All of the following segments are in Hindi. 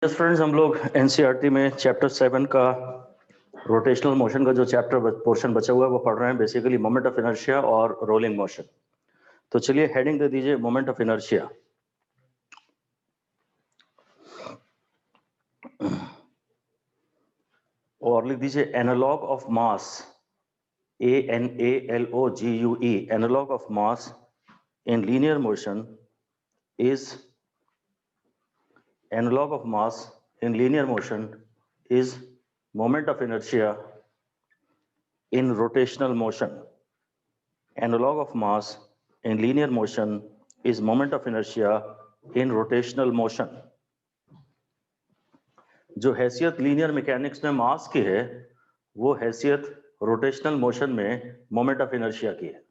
यस फ्रेंड्स, हम लोग एनसीईआरटी में चैप्टर 7 का रोटेशनल मोशन का जो चैप्टर पोर्शन बचा हुआ है वो पढ़ रहे हैं, बेसिकली मोमेंट ऑफ इनर्शिया और रोलिंग मोशन। तो चलिए हेडिंग दे दीजिए मोमेंट ऑफ इनर्शिया। और लिख दीजिए analogue of mass, ANALOGUE, analogue of mass in linear motion is analog of mass in linear motion is moment of inertia in rotational motion. Analog of mass in linear motion is moment of inertia in rotational motion. जो हैसियत लीनियर मैकेनिक्स में मास की है वो हैसियत रोटेशनल मोशन में मोमेंट ऑफ इनर्शिया की है।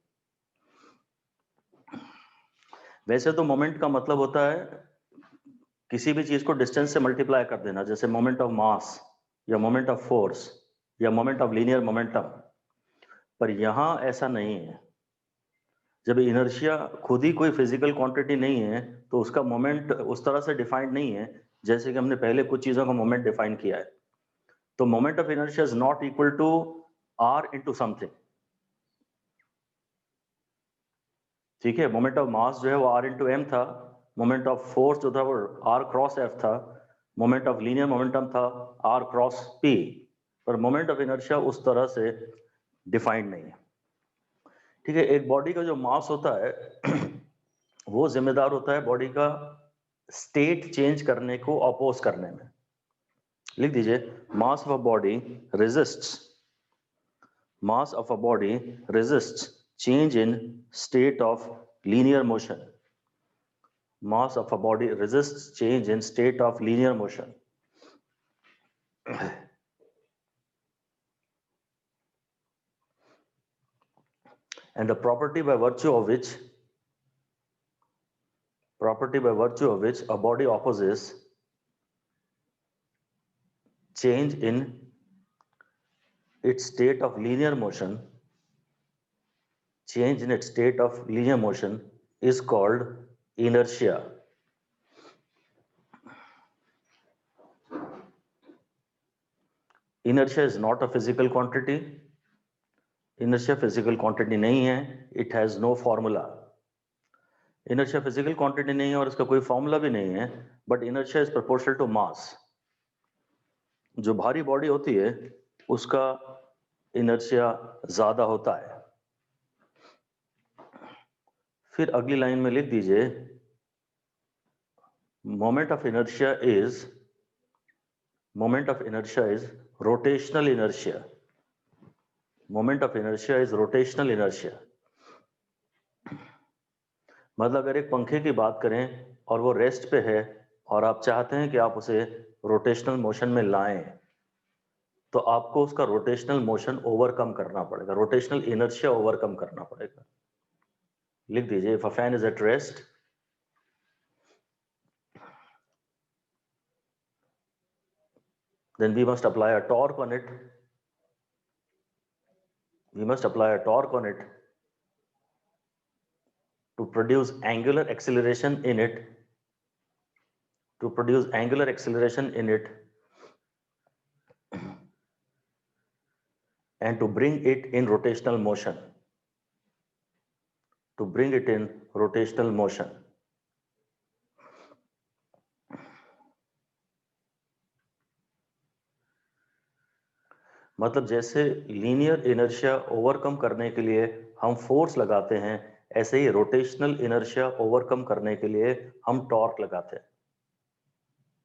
वैसे तो मोमेंट का मतलब होता है किसी भी चीज को डिस्टेंस से मल्टीप्लाई कर देना, जैसे मोमेंट ऑफ मास या मोमेंट ऑफ फोर्स या मोमेंट ऑफ लीनियर मोमेंटम। पर यहां ऐसा नहीं है। जब इनर्शिया खुद ही कोई फिजिकल क्वांटिटी नहीं है तो उसका मोमेंट उस तरह से डिफाइंड नहीं है जैसे कि हमने पहले कुछ चीजों का मोमेंट डिफाइन किया है। तो moment of inertia is not equal to R into something. ठीक है, मोमेंट ऑफ मास जो है वो आर इंटू एम था, मोमेंट ऑफ फोर्स जो था वो आर क्रॉस एफ था, मोमेंट ऑफ लीनियर मोमेंटम था आर क्रॉस पी। पर मोमेंट ऑफ इनर्शिया उस तरह से डिफाइंड नहीं है। ठीक है, एक बॉडी का जो मास होता है वो जिम्मेदार होता है बॉडी का स्टेट चेंज करने को अपोज करने में। लिख दीजिए mass of a body resists, mass of a body resists change in state of linear motion. Mass of a body resists change in state of linear motion. And the property by virtue of which a body opposes change in its state of linear motion, is called inertia. Inertia is not a physical quantity. Inertia physical quantity नहीं है. It has no formula. Inertia physical quantity नहीं है और इसका कोई फॉर्मूला भी नहीं है, but inertia is proportional to mass. जो भारी बॉडी होती है उसका इनर्शिया ज्यादा होता है। फिर अगली लाइन में लिख दीजिए moment of inertia is rotational inertia. Moment of inertia is rotational inertia. मतलब अगर एक पंखे की बात करें और वो रेस्ट पे है और आप चाहते हैं कि आप उसे रोटेशनल मोशन में लाएं, तो आपको उसका रोटेशनल मोशन ओवरकम करना पड़ेगा, रोटेशनल इनर्शिया ओवरकम करना पड़ेगा। लिख दीजिए if a fan is at rest, then we must apply a torque on it. To produce angular acceleration in it, and to bring it in rotational motion. मतलब जैसे लीनियर इनर्शिया ओवरकम करने के लिए हम फोर्स लगाते हैं, ऐसे ही रोटेशनल इनर्शिया ओवरकम करने के लिए हम टॉर्क लगाते हैं।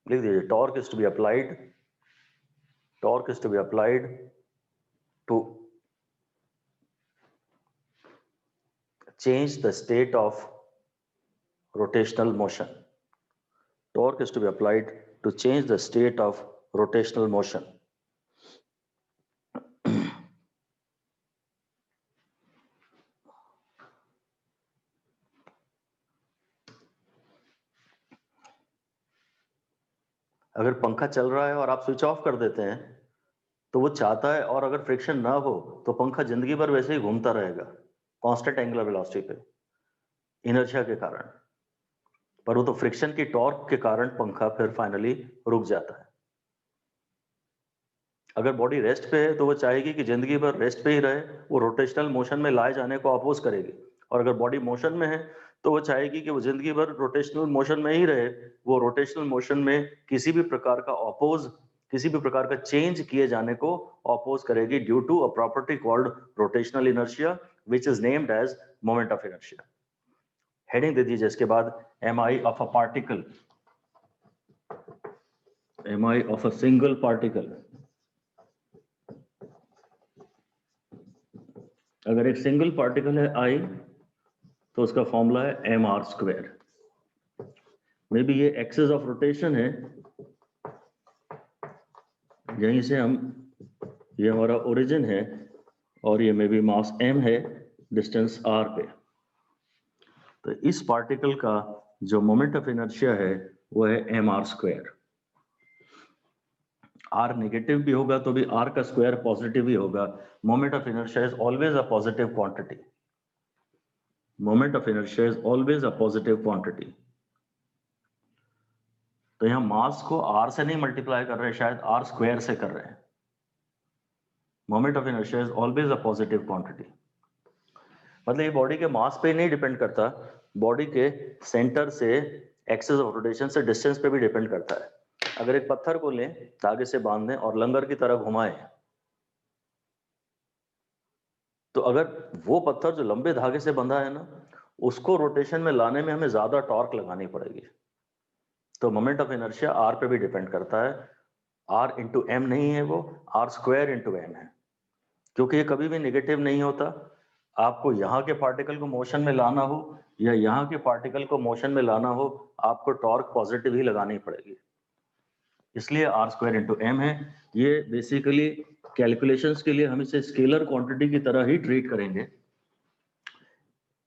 लिख दीजिए torque is to be applied to change the state of rotational motion. Torque is to be applied to change the state of rotational motion. अगर पंखा चल रहा है और आप स्विच ऑफ कर देते हैं तो वो चाहता है, और अगर फ्रिक्शन ना हो तो पंखा जिंदगी भर वैसे ही घूमता रहेगा कांस्टेंट एंगुलर वेलोसिटी पे, इनर्शिया के कारण। पर वो तो फ्रिक्शन की टॉर्क के कारण पंखा फिर फाइनली रुक जाता है। अगर बॉडी रेस्ट पे है तो वो चाहेगी कि जिंदगी भर रेस्ट पे ही रहे, वो रोटेशनल मोशन में लाए जाने को अपोज करेगी। और अगर बॉडी मोशन में है तो वो चाहेगी कि वो जिंदगी भर रोटेशनल मोशन में ही रहे, वो रोटेशनल मोशन में किसी भी प्रकार का चेंज किए जाने को अपोज करेगी due to a property called rotational inertia which is named as moment of inertia. Heading दे दीजिए इसके बाद mi of a particle, mi of a single particle. अगर एक सिंगल पार्टिकल है I तो उसका फॉर्मूला है mr स्क्वायर। मे बी ये एक्सिस ऑफ रोटेशन है, यहीं से हम, ये हमारा ओरिजिन है और ये मे बी मास m है, डिस्टेंस r पे। तो इस पार्टिकल का जो मोमेंट ऑफ इनर्शिया है वो है mr स्क्वायर। r नेगेटिव भी होगा तो भी r का स्क्वायर पॉजिटिव ही होगा। Moment of inertia is always a positive quantity. Moment of inertia is always a positive quantity. तो यहां मास को r से नहीं मल्टीप्लाई कर रहे, शायद r स्क्वायर से कर रहे हैं। Moment of inertia is always a positive quantity. मतलब ये बॉडी के मास पे नहीं डिपेंड करता, बॉडी के सेंटर से, एक्सिस ऑफ रोटेशन से डिस्टेंस पे भी डिपेंड करता है। अगर एक पत्थर को लें, धागे से बांध दें और लंगर की तरह घुमाएं, तो अगर वो पत्थर जो लंबे धागे से बंधा है ना, उसको रोटेशन में लाने में हमें ज्यादा टॉर्क लगानी पड़ेगी। तो मोमेंट ऑफ इनर्शिया आर पे भी डिपेंड करता है। आर इंटू एम नहीं है, वो आर स्क्वायर इंटू एम है, क्योंकि ये कभी भी नेगेटिव नहीं होता। आपको यहाँ के पार्टिकल को मोशन में लाना हो या यहाँ के पार्टिकल को मोशन में लाना हो, आपको टॉर्क पॉजिटिव ही लगानी पड़ेगी, इसलिए आर स्क्वायर इंटू एम है। ये बेसिकली कैलकुलेशंस के लिए हम इसे स्केलर क्वांटिटी की तरह ही ट्रीट करेंगे।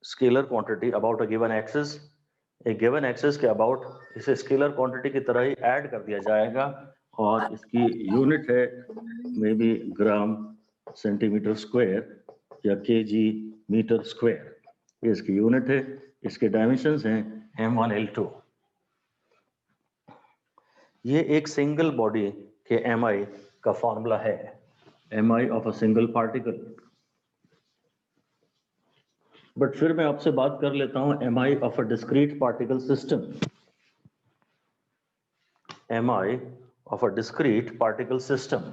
Scalar quantity about a given axis, एक गिवन एक्सिस के अबाउट इसे स्केलर क्वांटिटी की तरह ही ऐड कर दिया जाएगा और इसकी यूनिट है may be gram centimetre square या केजी मीटर स्क्वायर, ये इसकी यूनिट है। इसके डायमेंशंस हैं m1 l2। ये एक सिंगल बॉडी के mi का फॉर्मूला है, mi of a single particle. But फिर मैं आपसे बात कर लेता हूं mi of a discrete particle system. mi of a discrete particle system,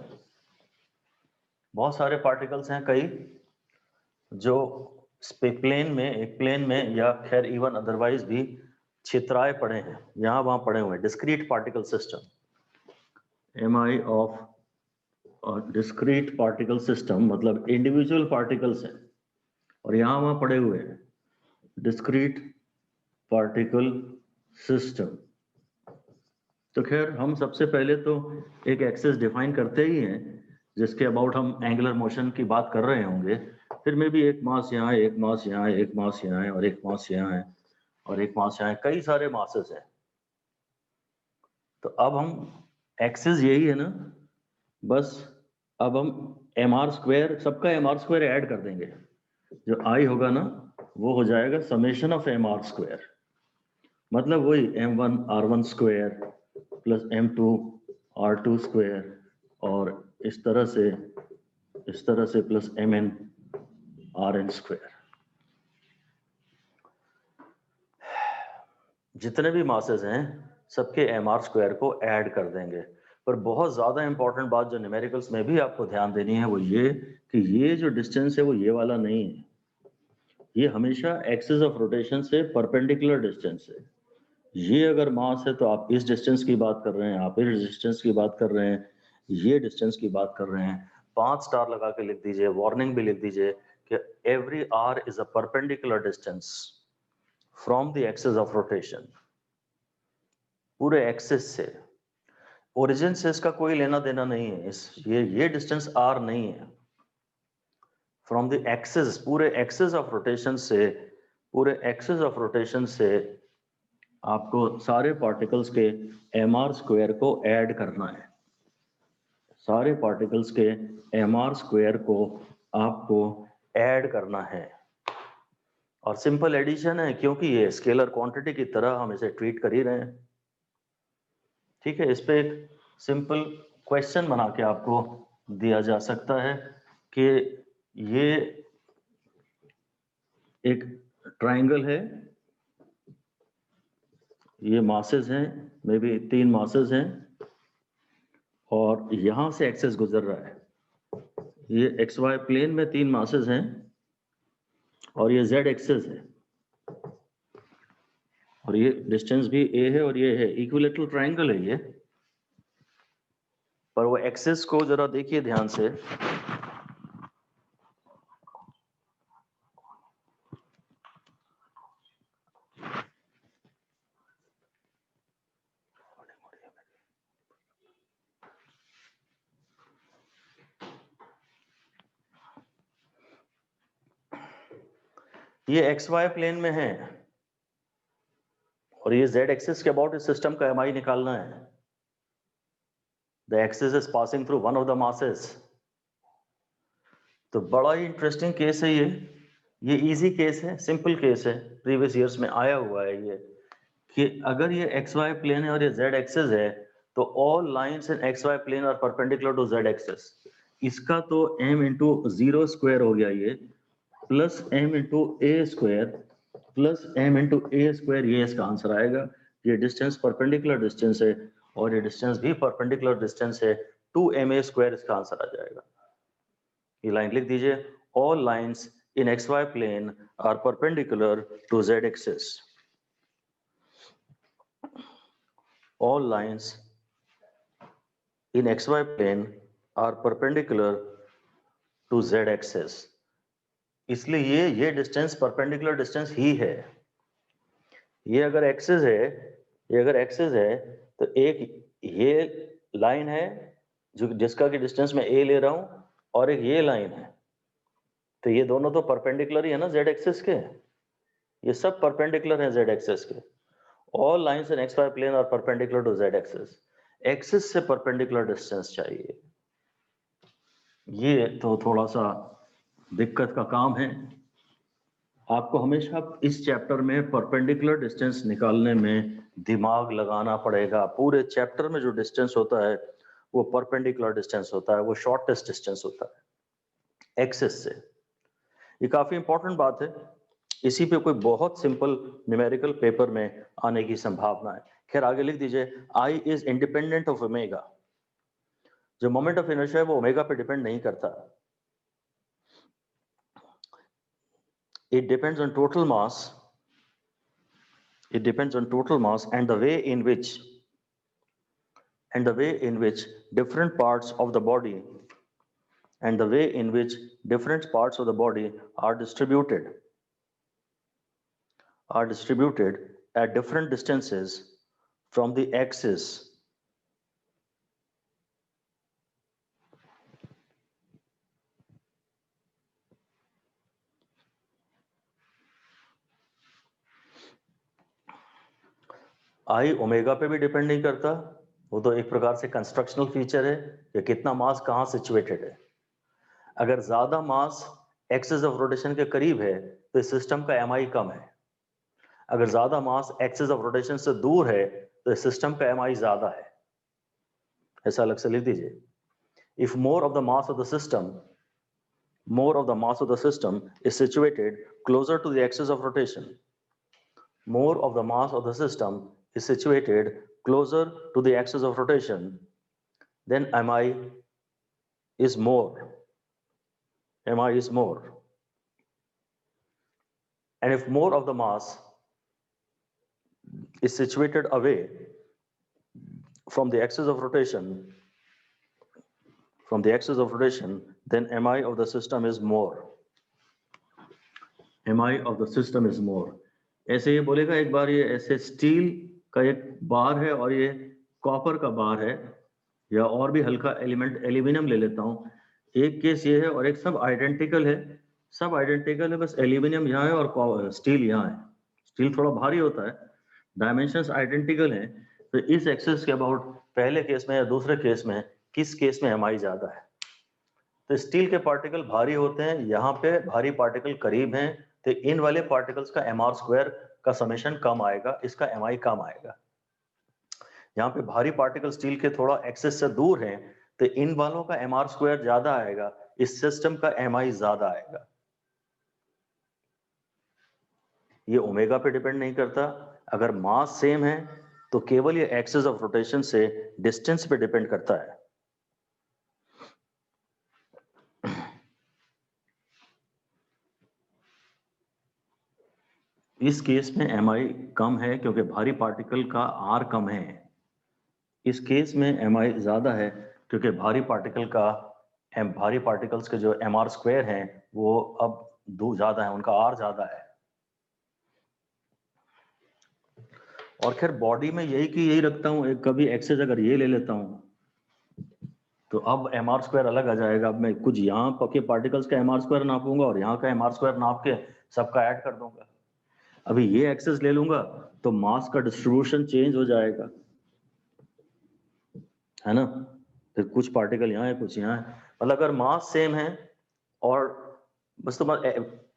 बहुत सारे पार्टिकल्स हैं कई जो प्लेन में, एक प्लेन में या खैर इवन अदरवाइज भी छितराए पड़े हैं, यहां वहां पड़े हुए हैं। Discrete particle system, mi of discrete particle system मतलब इंडिविजुअल पार्टिकल्स हैं और यहां वहां पड़े हुए हैं। डिस्क्रीट पार्टिकल सिस्टम, तो खैर हम सबसे पहले तो एक एक्सिस डिफाइन करते ही हैं जिसके अबाउट हम एंगुलर मोशन की बात कर रहे होंगे। फिर में भी एक मास यहाँ है, एक मास यहाँ है, एक मास यहाँ है और एक मास यहाँ है और एक मास यहाँ है, कई सारे मासेस हैं। तो अब हम, एक्सिस यही है ना, बस अब हम एम आर स्क्वायर, सबका एम आर स्क्वायर ऐड कर देंगे। जो आई होगा ना वो हो जाएगा summation of M R square, मतलब वही m1 r1 square plus m2 r2 square और इस तरह से प्लस mn rn स्क्वायर। जितने भी मासेस हैं सबके mr स्क्वायर को ऐड कर देंगे। पर बहुत ज्यादा इंपॉर्टेंट बात जो न्यूमेरिकल्स में भी आपको ध्यान देनी है वो ये कि ये जो डिस्टेंस है वो ये वाला नहीं है, ये हमेशा एक्सिस ऑफ रोटेशन से परपेंडिकुलर डिस्टेंस है। ये अगर मास है तो आप इस डिस्टेंस की बात कर रहे हैं, आप इस डिस्टेंस की बात कर रहे हैं, ये डिस्टेंस की बात कर रहे हैं। 5 स्टार लगा के लिख दीजिए, वार्निंग भी लिख दीजिए कि every R is a perpendicular distance from the axis of rotation. पूरे एक्सिस से, ओरिजिन से इसका कोई लेना देना नहीं है, ये डिस्टेंस आर नहीं है। फ्रॉम द एक्सिस, पूरे एक्सिस ऑफ रोटेशन से, पूरे एक्सिस ऑफ रोटेशन से आपको सारे पार्टिकल्स के एम आर स्क्वायर को ऐड करना है। सारे पार्टिकल्स के एम आर स्क्वायर को आपको ऐड करना है। और सिंपल एडिशन है क्योंकि ये स्केलर क्वांटिटी की तरह हम इसे ट्रीट कर ही रहे हैं। ठीक है, इस पे एक सिंपल क्वेश्चन बना के आपको दिया जा सकता है कि ये एक ट्रायंगल है, ये मासेस हैं, मे बी 3 मासेस हैं और यहां से एक्सेस गुजर रहा है। ये एक्स वाई प्लेन में 3 मासेस हैं और ये जेड एक्सेस है और ये डिस्टेंस भी ए है और ये है, इक्विलेटरल ट्रायंगल है ये। पर वो एक्सेस को जरा देखिए ध्यान से, ये एक्स वाई प्लेन में है और ये जेड एक्सिस के अबाउट इस सिस्टम का एमआई निकालना है। The axis is passing through one of the masses. तो बड़ा ही इंटरेस्टिंग केस है ये इजी केस है, सिंपल केस है, प्रीवियस ईयर्स में आया हुआ है ये, कि अगर ये एक्स वाई प्लेन है और ये जेड एक्सिस है तो all lines in X Y plane are perpendicular to Z axis. इसका तो m इंटू 0 स्क्वायर हो गया ये, plus m into A square plus m into A square, ये इसका आंसर आएगा। ये डिस्टेंस परपेंडिकुलर डिस्टेंस है और ये डिस्टेंस भी परपेंडिकुलर डिस्टेंस है, 2ma स्क्वायर इसका आंसर आ जाएगा। ये लाइन लिख दीजिए, all lines in X Y plane are perpendicular to Z axis. All lines in xy plane are perpendicular to z axis। इसलिए ये डिस्टेंस परपेंडिकुलर डिस्टेंस ही है। ये अगर एक्सिस है, ये अगर एक्सिस है तो एक ये लाइन है जो जिसका कि डिस्टेंस मैं a ले रहा हूं और एक ये लाइन है, तो ये दोनों तो परपेंडिकुलर ही है ना z एक्सिस के, ये सब परपेंडिकुलर है z एक्सिस के। All lines in xy plane are perpendicular to z axis। Axis से परपेंडिकुलर डिस्टेंस चाहिए, ये तो थोड़ा सा दिक्कत का काम है। आपको हमेशा इस चैप्टर में परपेंडिकुलर डिस्टेंस निकालने में दिमाग लगाना पड़ेगा। पूरे चैप्टर में जो डिस्टेंस होता है वो परपेंडिकुलर डिस्टेंस होता है, वो शॉर्टेस्ट डिस्टेंस होता है एक्सिस से। ये काफी इंपॉर्टेंट बात है, इसी पे कोई बहुत सिंपल न्यूमेरिकल पेपर में आने की संभावना है। खैर आगे लिख दीजिए, I is independent of omega. जो मोमेंट ऑफ इनर्शिया है वो ओमेगा पे डिपेंड नहीं करता, it depends on total mass, it depends on total mass and the way in which different parts of the body are distributed at different distances from the axis। I omega पे भी डिपेंड नहीं करता, वो तो एक प्रकार से कंस्ट्रक्शनल फीचर है कि कितना मास कहाँ सिचुएटेड है। अगर ज्यादा मास एक्सिस ऑफ रोटेशन के करीब है तो इस सिस्टम का एमआई कम है, अगर ज्यादा मास एक्सिस ऑफ रोटेशन से दूर है तो इस सिस्टम का एमआई ज्यादा है। ऐसा अलग से लिख दीजिए, if more of the mass of the system is situated closer to the axis of rotation, more of the mass of the system is situated closer to the axis of rotation, then mi is more, and if more of the mass is situated away from the axis of rotation, then mi of the system is more, ऐसे ये बोलेगा एक बार, ये ऐसे स्टील का एक बार है और ये कॉपर का बार है, या और भी हल्का एलिमेंट एल्यूमिनियम ले लेता हूँ। एक केस ये है और एक सब आइडेंटिकल है, बस एल्यूमिनियम यहाँ है और स्टील यहाँ है। स्टील थोड़ा भारी होता है, डायमेंशंस आइडेंटिकल हैं, तो इस एक्सिस के अबाउट पहले केस में या दूसरे केस में किस केस में एमआई ज्यादा है? तो स्टील के पार्टिकल भारी होते हैं, यहाँ पे भारी पार्टिकल करीब हैं तो इन वाले पार्टिकल्स का mr स्क्वायर का समेशन कम आएगा, इसका mi कम आएगा। यहाँ पे भारी पार्टिकल स्टील के थोड़ा एक्सेस से दूर हैं, तो इन वालों का mr स्क्वायर ज्यादा आएगा, इस सिस्टम का mi ज्यादा आएगा। ये ओमेगा पे डिपेंड नहीं करता, अगर मास सेम है तो केवल ये एक्सिस ऑफ रोटेशन से डिस्टेंस पे डिपेंड करता है। इस केस में mi कम है क्योंकि भारी पार्टिकल का r कम है। इस केस में mi ज्यादा है क्योंकि भारी पार्टिकल्स के जो mr स्क्वायर हैं वो अब ज्यादा है, उनका r ज्यादा है। और खैर बॉडी में यही की यही रखता हूँ, एक कभी एक्सेस अगर ये ले लेता हूँ तो अब mr स्क्वायर अलग आ जाएगा। अब मैं कुछ यहाँ के पार्टिकल्स का mr स्क्वायर नापूंगा और यहाँ का mr स्क्वायर नाप के सबका ऐड कर दूंगा। अभी ये एक्सेस ले लूंगा तो मास का डिस्ट्रीब्यूशन चेंज हो जाएगा, है ना। फिर कुछ पार्टिकल यहाँ है, कुछ यहाँ है, मतलब अगर मास सेम है और बस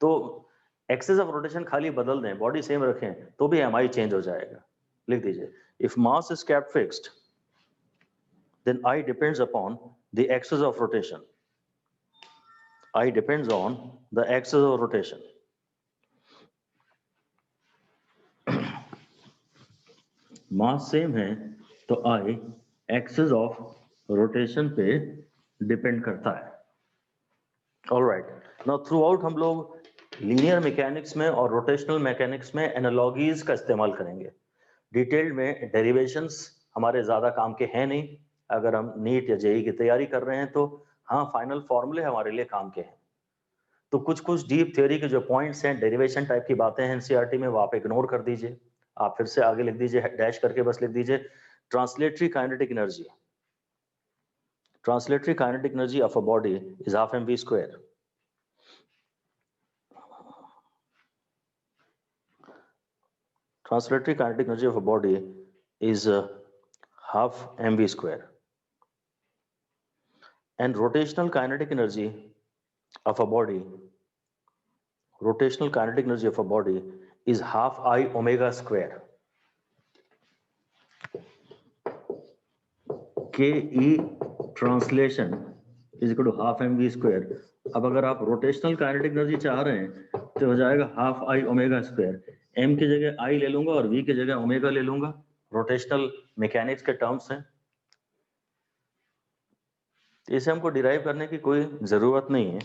तो एक्सेस ऑफ रोटेशन खाली बदल दें, बॉडी सेम रखें तो भी mi चेंज हो जाएगा। लिख दीजिए, if mass is kept fixed then I depends upon the axis of rotation. I depends on the axis of rotation. Mass same है तो I एक्सिस ऑफ रोटेशन पे डिपेंड करता है। ऑलराइट, नाउ थ्रू आउट हम लोग लीनियर मैकेनिक्स में और रोटेशनल मैकेनिक्स में एनालॉजीज का इस्तेमाल करेंगे। डिटेल्ड में डेरिवेशंस हमारे ज्यादा काम के हैं नहीं, अगर हम नीट या जेई की तैयारी कर रहे हैं तो हाँ फाइनल फॉर्मूले हमारे लिए काम के हैं। तो कुछ कुछ डीप थ्योरी के जो पॉइंट्स हैं, डेरिवेशन टाइप की बातें हैं एनसीईआरटी में, वो आप इग्नोर कर दीजिए। आप फिर से आगे लिख दीजिए, डैश करके बस लिख दीजिए translatory kinetic energy. Translatory kinetic energy of a body is half mv square. Translatory kinetic energy of a body is half mv square, and rotational kinetic energy of a body is half I omega square. Ke translation is equal to half mv square. अब अगर आप रोटेशनल काइनेटिक एनर्जी चाह रहे हैं तो हो जाएगा half I omega square. m की जगह i ले लूंगा और v की जगह ओमेगा ले लूंगा, रोटेशनल मैकेनिक्स के टर्म्स हैं। इसे हमको डिराइव करने की कोई जरूरत नहीं है।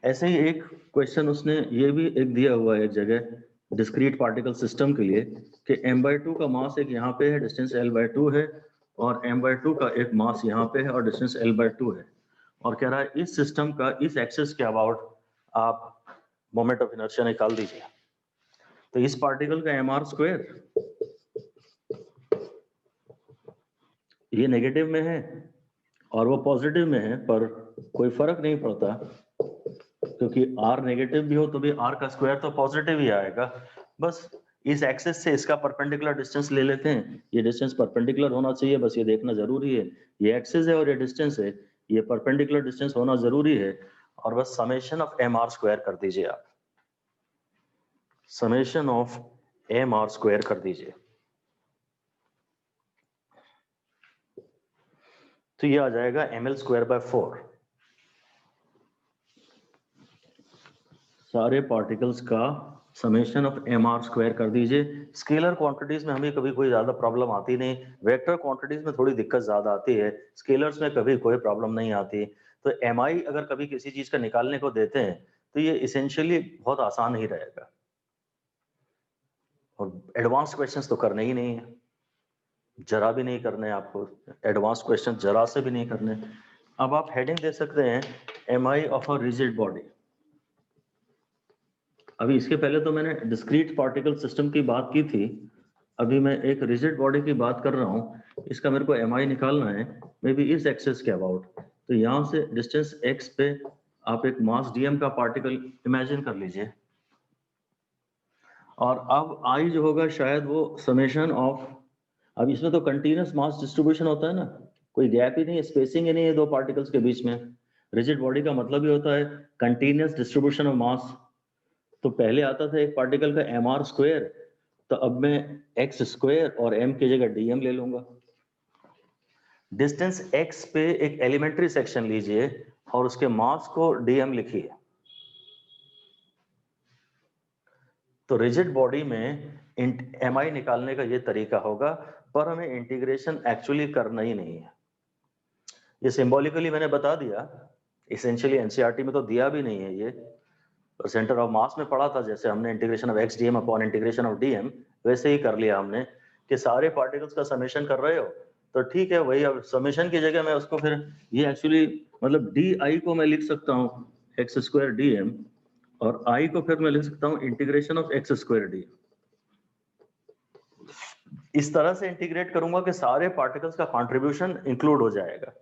ऐसे ही एक क्वेश्चन उसने ये भी एक दिया हुआ है एक जगह डिस्क्रीट पार्टिकल सिस्टम के लिए कि m/2 का मास एक यहाँ पे है, डिस्टेंस l/2 है, और m/2 का एक मास यहाँ पे है और डिस्टेंस l/2 है, और कह रहा है इस सिस्टम का इस एक्सिस के अबाउट आप मोमेंट ऑफ इनर्शिया निकाल दीजिए। तो इस पार्टिकल का mr स्क्वायर ये नेगेटिव में है और वो पॉजिटिव में है, पर कोई फर्क नहीं पड़ता क्योंकि r नेगेटिव भी हो तो भी r का स्क्वायर तो पॉजिटिव ही आएगा। बस इस एक्सिस से इसका परपेंडिकुलर डिस्टेंस ले लेते हैं, ये डिस्टेंस परपेंडिकुलर होना चाहिए, बस ये देखना जरूरी है। ये एक्सिस है और ये डिस्टेंस है, ये परपेंडिकुलर डिस्टेंस होना जरूरी है, और बस समेशन ऑफ mr स्क्वायर कर दीजिए आप, समेशन ऑफ mr स्क्वायर कर दीजिए। तो ये आ जाएगा ml स्क्वायर बाय 4। सारे पार्टिकल्स का समेशन ऑफ mr स्क्वायर कर दीजिए। स्केलर क्वांटिटीज में हमें कभी कोई ज्यादा प्रॉब्लम आती नहीं, वेक्टर क्वांटिटीज में थोड़ी दिक्कत ज्यादा आती है, स्केलर्स में कभी कोई प्रॉब्लम नहीं आती। तो mi अगर कभी किसी चीज का निकालने को देते हैं तो ये इसेंशियली बहुत आसान ही रहेगा, और एडवांस क्वेश्चंस तो करने ही नहीं है, जरा भी नहीं करने आपको, एडवांस क्वेश्चन जरा से भी नहीं करने। अब आप हेडिंग दे सकते हैं mi of a rigid body. अभी इसके पहले तो मैंने डिस्क्रीट पार्टिकल सिस्टम की बात की थी, अभी मैं एक रिजिड बॉडी की बात कर रहा हूँ। इसका मेरे को mi निकालना है, मे बी इस एक्सिस के अबाउट। तो यहाँ से डिस्टेंस x पे आप एक मास dm का पार्टिकल इमेजिन कर लीजिए, और अब I जो होगा शायद वो समेशन ऑफ, अब इसमें तो कंटिन्यूस मास डिस्ट्रीब्यूशन होता है ना, कोई गैप ही नहीं है, स्पेसिंग ही नहीं है दो पार्टिकल्स के बीच में। रिजिड बॉडी का मतलब ही होता है कंटिन्यूअस डिस्ट्रीब्यूशन ऑफ मास। तो पहले आता था एक पार्टिकल का mr², तो अब मैं x² और m की जगह dm ले लूंगा। डिस्टेंस x पे एक एलिमेंट्री सेक्शन लीजिए और उसके मास को dm लिखिए। तो रिजिड बॉडी में mi निकालने का ये तरीका होगा, पर हमें इंटीग्रेशन एक्चुअली करना ही नहीं है। ये सिंबॉलिकली मैंने बता दिया, इसेंशियली एनसीईआरटी में तो दिया भी नहीं है ये, और सेंटर ऑफ मास में पढ़ा था, जैसे हमने integration of x DM upon integration of DM, वैसे ही कर लिया हमने कि सारे पार्टिकल्स का समेशन कर रहे हो तो ठीक है, वही अब समेशन की जगह मैं उसको फिर ये एक्चुअली मतलब डी आई को मैं लिख सकता हूँ x² dm, और आई को फिर मैं लिख सकता हूँ इंटीग्रेशन ऑफ x² dm। इस तरह से इंटीग्रेट करूंगा कि सारे पार्टिकल्स का कंट्रीब्यूशन इंक्लूड हो जाएगा,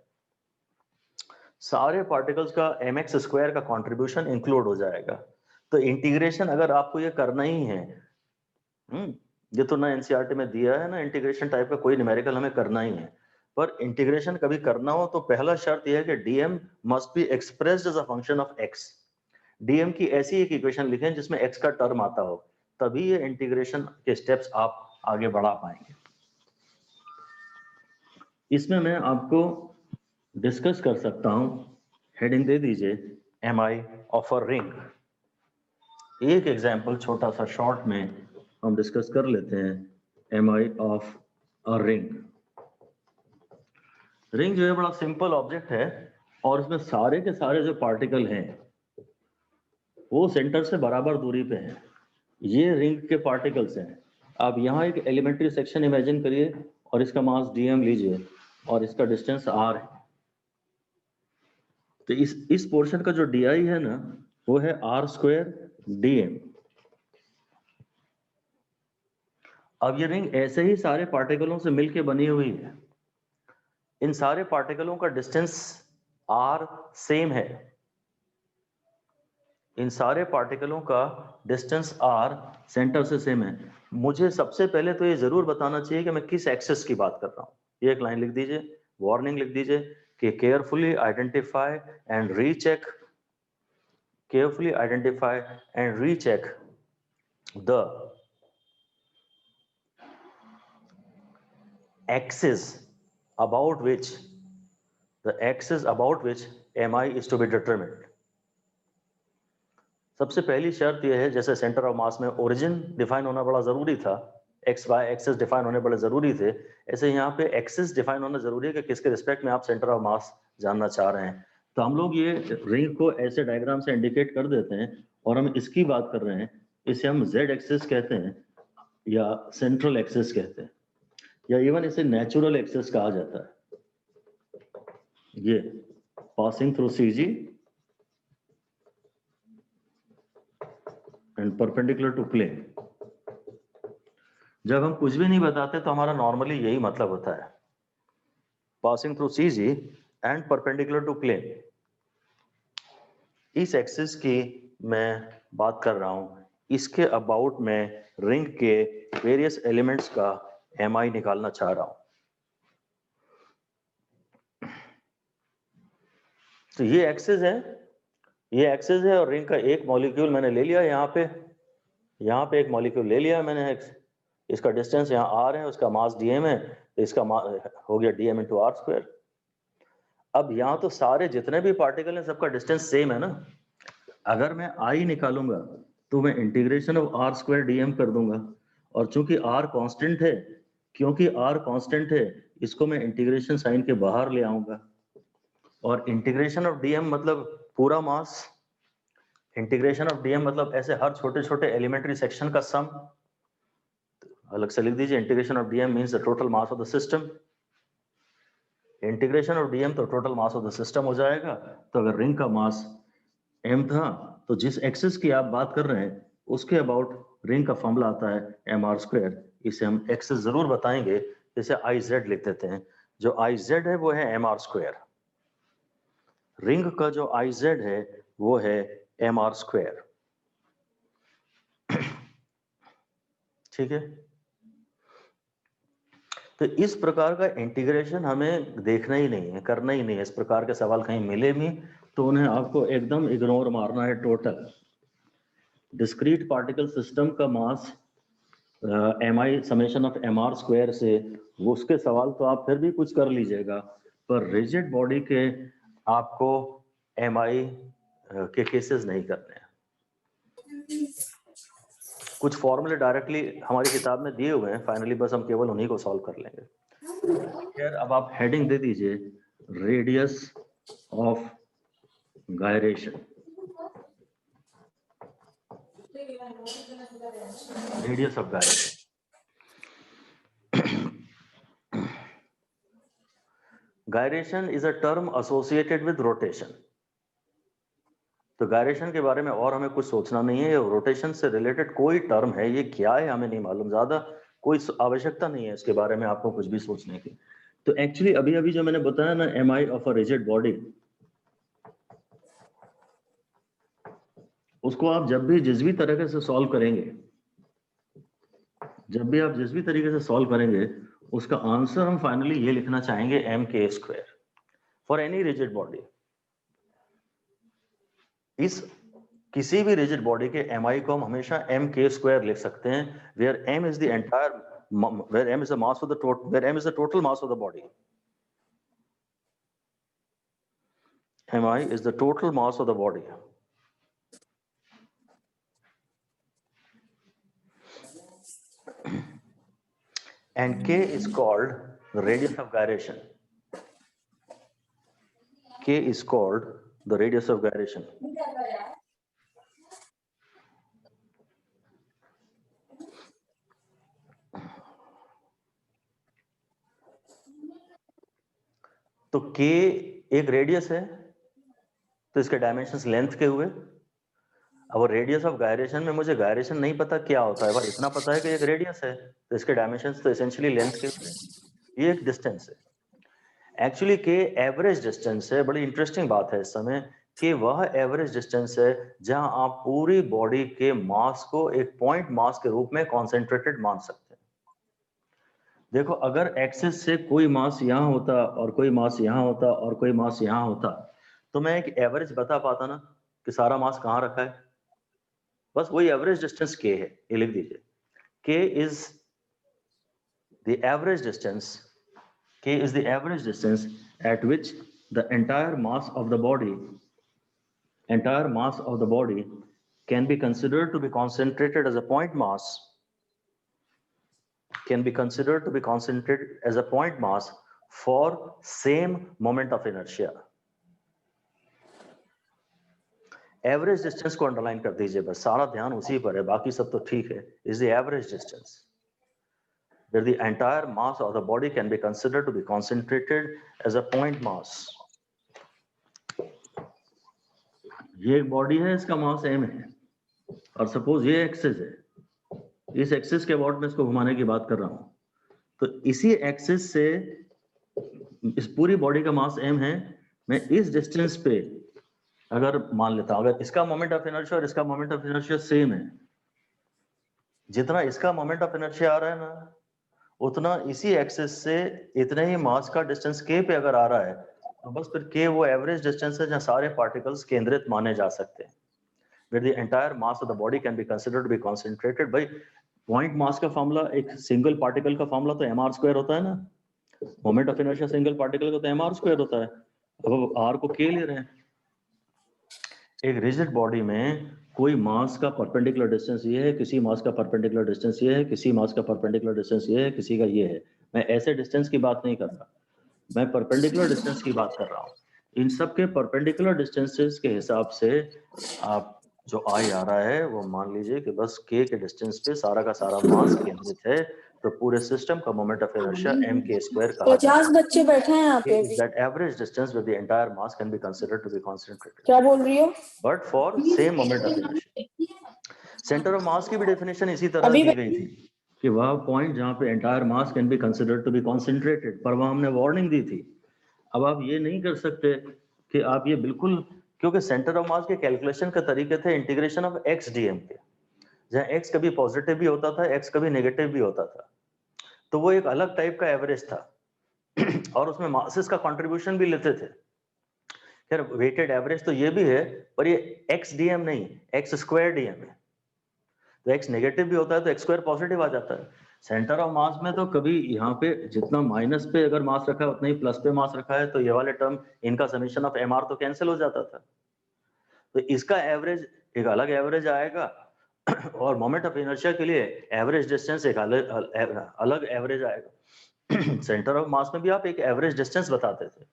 सारे पार्टिकल्स का mx² का कंट्रीब्यूशन इंक्लूड हो जाएगा। तो इंटीग्रेशन अगर आपको ये करना ही है, ये तो ना एनसीईआरटी में दिया है ना इंटीग्रेशन टाइप का कोई न्यूमेरिकल हमें करना ही है, पर इंटीग्रेशन कभी करना हो तो पहला शर्त यह है कि dm must be expressed as a function of x। dm की ऐसी एक इक्वेशन लिखें जिसमें x का टर्म आता हो, तभी ये इंटीग्रेशन के स्टेप्स आप आगे बढ़ा पाएंगे। इसमें मैं आपको डिस्कस कर सकता हूं, हेडिंग दे दीजिए mi ऑफ अ रिंग। एक एग्जांपल छोटा सा शॉर्ट में हम डिस्कस कर लेते हैं mi of a ring. Ring जो है बड़ा सिंपल ऑब्जेक्ट है, और इसमें सारे के सारे जो पार्टिकल हैं वो सेंटर से बराबर दूरी पे हैं। ये रिंग के पार्टिकल्स हैं। आप यहाँ एक एलिमेंट्री सेक्शन इमेजिन करिए और इसका मास dm लीजिए और इसका डिस्टेंस r है। तो इस पोर्शन का जो di है ना, वो है r² dm। अब ये रिंग ऐसे ही सारे पार्टिकलों से मिलके बनी हुई है। इन सारे पार्टिकलों का डिस्टेंस r सेम है। इन सारे पार्टिकलों का डिस्टेंस r सेंटर से सेम है। मुझे सबसे पहले तो ये जरूर बताना चाहिए कि मैं किस एक्सेस की बात कर रहा हूँ। ये एक लाइन लिख दीजिए, वार्निंग लिख दीजिए कि carefully identify and recheck, carefully identify and recheck the axis about which mi is to be determined। सबसे पहली शर्त यह है, जैसे सेंटर ऑफ मास में ओरिजिन डिफाइन होना बड़ा जरूरी था, एक्स वाई एक्सेस डिफाइन होने बड़े जरूरी थे, ऐसे यहाँ पे एक्सेस डिफाइन होना जरूरी है कि किसके रिस्पेक्ट में आप सेंटर ऑफ मास जानना चाह रहे हैं। तो हम लोग ये रिंग को ऐसे डायग्राम से इंडिकेट कर देते हैं, और हम इसकी बात कर रहे हैं, इसे हम जेड एक्सेस कहते हैं या सेंट्रल एक्सेस कहते हैं, या इवन इसे नेचुरल एक्सेस कहा जाता है। ये passing through CG and perpendicular to plane. जब हम कुछ भी नहीं बताते तो हमारा नॉर्मली यही मतलब होता है, passing through CG and perpendicular to plane. इस एक्सिस की मैं बात कर रहा हूं, इसके अबाउट में रिंग के वेरियस एलिमेंट्स का mi निकालना चाह रहा हूं। तो ये एक्सिस है, ये एक्सिस है, और रिंग का एक मॉलिक्यूल मैंने ले लिया यहाँ पे एक मॉलिक्यूल ले लिया मैंने, इसका डिस्टेंस यहाँ r है, उसका मास dm है, तो इसका हो गया dm इंटू r²। अब यहाँ तो सारे जितने भी पार्टिकल हैं सबका डिस्टेंस सेम है ना। अगर मैं i निकालूंगा तो मैं इंटीग्रेशन ऑफ r² dm कर दूंगा, और चूंकि r कांस्टेंट है, क्योंकि r कांस्टेंट है, इसको मैं इंटीग्रेशन साइन के बाहर ले आऊंगा, और इंटीग्रेशन ऑफ dm मतलब पूरा मास, इंटीग्रेशन ऑफ dm मतलब ऐसे हर छोटे छोटे एलिमेंट्री सेक्शन का सम। अलग से लिख दीजिए, integration of dm means the total mass of the system. Integration of dm तो total mass of the system हो जाएगा। तो अगर रिंग का मास m था, तो जिस एक्सिस की आप बात कर रहे हैं उसके अबाउट रिंग का फॉर्मूला आता है mr²। इसे हम एक्सिस जरूर बताएंगे, इसे iz लिख देते हैं। जो iz है वो है mr²। रिंग का जो iz है वो है mr²। ठीक है। तो इस प्रकार का इंटीग्रेशन हमें देखना ही नहीं है, करना ही नहीं है। इस प्रकार के सवाल कहीं मिले भी तो उन्हें आपको एकदम इग्नोर मारना है टोटल। डिस्क्रीट पार्टिकल सिस्टम का मास mi summation of mr square से, वो उसके सवाल तो आप फिर भी कुछ कर लीजिएगा, पर रिजिड बॉडी के आपको mi के केसेस नहीं करने हैं। कुछ फॉर्मूले डायरेक्टली हमारी किताब में दिए हुए हैं, फाइनली बस हम केवल उन्हीं को सॉल्व कर लेंगे। खैर अब आप हेडिंग दे दीजिए radius of gyration. Radius of gyration, gyration is a term associated with rotation. तो गायरेशन के बारे में और हमें कुछ सोचना नहीं है, रोटेशन से रिलेटेड कोई टर्म है, ये क्या है हमें नहीं मालूम, ज्यादा कोई आवश्यकता नहीं है इसके बारे में आपको कुछ भी सोचने की। तो एक्चुअली अभी अभी जो मैंने बताया ना mi of a rigid body, उसको आप जब भी जिस भी तरीके से सॉल्व करेंगे, जब भी आप जिस भी तरीके से सॉल्व करेंगे, उसका आंसर हम फाइनली ये लिखना चाहेंगे mk square for any rigid body. इस किसी भी रिजिड बॉडी के mi को हम हमेशा mk स्क्वायर लिख सकते हैं, where m is the entire, where m is the mass of the total, where m is the total mass of the body. mi is the total mass of the body. And k is called the radius of gyration. K is called the radius of gyration. तो k एक रेडियस है, तो इसके डायमेंशंस लेंथ के हुए। अब रेडियस ऑफ गायरेशन में मुझे गायरेशन नहीं पता क्या होता है, बस इतना पता है कि एक रेडियस है, तो इसके डायमेंशंस तो एसेंशियली लेंथ के हुए। ये एक डिस्टेंस है। एक्चुअली के एवरेज डिस्टेंस है। बड़ी इंटरेस्टिंग बात है इस समय कि वह एवरेज डिस्टेंस है जहां आप पूरी बॉडी के मास को एक पॉइंट मास के रूप में कॉन्सेंट्रेटेड मान सकते हैं। देखो, अगर एक्सिस से कोई मास यहाँ होता और कोई मास यहाँ होता और कोई मास यहाँ होता, तो मैं एक एवरेज बता पाता ना कि सारा मास कहाँ रखा है। बस वही एवरेज डिस्टेंस के है, ये लिख दीजिए। के is the average distance, k is the average distance at which the entire mass of the body can be considered to be concentrated as a point mass, for same moment of inertia. Average distance को अंडरलाइन कर दीजिए, बस सारा ध्यान उसी पर है, बाकी सब तो ठीक है। Is the average distance where the entire mass of the body can be considered to be concentrated as a point mass. ये एक बॉडी है, इसका मास m है, और सपोज ये एक्सिस है, इस एक्सिस के अबाउट में इसको घुमाने की बात कर रहा हूं, तो इसी एक्सिस से इस पूरी बॉडी का मास m है। मैं इस डिस्टेंस पे अगर मान लेता हूं, अगर इसका मोमेंट ऑफ इनर्शिया और इसका मोमेंट ऑफ इनर्शिया सेम है, जितना इसका मोमेंट ऑफ इनर्शिया आ रहा है ना, उतना इसी एक्सिस से इतने ही मास का डिस्टेंस k पे अगर आ रहा है, तो बस फिर k वो एवरेज डिस्टेंस है जहां सारे पार्टिकल्स केंद्रित माने जा सकते हैं। where the entire mass of the body can be considered to be concentrated by point mass का फॉर्मूला, एक सिंगल पार्टिकल का फॉर्मूला तो mr स्क्वायर होता है ना, moment of inertia single particle का तो mr स्क्वायर होता है। अब r को k ले रहे हैं। एक रिजिड बॉडी में कोई मास का परपेंडिकुलर डिस्टेंस ये है, किसी मास का परपेंडिकुलर डिस्टेंस ये है, किसी मास का परपेंडिकुलर डिस्टेंस ये है, किसी का ये है। मैं ऐसे डिस्टेंस की बात नहीं कर रहा, मैं परपेंडिकुलर डिस्टेंस की बात कर रहा हूँ। इन सब के परपेंडिकुलर डिस्टेंसेस के हिसाब से आप जो आई आ रहा है वो मान लीजिए कि बस k के डिस्टेंस पे सारा का सारा मास केंद्रित है, तो पूरे सिस्टम का moment of inertia mk square कहा जाता है। 50 बच्चे बैठे हैं यहाँ पे भी। That average distance where the entire mass can be considered to be concentrated. क्या बोल रही हो? But for same moment of inertia. Centre of मास की भी डेफिनेशन इसी तरह अभी दी गई थी कि वह पॉइंट जहां पे entire mass can be considered to be concentrated, पर वह हमने वार्निंग दी थी। अब आप ये नहीं कर सकते कि आप ये बिल्कुल, क्योंकि सेंटर ऑफ मास के कैलकुलेशन का तरीके थे इंटीग्रेशन ऑफ एक्स डीएम के, जहां एक्स कभी पॉजिटिव भी होता था, एक्स कभी नेगेटिव भी होता था। तो वो एक अलग टाइप का एवरेज था और उसमें मासेस का कंट्रीब्यूशन भी लेते थे। खैर वेटेड एवरेज तो ये भी है, पर ये एक्स डीएम नहीं, एक्स स्क्वायर डीएम है। तो एक्स नेगेटिव भी होता है तो एक्स स्क्वायर पॉजिटिव आ जाता है। सेंटर ऑफ मास में तो कभी यहाँ पे जितना माइनस पे अगर मास रखा है उतना ही प्लस पे मास रखा है, तो ये वाले टर्म इनका समीशन ऑफ एम आर तो कैंसिल हो जाता था। तो इसका एवरेज एक अलग एवरेज आएगा और मोमेंट ऑफ इनर्शिया के लिए एवरेज डिस्टेंस एक अलग एवरेज आएगा। सेंटर ऑफ मास में भी आप एक एवरेज डिस्टेंस बताते थे,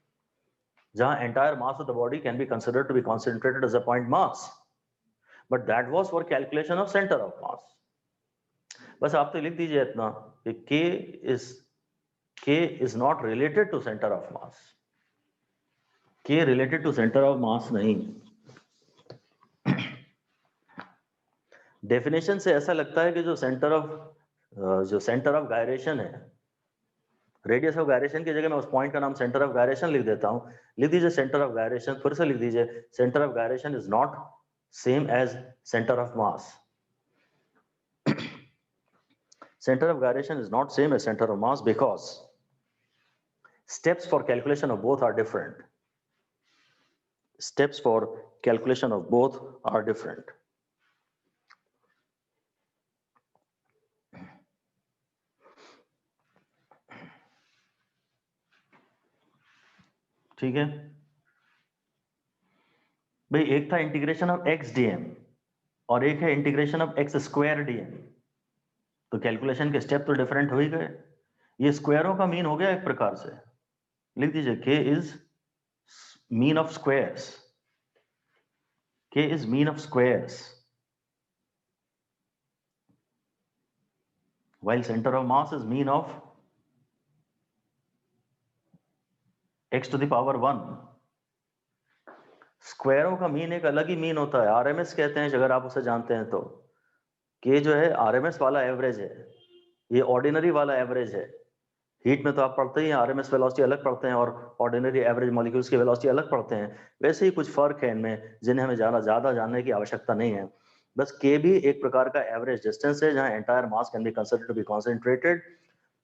जहां entire mass of the body can be considered to be concentrated as a point mass, but that was for calculation of centre of mass. बस आप तो लिख दीजिए इतना कि k is not related to center of mass, k related to center of mass नहीं। डेफिनेशन से ऐसा लगता है कि जो सेंटर ऑफ गायरेशन है, रेडियस ऑफ गायरेशन की जगह मैं उस पॉइंट का नाम सेंटर ऑफ गायरेशन लिख देता हूं। लिख दीजिए सेंटर ऑफ गायरेशन, फिर से लिख दीजिए centre of gyration is not same as centre of mass. Center of gyration is not same as center of mass because steps for calculation of both are different. Steps for calculation of both are different. ठीक है भाई, एक था इंटीग्रेशन ऑफ एक्स डीएम और एक है integration of x square DM. तो कैलकुलेशन के स्टेप तो डिफरेंट हो ही गए। ये स्क्वायरों का मीन हो गया एक प्रकार से। लिख दीजिए k is mean of squares, k is mean of squares, while center of mass is mean of x to the power 1। स्क्वायरों का मीन एक अलग ही मीन होता है, आरएमएस कहते हैं अगर आप उसे जानते हैं तो। k जो है आरएमएस वाला एवरेज है, ये ऑर्डिनरी वाला एवरेज है। हीट में तो आप पढ़ते ही आरएमएस वेलोसिटी अलग पढ़ते हैं और ऑर्डिनरी एवरेज मॉलिक्यूल्स की वेलोसिटी अलग पढ़ते हैं। वैसे ही कुछ फर्क है इनमें जिन्हें हमें ज्यादा जानने की आवश्यकता नहीं है। बस k भी एक प्रकार का एवरेज डिस्टेंस है जहां entire mass can be considered to be concentrated,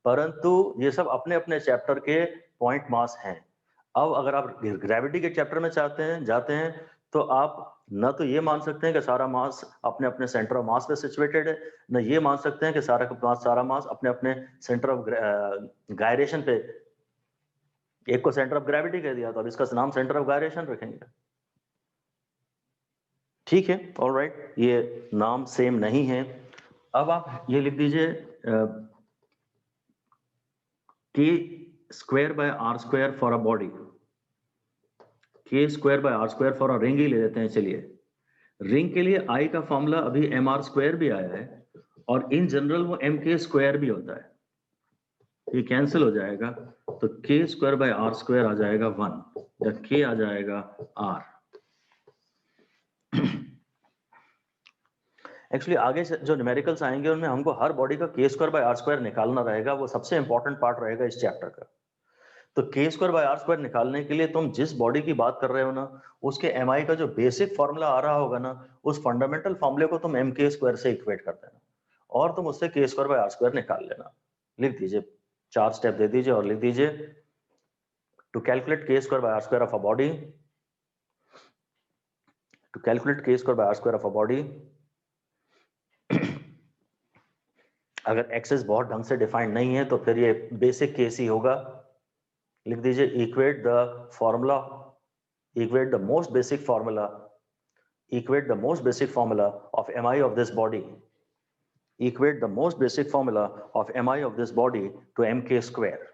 परंतु ये सब अपने अपने चैप्टर के पॉइंट मास हैं। अब अगर आप ग्रेविटी के चैप्टर में जाते हैं तो आप न तो ये मान सकते हैं कि सारा मास अपने अपने सेंटर ऑफ मास पे सिचुएटेड है, न ये मान सकते हैं कि सारा मास अपने अपने सेंटर ऑफ गायरेशन पे। एक को सेंटर ऑफ ग्रेविटी कह दिया तो अब इसका नाम सेंटर ऑफ गायरेशन रखेंगे। ठीक है, ऑलराइट, ये नाम सेम नहीं है। अब आप ये लिख दीजिए k square by r square for a body, k square by r square for a ring ही ले लेते हैं। चलिए, रिंग के लिए I का फॉर्मूला अभी mr स्क्वायर भी आया है और इन जनरल वो mk स्क्वायर भी होता है, ये कैंसिल हो जाएगा तो k square by r square आ जाएगा 1 या k आ जाएगा r। एक्चुअली आगे जो न्यूमेरिकल्स आएंगे उनमें हमको हर बॉडी का k square by r square निकालना रहेगा, वो सबसे इंपॉर्टेंट पार्ट रहेगा इस चैप्टर का। तो k square by r square निकालने के लिए तुम जिस बॉडी की बात कर रहे हो ना, उसके mi का जो बेसिक फॉर्मूला आ रहा होगा ना, उस फंडामेंटल फॉर्मूले को तुम mk स्क्वायर से इक्वेट कर देना और तुम उससे k square by r square निकाल लेना। लिख दीजिए, 4 स्टेप दे दीजिए और लिख दीजिए to calculate k square by r square of a body, to calculate k square by r square of a body. अगर एक्सेस बहुत ढंग से डिफाइंड नहीं है तो फिर ये बेसिक केस ही होगा। लिख दीजिए equate the formula, equate the most basic formula, equate the most basic formula of mi of this body, equate the most basic formula of mi of this body to mk square,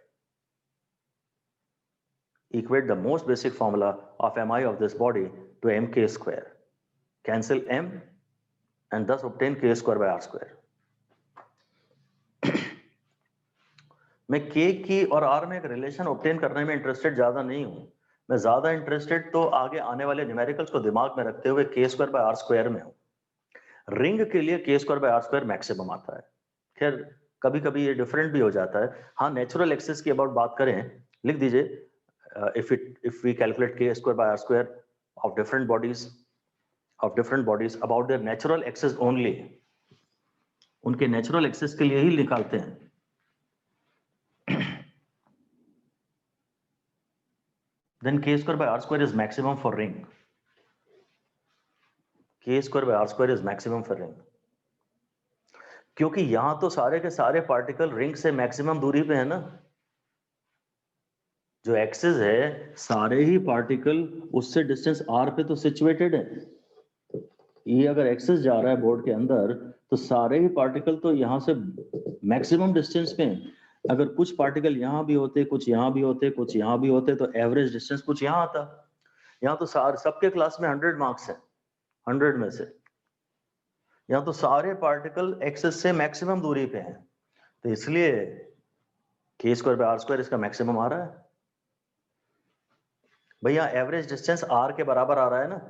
equate the most basic formula of mi of this body to mk square, cancel m and thus obtain k square by r square। मैं k की और r में एक रिलेशन ऑब्टेन करने में इंटरेस्टेड ज्यादा नहीं हूं, मैं ज्यादा इंटरेस्टेड तो आगे आने वाले न्यूमेरिकल्स को दिमाग में रखते हुए k square by r square में हूं। रिंग के लिए k square by r square maximum आता है। खैर कभी कभी ये डिफरेंट भी हो जाता है। हाँ, नेचुरल एक्सेस की अबाउट बात करें, लिख दीजिए if we calculate k square by r square of different bodies about their natural axes only, उनके नेचुरल एक्सेस के लिए ही निकालते हैं। then k square by r square is maximum for ring. k square by r square is maximum for ring. क्योंकि यहां तो सारे के सारे पार्टिकल रिंग से मैक्सिमम दूरी पे है ना, जो एक्सिस है सारे ही पार्टिकल उससे डिस्टेंस r पे तो सिचुएटेड है। ये अगर एक्सिस जा रहा है बोर्ड के अंदर तो सारे ही पार्टिकल तो यहाँ से मैक्सिमम डिस्टेंस पे हैं। अगर कुछ पार्टिकल यहाँ भी होते, कुछ यहाँ भी होते, कुछ यहाँ भी होते तो एवरेज डिस्टेंस कुछ यहाँ आता। यहाँ तो सबके क्लास में 100 मार्क्स है, 100 में से यहाँ तो सारे पार्टिकल एक्सिस से मैक्सिमम दूरी पे हैं, तो इसलिए k square by r square इसका मैक्सिमम आ रहा है। भैया एवरेज डिस्टेंस r के बराबर आ रहा है ना,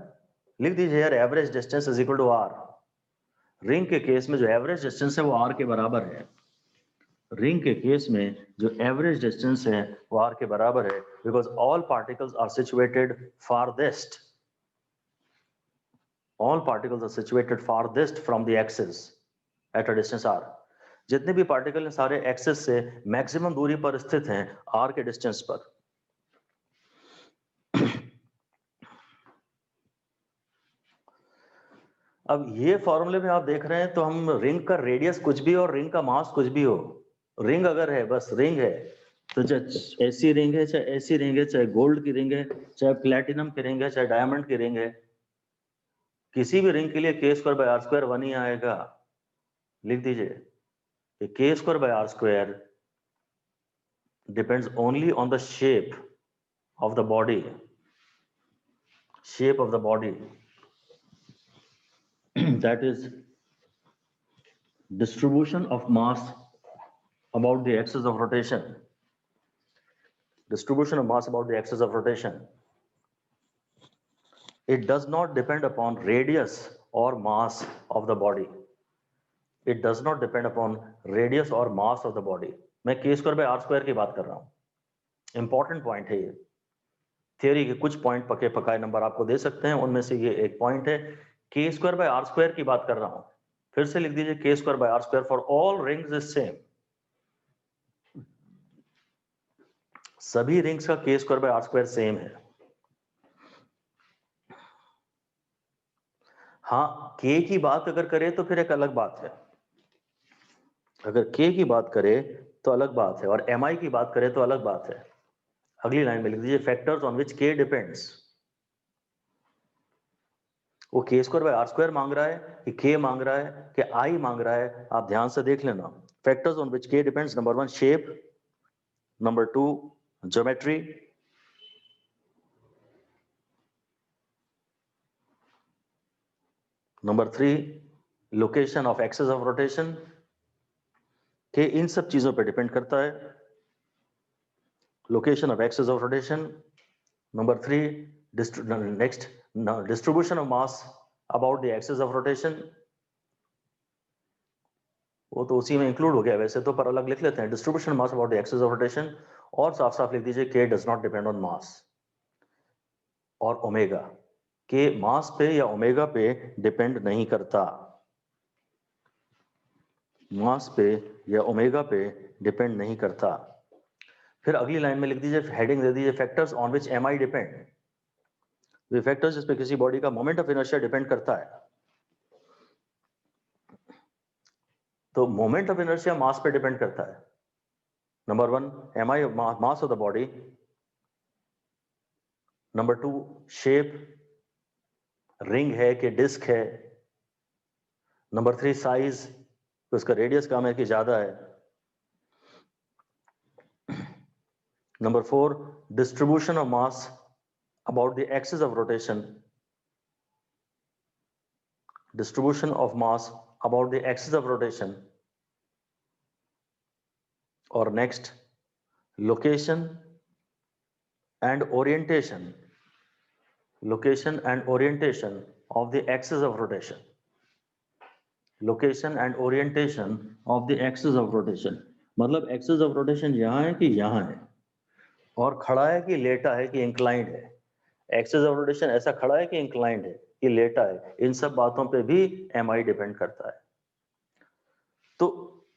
लिख दीजिए यार average distance is equal to r। Ring के केस में जो एवरेज डिस्टेंस है वो r के बराबर है। रिंग के केस में जो एवरेज डिस्टेंस है वो r के बराबर है, because all particles are situated farthest, all particles are situated farthest from the axis at a distance r. जितने भी पार्टिकल हैं सारे एक्सिस से मैक्सिमम दूरी पर स्थित हैं r के डिस्टेंस पर। अब ये फॉर्मूले में आप देख रहे हैं तो हम रिंग का रेडियस कुछ भी और रिंग का मास कुछ भी हो, रिंग अगर है बस रिंग है, तो चाहे ऐसी रिंग है, चाहे ऐसी रिंग है, चाहे गोल्ड की रिंग है, चाहे प्लेटिनम की रिंग है, चाहे डायमंड की रिंग है, किसी भी रिंग के लिए k square by r square 1 ही आएगा। लिख दीजिए कि k square by r square depends only on the shape of the body, shape of the body, that is distribution of mass about the axis of rotation, distribution of mass about the axis of rotation. It does not depend upon radius or mass of the body. It does not depend upon radius or mass of the body. मैं k square by r square की बात कर रहा हूं। इंपॉर्टेंट पॉइंट है ये। थियोरी के कुछ पॉइंट पके पकाए नंबर आपको दे सकते हैं, उनमें से ये एक पॉइंट है। k square by r square की बात कर रहा हूं, फिर से लिख दीजिए k square by r square for all rings is same. सभी रिंग्स का k square by r square same है। हाँ, k की बात अगर करें तो फिर एक अलग बात है। अगर k की बात करें तो अलग बात है, और mi की बात करें तो अलग बात है। अगली लाइन में लिख दीजिए factors on which k depends. वो k square by r square मांग रहा है कि k मांग रहा है कि i मांग रहा है, आप ध्यान से देख लेना। Factors on which k depends, number 1 shape, number 2 geometry, number 3 location of axis of rotation. k इन सब चीजों पर डिपेंड करता है, location of axis of rotation. Number 3 next distribution of mass about the axis of rotation. वो तो उसी में इंक्लूड हो गया वैसे तो, पर अलग लिख लेते हैं। Distribution mass about the axis of rotation, और साफ साफ लिख दीजिए k does not depend on मास और ओमेगा। k मास पे या ओमेगा पे डिपेंड नहीं करता, मास पे या ओमेगा पे डिपेंड नहीं करता। फिर अगली लाइन में लिख दीजिए, हेडिंग दे दीजिए factors on which mi depend. Way factors जिस पे किसी बॉडी का मोमेंट ऑफ इनर्शिया डिपेंड करता है। तो मोमेंट ऑफ इनर्शिया मास पे डिपेंड करता है। Number 1 mi mass of the body, number 2 shape, ring है कि डिस्क है, नंबर 3 साइज, तो उसका रेडियस कम है कि ज्यादा है, number 4 distribution of mass about the axis of rotation, distribution of mass about the axis of rotation, or next location and orientation, location and orientation of the axis of rotation, location and orientation of the axis of rotation। मतलब axis of rotation यहाँ है कि यहाँ है, और खड़ा है कि लेटा है कि इंक्लाइंड है। एक्सिस ऑफ रोटेशन ऐसा खड़ा है कि इंक्लाइंड है कि लेटा है, इन सब बातों पे भी mi डिपेंड करता है। तो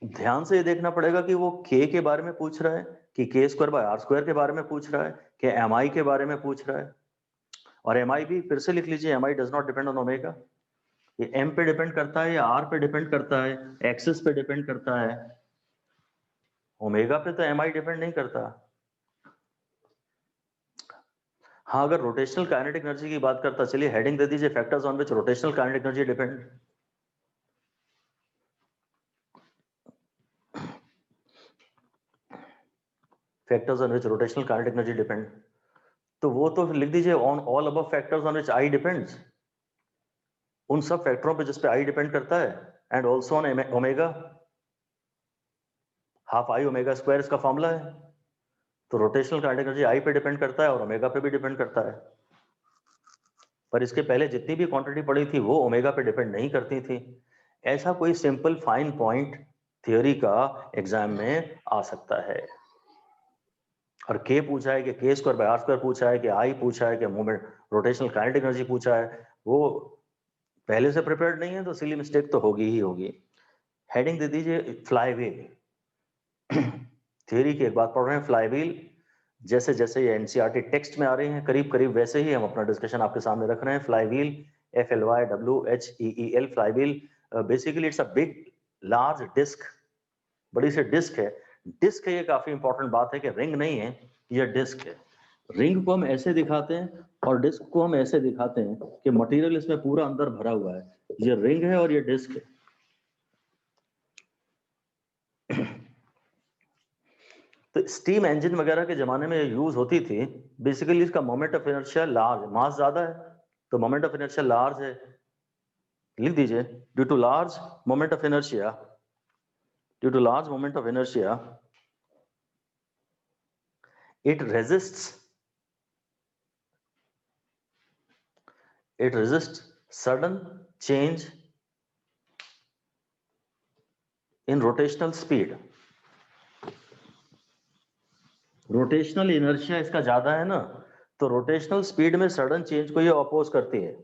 ध्यान से ये देखना पड़ेगा कि वो k के बारे में पूछ रहा है कि k square by r square के बारे में पूछ रहा है कि mi के बारे में पूछ रहा है, और mi भी फिर से लिख लीजिए, mi does not depend on omega. ये m पे डिपेंड करता है या r पे डिपेंड करता है, एक्सिस पे डिपेंड करता है, ओमेगा पे तो mi डिपेंड नहीं करता। हाँ, अगर रोटेशनल काइनेटिक एनर्जी की बात करता, चलिए हेडिंग दे दीजिए, factors on which rotational kinetic energy depend. Factors on which rotational kinetic energy depend, तो वो तो लिख दीजिए on all above factors on which I depends, उन सब फैक्टरों पे जिस पे आई डिपेंड करता है, and also on omega, half I omega square इसका फॉर्मूला है। तो रोटेशनल काइनेटिक एनर्जी आई पे डिपेंड करता है और ओमेगा पे भी डिपेंड करता है, पर इसके पहले जितनी भी क्वांटिटी पड़ी थी वो ओमेगा पे डिपेंड नहीं करती थी। ऐसा कोई सिंपल फाइन पॉइंट थियोरी का एग्जाम में आ सकता है, और के पूछा है कि के स्क्वायर बाय आर स्क्वायर पूछा है कि आई पूछा है कि मूवमेंट रोटेशनल काइनेटिक एनर्जी पूछा है, वो पहले से प्रिपेयर्ड नहीं है तो सिली मिस्टेक तो होगी ही होगी। हेडिंग दे दीजिए फ्लाईव्हील। थियोरी की एक बात पढ़ रहे हैं, फ्लाईव्हील जैसे जैसे ये एनसीईआरटी टेक्स्ट में आ रही हैं करीब करीब वैसे ही हम अपना डिस्कशन आपके सामने रख रहे हैं। Flywheel, FLYWHEEL, flywheel basically it's a big large disc, बड़ी सी डिस्क है। डिस्क है, ये काफी इंपॉर्टेंट बात है कि रिंग नहीं है, ये डिस्क है। रिंग को हम ऐसे दिखाते हैं और डिस्क को हम ऐसे दिखाते हैं कि मटेरियल इसमें पूरा अंदर भरा हुआ है, ये रिंग है और ये डिस्क है। तो स्टीम इंजन वगैरह के जमाने में यूज होती थी। बेसिकली इसका मोमेंट ऑफ इनर्शिया लार्ज, मास ज्यादा है तो मोमेंट ऑफ इनर्शिया लार्ज है। लिख दीजिए due to large moment of inertia, due to large moment of inertia it resists sudden change in rotational speed। Rotational inertia इसका ज्यादा है ना, तो रोटेशनल स्पीड में सडन चेंज को ये अपोज करती है।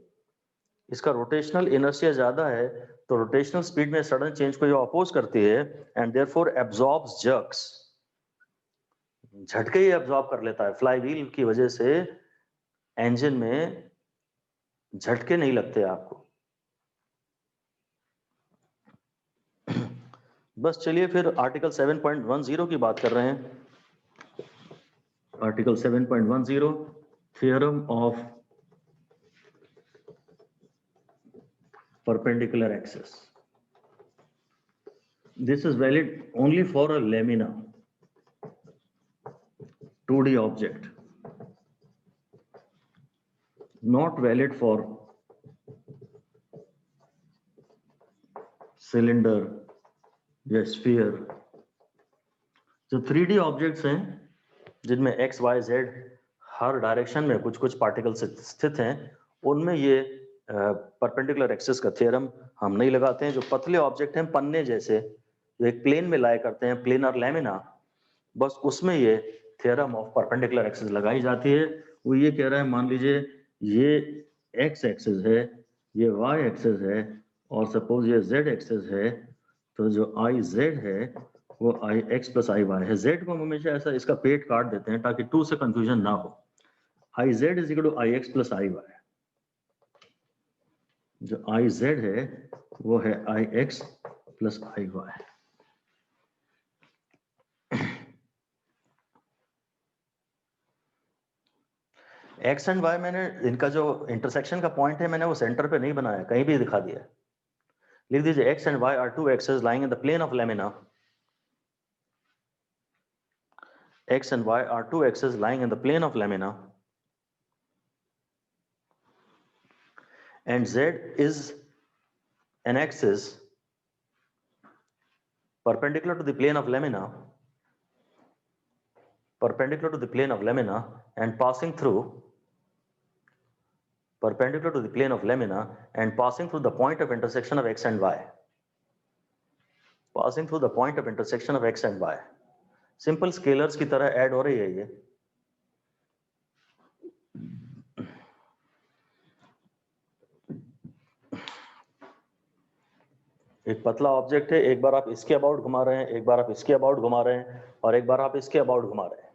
इसका रोटेशनल इनर्शिया ज्यादा है तो रोटेशनल स्पीड में सडन चेंज को ये अपोज करती है, एंड देयरफॉर एब्जॉर्ब्स जर्क्स, झटके ही एब्जॉर्ब कर लेता है। फ्लाईव्हील की वजह से इंजन में झटके नहीं लगते आपको। बस चलिए फिर आर्टिकल 7.10 की बात कर रहे हैं। Article 7.10, theorem of perpendicular axis. This is valid only for a lamina, 2D object, not valid for cylinder या sphere। जो 3D ऑब्जेक्ट्स हैं जिनमें x, y, z हर डायरेक्शन में कुछ कुछ पार्टिकल स्थित हैं, उनमें ये परपेंडिकुलर एक्सिस का थ्योरम हम नहीं लगाते हैं। जो पतले ऑब्जेक्ट हैं पन्ने जैसे, जो एक प्लेन में लाया करते हैं, प्लेन और लैमिना, बस उसमें ये थ्योरम ऑफ परपेंडिकुलर एक्सिस लगाई जाती है। वो ये कह रहा है, मान लीजिए ये x एक्सिस है, ये y एक्सिस है, और सपोज ये z एक्सिस है, तो जो आई जेड है वो आई एक्स प्लस आई वाई है। जेड को हम हमेशा ऐसा इसका पेट काट देते हैं ताकि टू से कंफ्यूजन ना हो। I Z is equal to I X plus I Y. जो आई जेड है वो है I X plus I Y. X and Y मैंने इनका जो इंटरसेक्शन का पॉइंट है मैंने वो सेंटर पे नहीं बनाया, कहीं भी दिखा दिया। लिख दीजिए X and Y are two axes lying in the plane of lamina. X and Y are two axes lying in the plane of lamina, and Z is an axis perpendicular to the plane of lamina, perpendicular to the plane of lamina and passing through, perpendicular to the plane of lamina and passing through the point of intersection of X and Y, passing through the point of intersection of X and Y। Simple scalars की तरह ऐड हो रही है ये। एक पतला ऑब्जेक्ट है, एक बार आप इसके अबाउट घुमा रहे हैं, एक बार आप इसके अबाउट घुमा रहे हैं, और एक बार आप इसके अबाउट घुमा रहे हैं।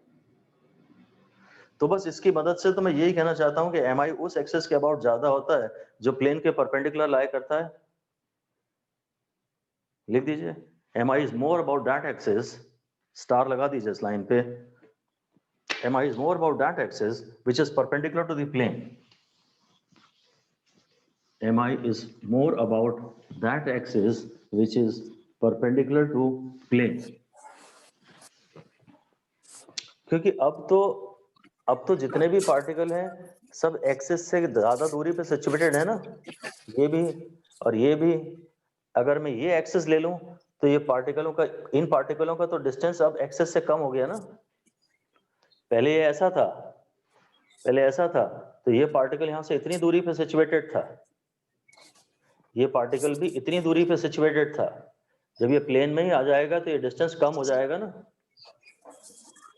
तो बस इसकी मदद से तो मैं यही कहना चाहता हूं कि mi उस एक्सिस के अबाउट ज्यादा होता है जो प्लेन के परपेंडिकुलर लाई करता है। लिख दीजिए mi is more about that axis, star लगा दीजिए इस लाइन पे, mi is more about that axis which is perpendicular to the plane. mi is more about that axis which is perpendicular to plane. क्योंकि अब तो जितने भी पार्टिकल हैं सब एक्सिस से ज्यादा दूरी पे सिचुएटेड है ना, ये भी और ये भी। अगर मैं ये एक्सिस ले लूं तो ये पार्टिकलों का, इन पार्टिकलों का तो डिस्टेंस अब एक्सिस से कम हो गया ना। पहले ये ऐसा था, पहले ऐसा था, तो ये पार्टिकल यहां से इतनी दूरी पे सिचुएटेड था, ये पार्टिकल भी इतनी दूरी पे सिचुएटेड था। जब ये प्लेन में ही आ जाएगा तो ये डिस्टेंस कम हो जाएगा ना।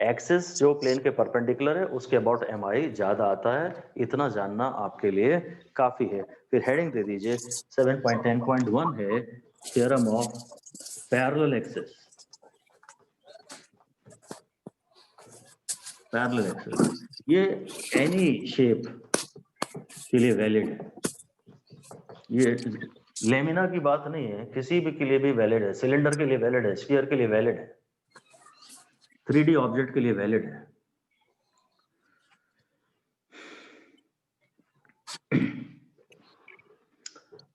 एक्सिस जो प्लेन के परपेंडिकुलर है उसके अबाउट mi ज्यादा आता है, इतना जानना आपके लिए काफी है। फिर हेडिंग दे दीजिए 7.10.1 है theorem of parallel axis. Parallel axis ये एनी शेप के लिए वैलिड है, ये लेमिना की बात नहीं है, किसी भी के लिए भी वैलिड है, सिलेंडर के लिए वैलिड है, स्फीयर के लिए वैलिड है, 3D ऑब्जेक्ट के लिए वैलिड है।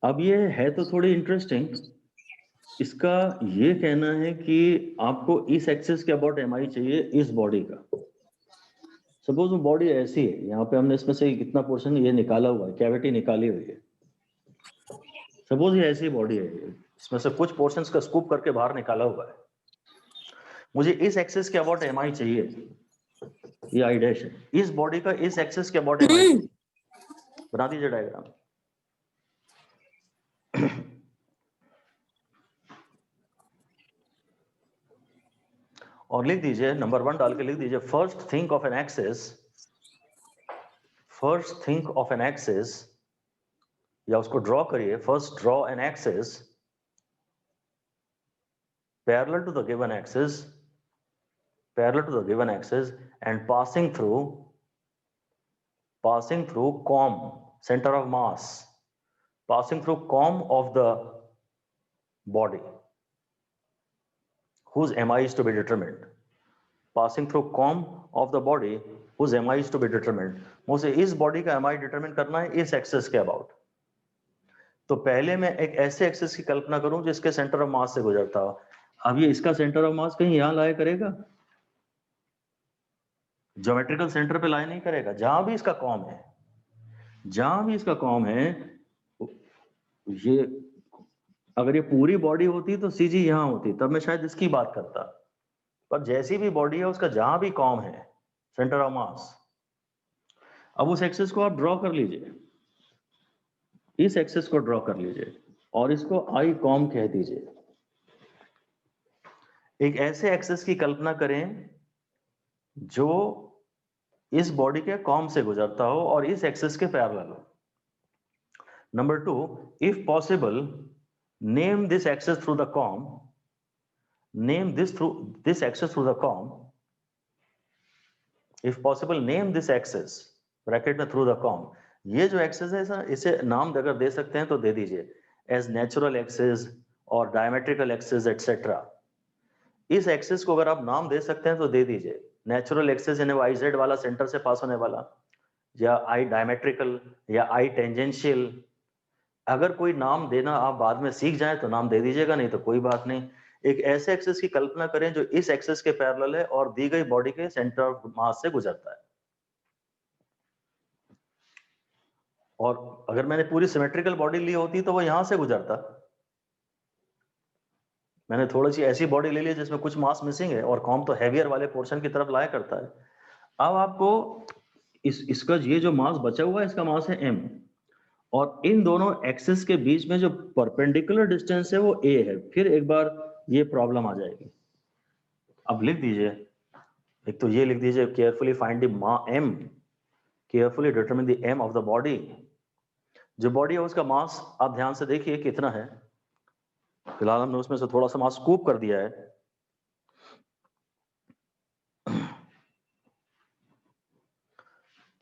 अब ये है तो थोड़ी इंटरेस्टिंग, इसका ये कहना है कि आपको इस एक्सिस के अबाउट mi चाहिए इस बॉडी का। सपोज वो बॉडी ऐसी है, यहाँ पे हमने इसमें से कितना पोर्शन ये निकाला हुआ है, कैविटी निकाली हुई है। सपोज ये ऐसी बॉडी है, इसमें से कुछ पोर्शंस का स्कूप करके बाहर निकाला हुआ है, मुझे इस एक्सिस के अबाउट mi चाहिए, ये आई डैश है, इस बॉडी का इस एक्सिस के अबाउट mi चाहिए। बना दीजिए डायग्राम। और लिख दीजिए नंबर 1 डाल के लिख दीजिए first think of an axis, first think of an axis, या उसको ड्रॉ करिए, first draw an axis parallel to the given axis, parallel to the given axis and passing through COM, centre of mass, passing through comb of the body whose mi is to be determined, passing through comb of the body whose mi is to be determined। मुझे इस बॉडी का mi डिटरमिन करना है इस एक्सिस के अबाउट। तो पहले मैं एक ऐसे एक्सिस की कल्पना करूं जिसके सेंटर ऑफ मास से गुजरता हो। अब ये इसका सेंटर ऑफ मास कहीं यहां लाया करेगा, ज्योमेट्रिकल सेंटर पे लाया नहीं करेगा, जहां भी इसका कॉम है, जहां भी इसका कॉम है, ये अगर ये पूरी बॉडी होती तो सीजी यहां होती, तब मैं शायद इसकी बात करता। पर जैसी भी बॉडी है उसका जहां भी कॉम है, सेंटर ऑफ मास, अब उस एक्सिस को आप ड्रॉ कर लीजिए, इस एक्सिस को ड्रॉ कर लीजिए और इसको आई कॉम कह दीजिए। एक ऐसे एक्सिस की कल्पना करें जो इस बॉडी के कॉम से गुजरता हो और इस एक्सिस के पैरेलल हो। Number 2, if possible name this axis through the com, name this axis through the comb, if possible name this axis bracket में through the comb। ये जो एक्सिस है इसे नाम अगर दे सकते हैं तो दे दीजिए, एज नेचुरल एक्सिस और डायमेट्रिकल एक्सिस एटसेट्रा। इस एक्सिस को अगर आप नाम दे सकते हैं तो दे दीजिए, नेचुरल एक्सिस यानी आई जेड वाला सेंटर से पास होने वाला, या आई डायमेट्रिकल या आई टेंजेंशियल। अगर कोई नाम देना आप बाद में सीख जाए तो नाम दे दीजिएगा, नहीं तो कोई बात नहीं। एक ऐसे एक्सिस की कल्पना करें जो इस एक्सिस के पैरेलल है और दी गई बॉडी के सेंटर ऑफ मास से गुजरता है। और अगर मैंने पूरी सिमेट्रिकल बॉडी ली होती तो वो यहां से गुजरता, मैंने थोड़ी सी ऐसी बॉडी ले ली जिसमें कुछ मास मिसिंग है और कॉम तो हैवियर वाले पोर्शन की तरफ लाया करता है। अब आपको इसका ये जो मास बचा हुआ है इसका मास है m, और इन दोनों एक्सिस के बीच में जो परपेंडिकुलर डिस्टेंस है वो a है। फिर एक बार ये प्रॉब्लम आ जाएगी। अब लिख दीजिए, एक तो ये लिख दीजिए carefully find the m, carefully determine the m of the body. जो बॉडी है उसका मास आप ध्यान से देखिए कितना है। फिलहाल हमने उसमें से थोड़ा सा मास स्कूप कर दिया है।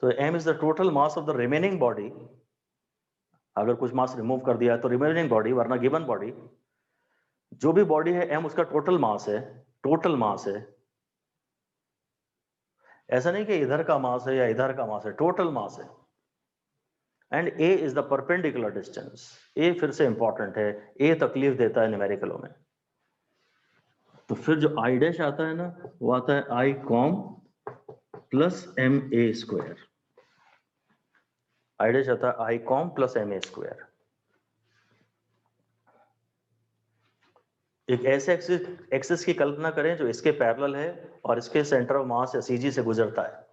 तो m is the total mass of the remaining body, अगर कुछ मास रिमूव कर दिया है तो रिमेनिंग बॉडी, वरना गिवन बॉडी, जो भी बॉडी है m उसका टोटल मास है, टोटल मास है। ऐसा नहीं कि इधर का मास है या इधर का मास है, टोटल मास है। And a is the perpendicular distance. a फिर से इंपॉर्टेंट है, a तकलीफ देता है न्यूमेरिकलों में। तो फिर जो i डैश आता है ना, वो आता है i COM plus M A square. i dash आता है i COM plus M A square. एक ऐसे एक्सिस की कल्पना करें जो इसके पैरेलल है और इसके सेंटर ऑफ मास या सीजी से गुजरता है,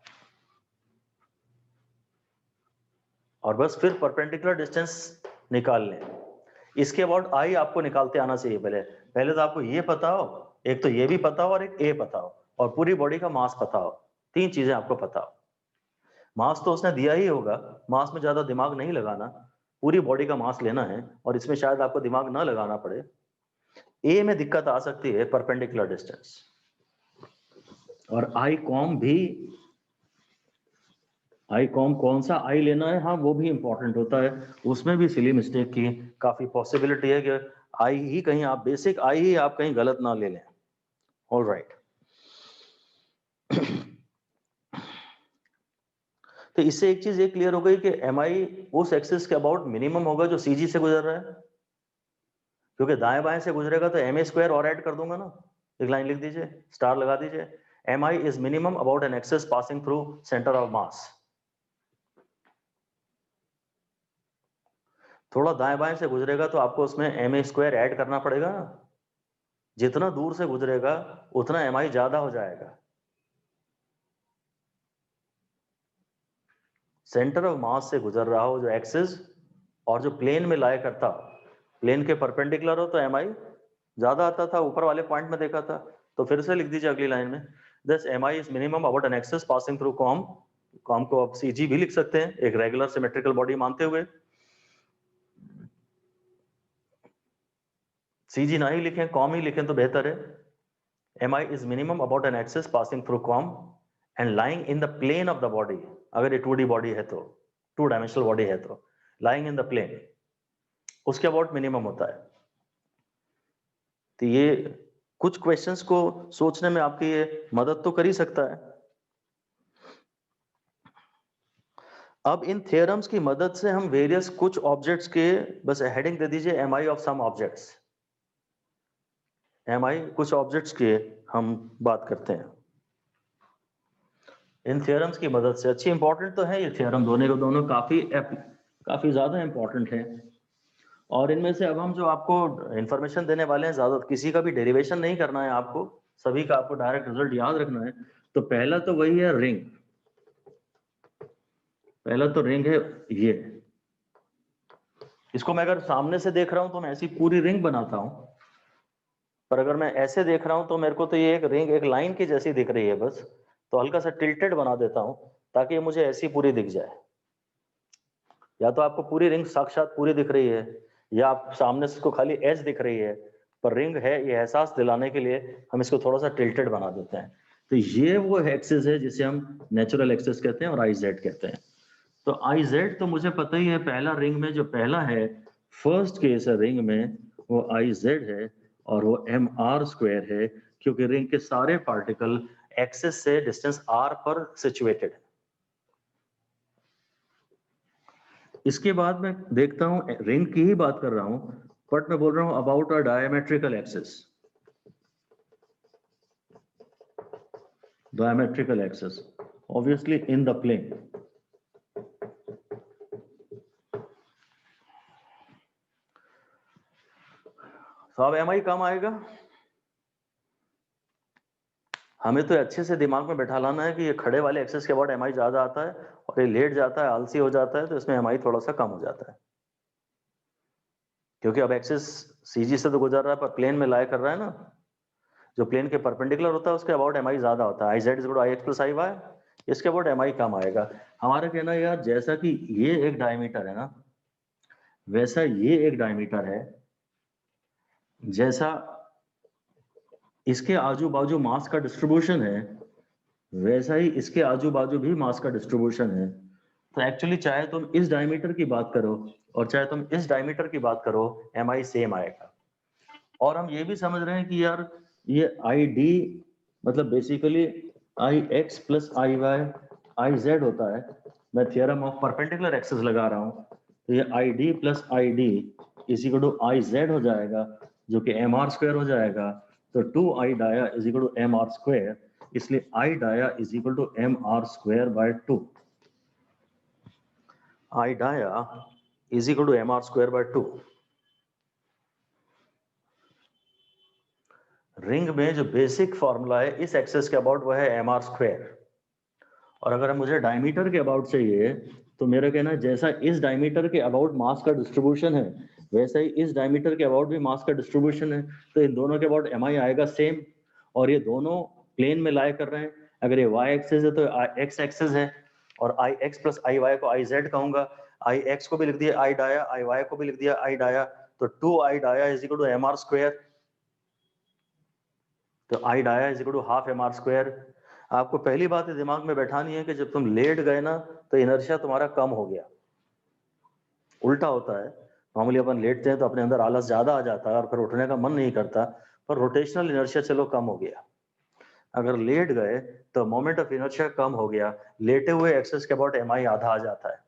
और बस फिर परपेंडिकुलर डिस्टेंस निकाल लें। इसके अबाउट आई आपको निकालते आना चाहिए। पहले तो आपको ये पता हो, एक तो ये भी पता हो और एक ए पता हो, और पूरी बॉडी का मास पता हो। 3 चीजें आपको पता हो। मास तो उसने दिया ही होगा, मास में ज्यादा दिमाग नहीं लगाना, पूरी बॉडी का मास लेना है, और इसमें शायद आपको दिमाग ना लगाना पड़े। ए में दिक्कत आ सकती है परपेंडिकुलर डिस्टेंस, और आई कॉम भी, आई कॉम कौन सा आई लेना है, हाँ वो भी इंपॉर्टेंट होता है। उसमें भी सिली मिस्टेक की काफी पॉसिबिलिटी है कि आई ही कहीं आप बेसिक आई ही आप कहीं गलत ना ले लें। All right. तो इससे एक चीज ये क्लियर हो गई कि एम आई उस एक्सिस के अबाउट मिनिमम होगा जो सीजी से गुजर रहा है, क्योंकि दाएं बाएं से गुजरेगा तो एम ए स्क्वायर और ऐड कर दूंगा ना। एक लाइन लिख दीजिए, स्टार लगा दीजिए। M I is minimum about an axis passing through centre of mass. थोड़ा दाएं बाएं से गुजरेगा तो आपको उसमें एम ए स्क्वायर ऐड करना पड़ेगा ना। जितना दूर से गुजरेगा उतना एम आई ज्यादा हो जाएगा। सेंटर ऑफ मास से गुजर रहा हो जो एक्सिस, और जो प्लेन में लाया करता हो, प्लेन के परपेंडिकुलर हो तो एम आई ज्यादा आता था, ऊपर वाले पॉइंट में देखा था। तो फिर से लिख दीजिए अगली लाइन में, this M I is minimum about an axis passing through COM. COM को आप सीजी भी लिख सकते हैं, एक रेगुलर सिमेट्रिकल बॉडी मानते हुए। सीजी ना ही लिखें, कॉम ही लिखें तो बेहतर है। M I is minimum about an axis passing through COM and lying in the plane of the body. अगर ये 2D बॉडी है तो, 2 डायमेंशनल बॉडी है तो लाइंग इन द प्लेन, उसके अबाउट मिनिमम होता है। तो ये कुछ क्वेश्चंस को सोचने में आपकी ये मदद तो कर ही सकता है। अब इन थ्योरम्स की मदद से हम वेरियस कुछ ऑब्जेक्ट्स के, बस हेडिंग दे दीजिए M I of some objects. M I कुछ ऑब्जेक्ट्स के हम बात करते हैं इन थ्योरम्स की मदद से। अच्छी इंपॉर्टेंट तो है ये थ्योरम, दोनों को दोनों काफी ज्यादा इंपॉर्टेंट है। और इनमें से अब हम जो आपको इंफॉर्मेशन देने वाले हैं, ज्यादा किसी का भी डेरिवेशन नहीं करना है आपको, सभी का आपको डायरेक्ट रिजल्ट याद रखना है। तो पहला तो वही है रिंग। पहला तो रिंग है ये। इसको मैं अगर सामने से देख रहा हूं तो मैं ऐसी पूरी रिंग बनाता हूं, पर अगर मैं ऐसे देख रहा हूं तो मेरे को तो ये एक रिंग एक लाइन की जैसी दिख रही है बस। तो हल्का सा टिल्टेड बना देता हूं ताकि ये मुझे ऐसी पूरी दिख जाए। या तो आपको पूरी रिंग साक्षात पूरी दिख रही है, या आप सामने से इसको खाली एज दिख रही है, पर रिंग है, ये एहसास दिलाने के लिए हम इसको थोड़ा सा टिल्टेड बना देते हैं। तो ये वो एक्सिस है जिसे हम नेचुरल एक्सिस कहते हैं और आई जेड कहते हैं। तो आई जेड तो मुझे पता ही है, पहला रिंग में जो पहला है, फर्स्ट केस है रिंग में, वो आई जेड है और वो एम आर स्क्वायर है, क्योंकि रिंग के सारे पार्टिकल एक्सिस से डिस्टेंस आर पर सिचुएटेड है। इसके बाद मैं देखता हूं, रिंग की ही बात कर रहा हूं, बट मैं बोल रहा हूं about a diametrical axis. Diametrical axis obviously in the plane. तो अब एम आई कम आएगा। हमें तो अच्छे से दिमाग में बैठा लाना है कि ये खड़े वाले एक्सिस के बाद एम आई ज्यादा आता है, और ये लेट जाता है, आलसी हो जाता है, तो इसमें एम आई थोड़ा सा कम हो जाता है। क्योंकि अब एक्सिस सीजी से तो गुजर रहा है, पर प्लेन में लाई कर रहा है ना। जो प्लेन के परपेंडिकुलर होता है उसके अबाउट एम आई ज्यादा होता है। I Z is I X plus I Y, इसके अबाउट एम आई कम आएगा। हमारा कहना है यार, जैसा कि ये एक डायमीटर है ना, वैसा ये एक डायमीटर है। जैसा इसके आजू बाजू मास का डिस्ट्रीब्यूशन है, वैसा ही इसके आजू बाजू भी मास का डिस्ट्रीब्यूशन है। तो एक्चुअली चाहे तुम इस डायमीटर की बात करो और चाहे तुम इस डायमीटर की बात करो, mi सेम आएगा। और हम ये भी समझ रहे हैं कि यार ये id मतलब basically ix plus iy iz होता है। मैं थियरम ऑफ परपेंडिकुलर एक्सेस लगा रहा हूँ, तो ये id plus id is equal to iz हो जाएगा, जो कि mr स्क्वायर हो जाएगा। तो 2i dia is equal to mr square, इसलिए i dia is equal to mr square by 2। i dia is equal to mr square by 2। Ring में जो बेसिक फॉर्मूला है इस एक्सेस के अबाउट वो है mr स्क्वायर। और अगर मुझे डायमीटर के अबाउट चाहिए तो मेरा कहना है जैसा इस डायमीटर के अबाउट मास का डिस्ट्रीब्यूशन है, वैसा ही इस डायमीटर के अबाउट भी मास का डिस्ट्रीब्यूशन है। तो इन दोनों के अबाउट mi आएगा सेम, और ये दोनों प्लेन में लाई कर रहे हैं। अगर ये y एक्सेस है तो x एक्सेस है, और ix प्लस iy को iz कहूंगा। ix को भी लिख दिया i डाया, iy को भी लिख दिया i डाया, तो 2i dia is equal to mr square. तो i dia is equal to half mr square. आपको पहली बात दिमाग में बैठानी है कि जब तुम लेट गए ना तो इनर्शिया तुम्हारा कम हो गया। उल्टा होता है, नॉर्मली अपन लेटते हैं तो अपने अंदर आलस ज्यादा आ जाता है और फिर उठने का मन नहीं करता, पर रोटेशनल इनर्शिया चलो कम हो गया। अगर लेट गए तो मोमेंट ऑफ इनर्शिया कम हो गया, लेटे हुए एक्सेस के अबाउट mi आधा आ जाता है।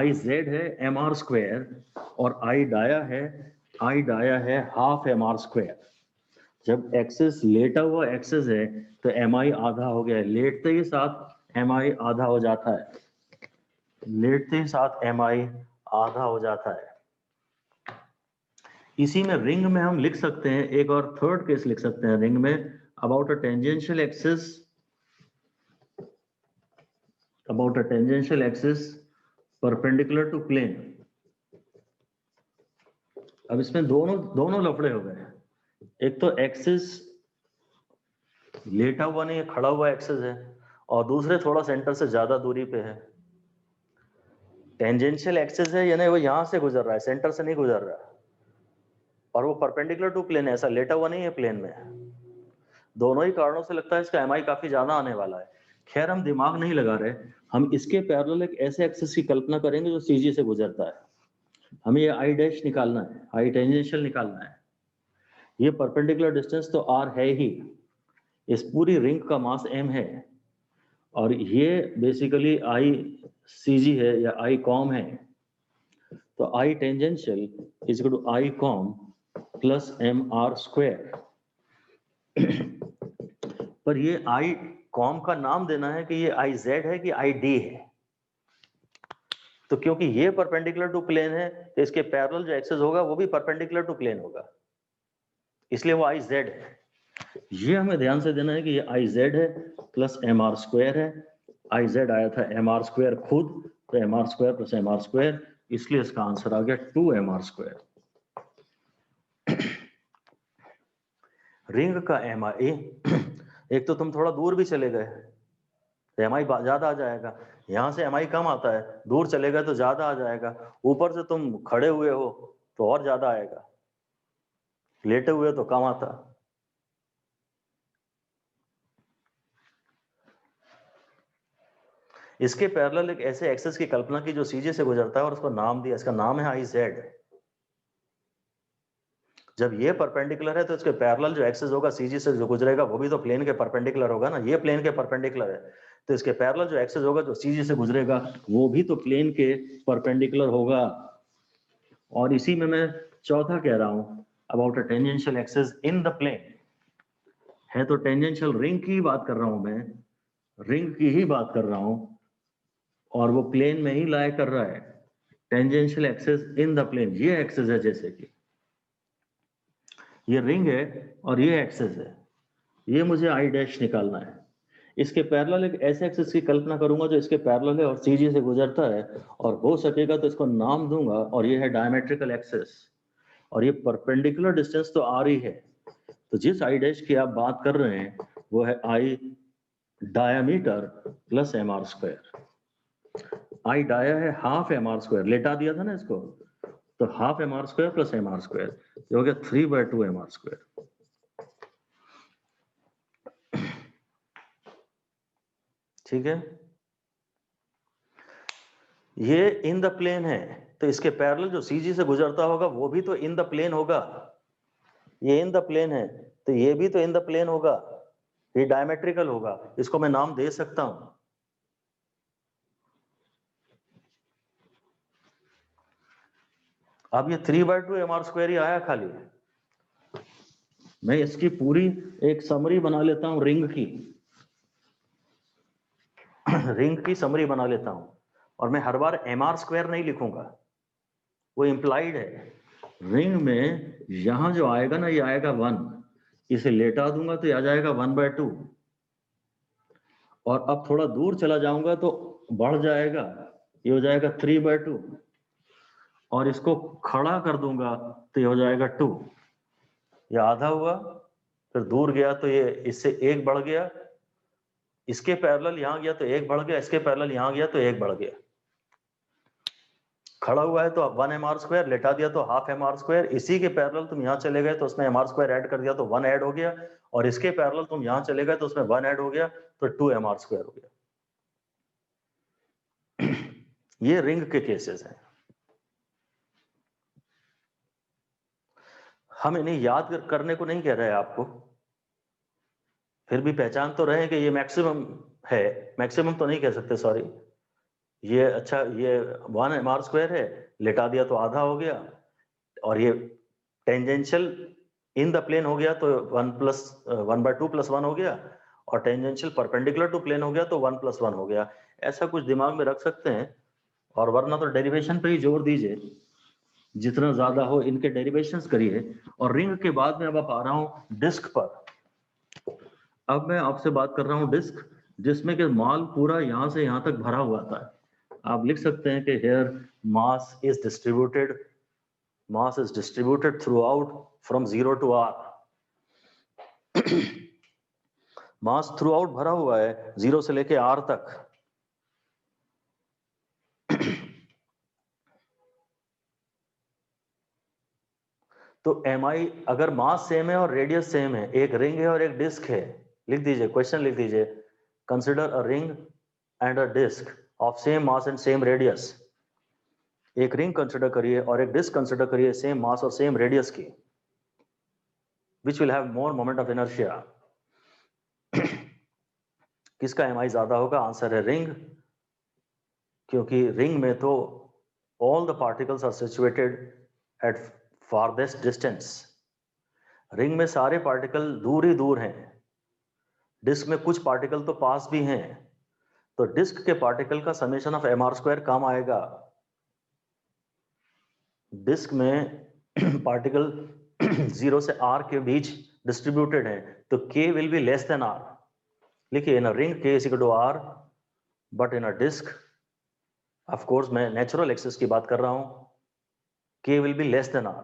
iz है mr स्क्वायर और i डाया है हाफ mr स्क्वायर। जब एक्सेस लेटा हुआ एक्सेस है तो mi आधा हो गया है, लेटते ही साथ mi आधा हो जाता है, लेटते ही साथ mi आधा हो जाता है। इसी में रिंग में हम लिख सकते हैं एक और थर्ड केस लिख सकते हैं रिंग में, about a tangential axis perpendicular to plane. अब इसमें दोनों लफड़े हो गए। एक तो एक्सिस लेटा हुआ नहीं है, खड़ा हुआ एक्सेस है, और दूसरे थोड़ा सेंटर से ज्यादा दूरी पे है। टेंजेंशियल एक्सेस है यानी वो यहां से गुजर रहा है, सेंटर से नहीं गुजर रहा, और वो परपेंडिकुलर टू प्लेन है, ऐसा लेटा हुआ नहीं है प्लेन में। दोनों ही कारणों से लगता है इसका mi काफी ज्यादा आने वाला है। खैर हम दिमाग नहीं लगा रहे, हम इसके पैरेलल एक ऐसे एक्सेस की कल्पना करेंगे जो सीजी से गुजरता है। हमें ये आई डैश निकालना है, आई टेंजेंशियल निकालना है। ये परपेंडिकुलर डिस्टेंस तो r है ही, इस पूरी रिंग का मास m है, और ये बेसिकली आई सीजी है या आई कॉम है। तो I tangential is equal to I com plus M R square. पर ये आई कॉम का नाम देना है कि ये आई जेड है कि आई डी है। तो क्योंकि ये परपेंडिकुलर टू प्लेन है तो इसके पैरेलल जो एक्सेस होगा वो भी परपेंडिकुलर टू प्लेन होगा, इसलिए वो आई जेड है। ये हमें ध्यान से देना है कि ये आई जेड है प्लस एम आर स्क्वायर है। आई जेड आया था एम आर स्क्वायर खुद, तो M R square plus M R square, इसलिए इसका आंसर आ गया 2mr स्क्वायर। रिंग का एम आई, एक तो तुम थोड़ा दूर भी चले गए तो एम आई ज्यादा आ जाएगा, यहां से एम आई कम आता है, दूर चले गए तो ज्यादा आ जाएगा, ऊपर से तुम खड़े हुए हो तो और ज्यादा आएगा, लेटे हुए तो कम आता। इसके पैरेलल एक ऐसे एक्सेस की कल्पना की जो सीजे से गुजरता है और उसको नाम दिया, इसका नाम है आई जेड। जब ये परपेंडिकुलर है तो इसके पैरेलल जो एक्सेस होगा सीजी से जो गुजरेगा वो भी तो प्लेन के परपेंडिकुलर होगा ना, ये प्लेन के परपेंडिकुलर है, तो इसके पैरेलल जो एक्सेस होगा जो सीजी से गुजरेगा वो भी तो प्लेन के परपेंडिकुलर होगा। और इसी में मैं चौथा कह रहा हूं about a tangential axis in the plane, है तो टेंजेंशियल रिंग की बात कर रहा हूं मैं, रिंग की ही बात कर रहा हूं, और वो प्लेन में ही लाई कर रहा है। Tangential axis in the plane, ये एक्सेस है, जैसे कि ये रिंग है और ये एक्सेस है, ये मुझे आई डैश निकालना है। इसके पैरेलल एक ऐसे एक्सेस की कल्पना करूंगा जो इसके पैरेलल है और सीजी से गुजरता है, और हो सकेगा तो इसको नाम दूंगा, और ये है डायमेट्रिकल एक्सेस, और ये परपेंडिकुलर डिस्टेंस तो आर ही है। तो जिस आई डैश की आप बात कर रहे हैं वो है I diameter plus M R square. I dia है हाफ एम आर स्क्वायर, लेटा दिया था ना इसको, तो half M R square plus M R square, हो गया 3/2 एम आर स्क्वायर। ठीक है, ये इन द प्लेन है, तो इसके पैरेलल जो सीजी से गुजरता होगा वो भी तो इन द प्लेन होगा। ये इन द प्लेन है तो ये भी तो इन द प्लेन होगा, ये डायमेट्रिकल होगा, इसको मैं नाम दे सकता हूं। अब ये 3/2 mr² ही आया खाली। मैं इसकी पूरी एक समरी बना लेता हूं, रिंग की रिंग की समरी बना लेता हूं, और मैं हर बार mr² नहीं लिखूंगा, वो इंप्लाइड है। रिंग में यहां जो आएगा ना, ये आएगा 1, इसे लेटा दूंगा तो ये आ जाएगा 1/2, और अब थोड़ा दूर चला जाऊंगा तो बढ़ जाएगा, ये हो जाएगा 3/2, और इसको खड़ा कर दूंगा तो ये हो जाएगा 2, ये आधा हुआ, फिर दूर गया तो ये इससे 1 बढ़ गया, इसके पैरेलल यहां गया तो 1 बढ़ गया, इसके पैरेलल यहां गया तो 1 बढ़ गया। खड़ा हुआ है तो 1 mr², लेटा दिया तो 1/2 mr², इसी के पैरेलल तुम यहां चले गए तो उसमें mr² ऐड कर दिया तो 1 ऐड हो गया, और इसके पैरेलल तुम यहां चले गए तो उसमें 1 ऐड हो गया तो 2 mr² हो गया। ये रिंग के केसेस हैं। हम इन्हें याद करने को नहीं कह रहे हैं आपको, फिर भी पहचान तो रहे कि ये मैक्सिमम है, मैक्सिमम तो नहीं कह सकते, सॉरी, ये अच्छा, ये 1 mr² है, लेटा दिया तो आधा हो गया, और ये टेंजेंशियल इन द प्लेन हो गया तो 1/2 + 1 हो गया, और टेंजेंशियल परपेंडिकुलर टू प्लेन हो गया तो 1 + 1 हो गया। ऐसा कुछ दिमाग में रख सकते हैं, और वरना तो डेरिवेशन पे ही जोर दीजिए, जितना ज्यादा हो इनके डेरिवेशंस करिए। और रिंग के बाद में अब आप आ रहा हूं डिस्क पर। अब मैं आपसे बात कर रहा हूं डिस्क, जिसमें कि माल पूरा यहां से यहां तक भरा हुआ था। आप लिख सकते हैं कि here mass is distributed, mass is distributed throughout from 0 to r. Mass throughout भरा हुआ है 0 से लेके r तक। तो mi अगर मास सेम है और रेडियस सेम है, एक रिंग है और एक डिस्क है, लिख दीजिए, क्वेश्चन लिख दीजिए, consider a ring and a disc of same mass and same radius. एक रिंग कंसिडर करिए और एक डिस्क कंसिडर करिए सेम मास और सेम रेडियस की, which will have more moment of inertia. किसका mi ज्यादा होगा? आंसर है रिंग, क्योंकि रिंग में तो all the particles are situated at farthest distance. Ring में सारे पार्टिकल दूर ही दूर हैं, डिस्क में कुछ पार्टिकल तो पास भी हैं, तो डिस्क के पार्टिकल का समेशन ऑफ mr² कम आएगा। डिस्क में पार्टिकल 0 से r के बीच डिस्ट्रीब्यूटेड है, तो k will be less than r। लिखिए, in a ring k is equal to r, but in a disc, of course मैं नेचुरल एक्सिस की बात कर रहा हूं, k will be less than r,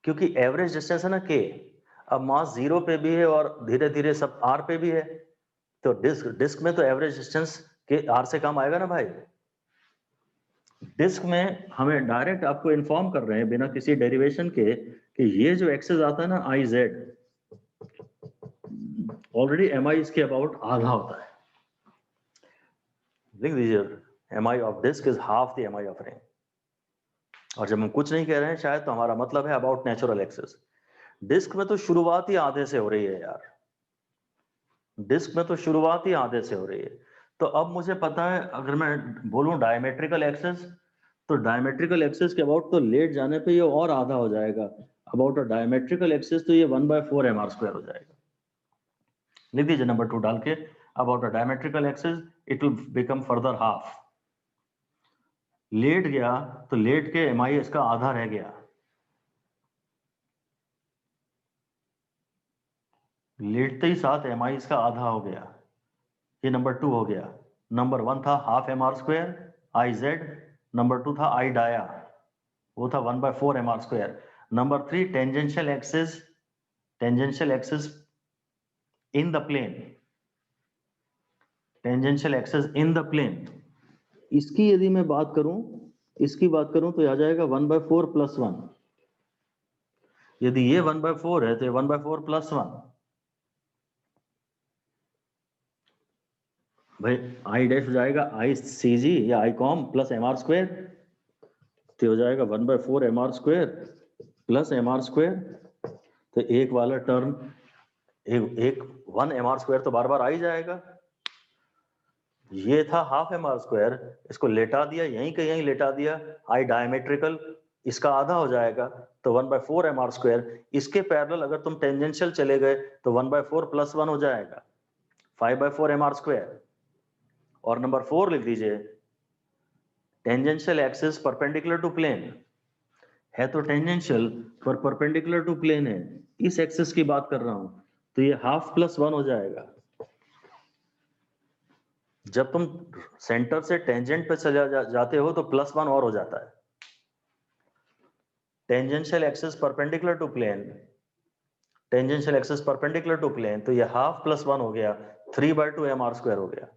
क्योंकि एवरेज डिस्टेंस है ना k। अब मास 0 पे भी है और धीरे धीरे सब r पे भी है, तो डिस्क में तो एवरेज डिस्टेंस के r से कम आएगा ना भाई। डिस्क में हमें डायरेक्ट आपको इन्फॉर्म कर रहे हैं बिना किसी डेरिवेशन के कि ये जो एक्सेस आता है ना आई जेड, ऑलरेडी mi इसके अबाउट आधा होता है। लिख दीजिए, mi of disc is half the mi of ring. और जब हम कुछ नहीं कह रहे हैं शायद, तो हमारा मतलब है अबाउट नेचुरल एक्सेस। डिस्क में तो शुरुआत ही आधे से हो रही है यार, डिस्क में तो शुरुआत ही आधे से हो रही है। तो अब मुझे पता है, अगर मैं बोलूं डायमेट्रिकल एक्सेस, तो डायमेट्रिकल एक्सेस के अबाउट तो लेट जाने पे ये और आधा हो जाएगा। अबाउट अ डायमेट्रिकल एक्सेस तो ये 1/4 mr² हो जाएगा। लिख दीजिए नंबर 2 डाल के, about a diametrical axis it will become further half. लेट गया तो लेट के mi इसका आधा रह गया, लेटते ही साथ mi इसका आधा हो गया, ये नंबर 2 हो गया। नंबर 1 था half mr² I Z, number 2 था आई डाया, वो था 1/4 mr²। Number 3 tangential axis, tangential axis in the plane, tangential axis in the plane. इसकी यदि मैं बात करूं, इसकी बात करूं तो आ जाएगा 1/4 + 1। यदि ये 1/4 है तो ये 1/4 + 1, भाई आई डैश हो जाएगा आई सी जी या I com plus M R square, तो हो जाएगा 1/4 M R square plus M R square. तो एक वाला टर्म एक 1 एम आर स्क्वायर तो बार बार आ ही जाएगा। ये था हाफ एम आर स्क्वायर, इसको लेटा दिया यहीं के यहीं लेटा दिया, आई डायमेट्रिकल, इसका आधा हो जाएगा तो 1/4 एम आर स्क्वायर। इसके पैरेलल अगर तुम टेंजेंशियल चले गए तो 1/4 + 1 हो जाएगा 5/4 एम आर स्क्वायर। और नंबर 4 लिख दीजिए, tangential axis perpendicular to plane है, तो टेंजेंशियल पर परपेंडिकुलर टू प्लेन है, इस एक्सिस की बात कर रहा हूं, तो ये हाफ + 1 हो जाएगा। जब तुम सेंटर से टेंजेंट पे चले जाते हो तो +1 और हो जाता है। Tangential axis perpendicular to plane, tangential axis perpendicular to plane, तो ये हाफ + 1 हो गया 3/2 एम आर स्क्वायर हो गया।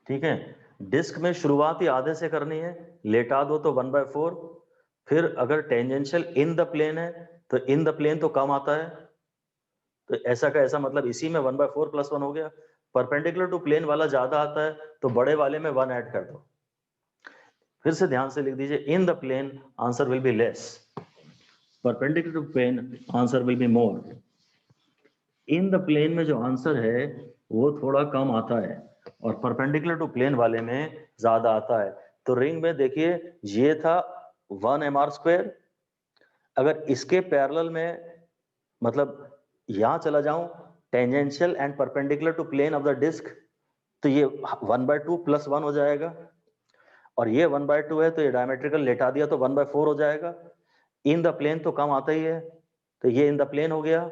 ठीक है, डिस्क में शुरुआत ही आधे से करनी है, लेटा दो तो 1/4, फिर अगर टेंजेंशियल इन द प्लेन है तो इन द प्लेन तो कम आता है, तो ऐसा का ऐसा मतलब इसी में 1/4 + 1 हो गया। परपेंडिकुलर टू प्लेन वाला ज्यादा आता है तो बड़े वाले में 1 ऐड कर दो। फिर से ध्यान से लिख दीजिए, in the plane answer will be less, perpendicular to plane answer will be more. In the plane में जो आंसर है वो थोड़ा कम आता है और परपेंडिकुलर टू प्लेन वाले में ज्यादा आता है। तो रिंग में देखिए ये था 1 एम आर स्क्वायर, अगर इसके पैरेलल में मतलब यहां चला जाऊं tangential and perpendicular to plane of the disc, तो ये 1/2 + 1 हो जाएगा, और ये 1/2 है तो ये डायमेट्रिकल लेटा दिया तो 1/4 हो जाएगा। इन द प्लेन तो कम आता ही है, तो ये इन द प्लेन हो गया,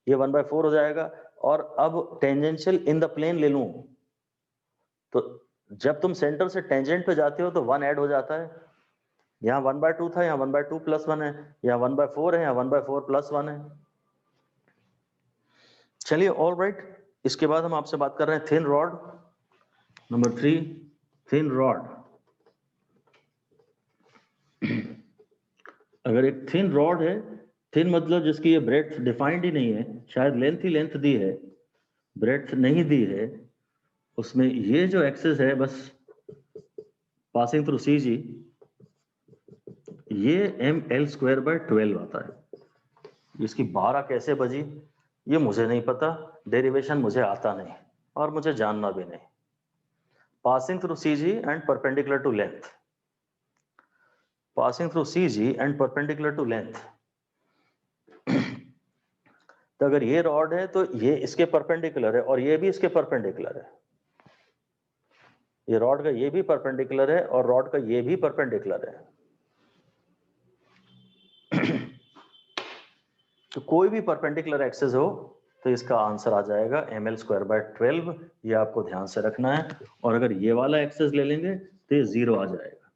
ये 1/4 हो जाएगा। और अब टेंजेंशियल इन द प्लेन ले लूं, तो जब तुम सेंटर से टेंजेंट पे जाते हो तो 1 ऐड हो जाता है, यहाँ 1/2 था, यहाँ 1/2 + 1 है, यहाँ 1/4 है, यहाँ 1/4 + 1 है। चलिए ऑल राइट, इसके बाद हम आपसे बात कर रहे हैं thin rod. Number 3, thin rod. अगर एक थिन रॉड है, थिन मतलब जिसकी ये ब्रेड्थ डिफाइंड ही नहीं है, शायद लेंथ ही लेंथ दी है, ब्रेड्थ नहीं दी है, उसमें ये जो एक्सेस है बस पासिंग थ्रू सी जी, ये ml²/12 आता है। इसकी 12 कैसे बजी ये मुझे नहीं पता, डेरिवेशन मुझे आता नहीं और मुझे जानना भी नहीं। Passing through C G and perpendicular to length, passing through C G and perpendicular to length. तो अगर ये रॉड है तो ये इसके परपेंडिकुलर है और ये भी इसके परपेंडिकुलर है, ये रॉड का ये भी परपेंडिकुलर है और रॉड का ये भी परपेंडिकुलर है। तो कोई भी परपेंडिकुलर एक्सेस हो तो इसका आंसर आ जाएगा ml²/12, ये आपको ध्यान से रखना है। और अगर ये वाला एक्सेस ले लेंगे तो ये 0 आ जाएगा।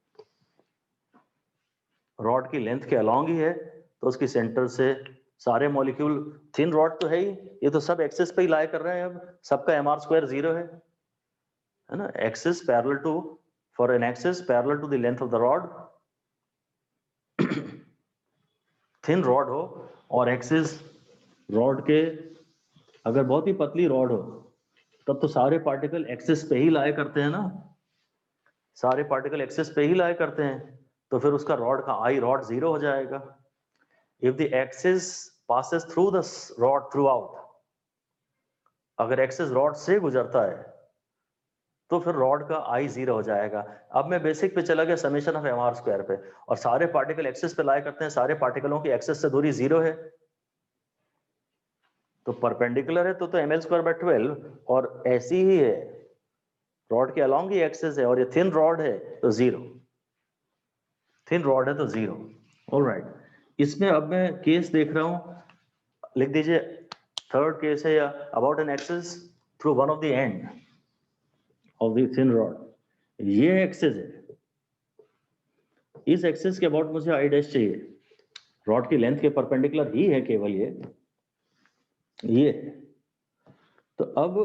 रॉड की लेंथ के अलॉन्ग ही है तो उसकी सेंटर से सारे मॉलिक्यूल, थिन रॉड तो है ही, ये तो सब एक्सेस पे ही लाए कर रहे हैं, अब सबका mr² 0 है ना। Axis parallel to, for an axis parallel to the length of the rod, thin rod हो और एक्सिस रॉड के अगर बहुत ही पतली रॉड हो तब तो सारे पार्टिकल एक्सिस पे ही लाए करते हैं ना, सारे पार्टिकल एक्सिस पे ही लाए करते हैं, तो फिर उसका रॉड का आई रॉड 0 हो जाएगा। If the axis passes through the rod through out, अगर एक्सिस रॉड से गुजरता है तो फिर रॉड का आई 0 हो जाएगा। अब मैं बेसिक पे चला गया समेशन ऑफ mr² पे, और सारे पार्टिकल एक्सिस पे लाए करते हैं, सारे पार्टिकलों की एक्सिस से दूरी 0 है, तो परपेंडिकुलर है तो ml²/12, और ऐसी ही है रॉड के अलॉन्ग ही एक्सिस है और ये थिन रॉड है तो 0, थिन रॉड है तो 0। ऑलराइट, इसमें अब मैं केस देख रहा हूं, लिख दीजिए थर्ड केस है, या about an axis through one of the end of the thin rod. ये एक्सिस है, इस एक्सिस के अबाउट मुझे आई डैश चाहिए, रॉड की लेंथ के परपेंडिकुलर ही है केवल ये। तो अब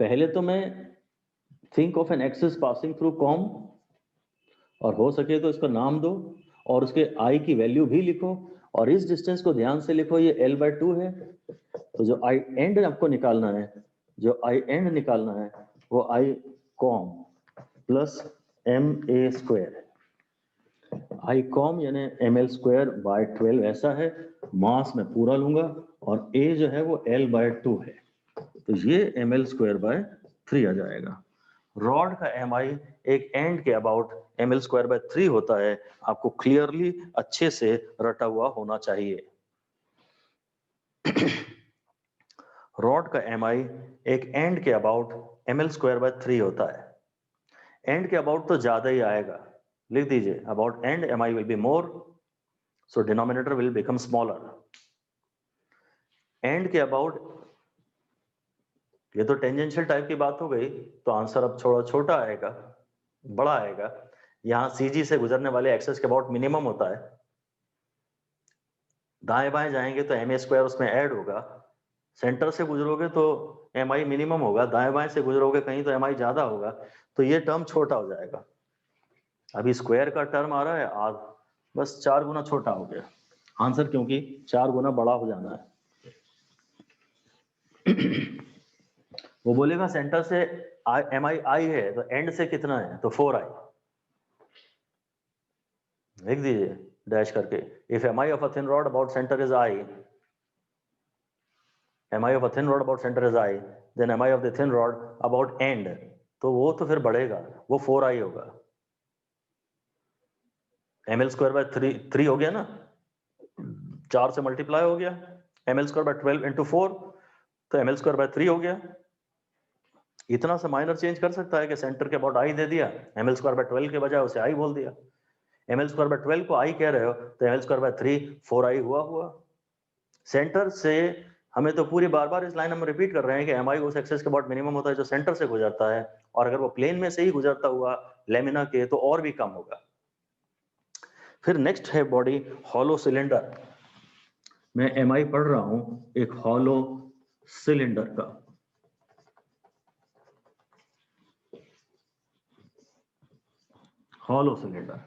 पहले तो मैं think of an axis passing through com, और हो सके तो इसका नाम दो और उसके आई की वैल्यू भी लिखो, और इस डिस्टेंस को ध्यान से लिखो, ये L/2 है, तो जो I end आपको निकालना है, जो I end निकालना है वो I com plus MA square, I com यानी ML स्क्वायर बाय 12 ऐसा है, मास में पूरा लूंगा और A जो है वो L/2 है, तो ये ML स्क्वायर बाय 3 आ जाएगा। रॉड का MI एक एंड के अबाउट ML स्क्वायर बाय 3 होता है, आपको क्लियरली अच्छे से रटा हुआ होना चाहिए। रॉड का MI एक एंड के अबाउट ML स्क्वायर बाय 3 होता है, एंड के अबाउट तो ज्यादा ही आएगा, लिख दीजिए about and MI will be more, so denominator will become smaller. And के अबाउट, ये तो टेंजेंशियल टाइप की बात हो गई, तो आंसर अब थोड़ा छोटा आएगा, बड़ा आएगा। यहां CG से गुजरने वाले एक्सेस के अबाउट मिनिमम होता है, दाएं बाएं जाएंगे तो MA स्क्वायर उसमें ऐड होगा, सेंटर से गुजरोगे तो MI मिनिमम होगा, दाएं बाएं से गुजरोगे कहीं तो MI ज्यादा होगा, तो ये टर्म छोटा हो जाएगा। अभी स्क्वायर का टर्म आ रहा है आज बस 4 गुना छोटा हो गया आंसर, क्योंकि 4 गुना बड़ा हो जाना है। वो बोलेगा सेंटर से MI I है तो एंड से कितना है, तो 4I लिख दीजिए डैश करके। If MI of a thin rod about centre is I, MI of a thin rod about centre is I, then MI of the thin rod about end, तो वो तो फिर बढ़ेगा, वो 4I होगा। ML स्क्वायर बाय 3 हो गया ना, 4 से मल्टीप्लाई हो गया, ML स्क्वायर बाय 12 इंटू 4, तो ML स्क्वायर बाय 3 हो गया। इतना सा माइनर चेंज कर सकता है कि सेंटर के अबाउट I दे दिया, ML स्क्वायर बाय 12 के बजाय उसे I बोल दिया। ML स्क्वायर बाय 12 को I कह रहे हो तो ML स्क्वायर बाय 3 4I हुआ। सेंटर से हमें तो पूरी बार बार इस लाइन हम रिपीट कर रहे हैं कि MI उस एक्सेस के अबाउट मिनिमम होता है जो सेंटर से गुजरता है, और अगर वो प्लेन में से ही गुजरता हुआ लेमिना के तो और भी कम होगा। फिर नेक्स्ट है बॉडी हॉलो सिलेंडर। मैं MI पढ़ रहा हूं एक हॉलो सिलेंडर का। हॉलो सिलेंडर,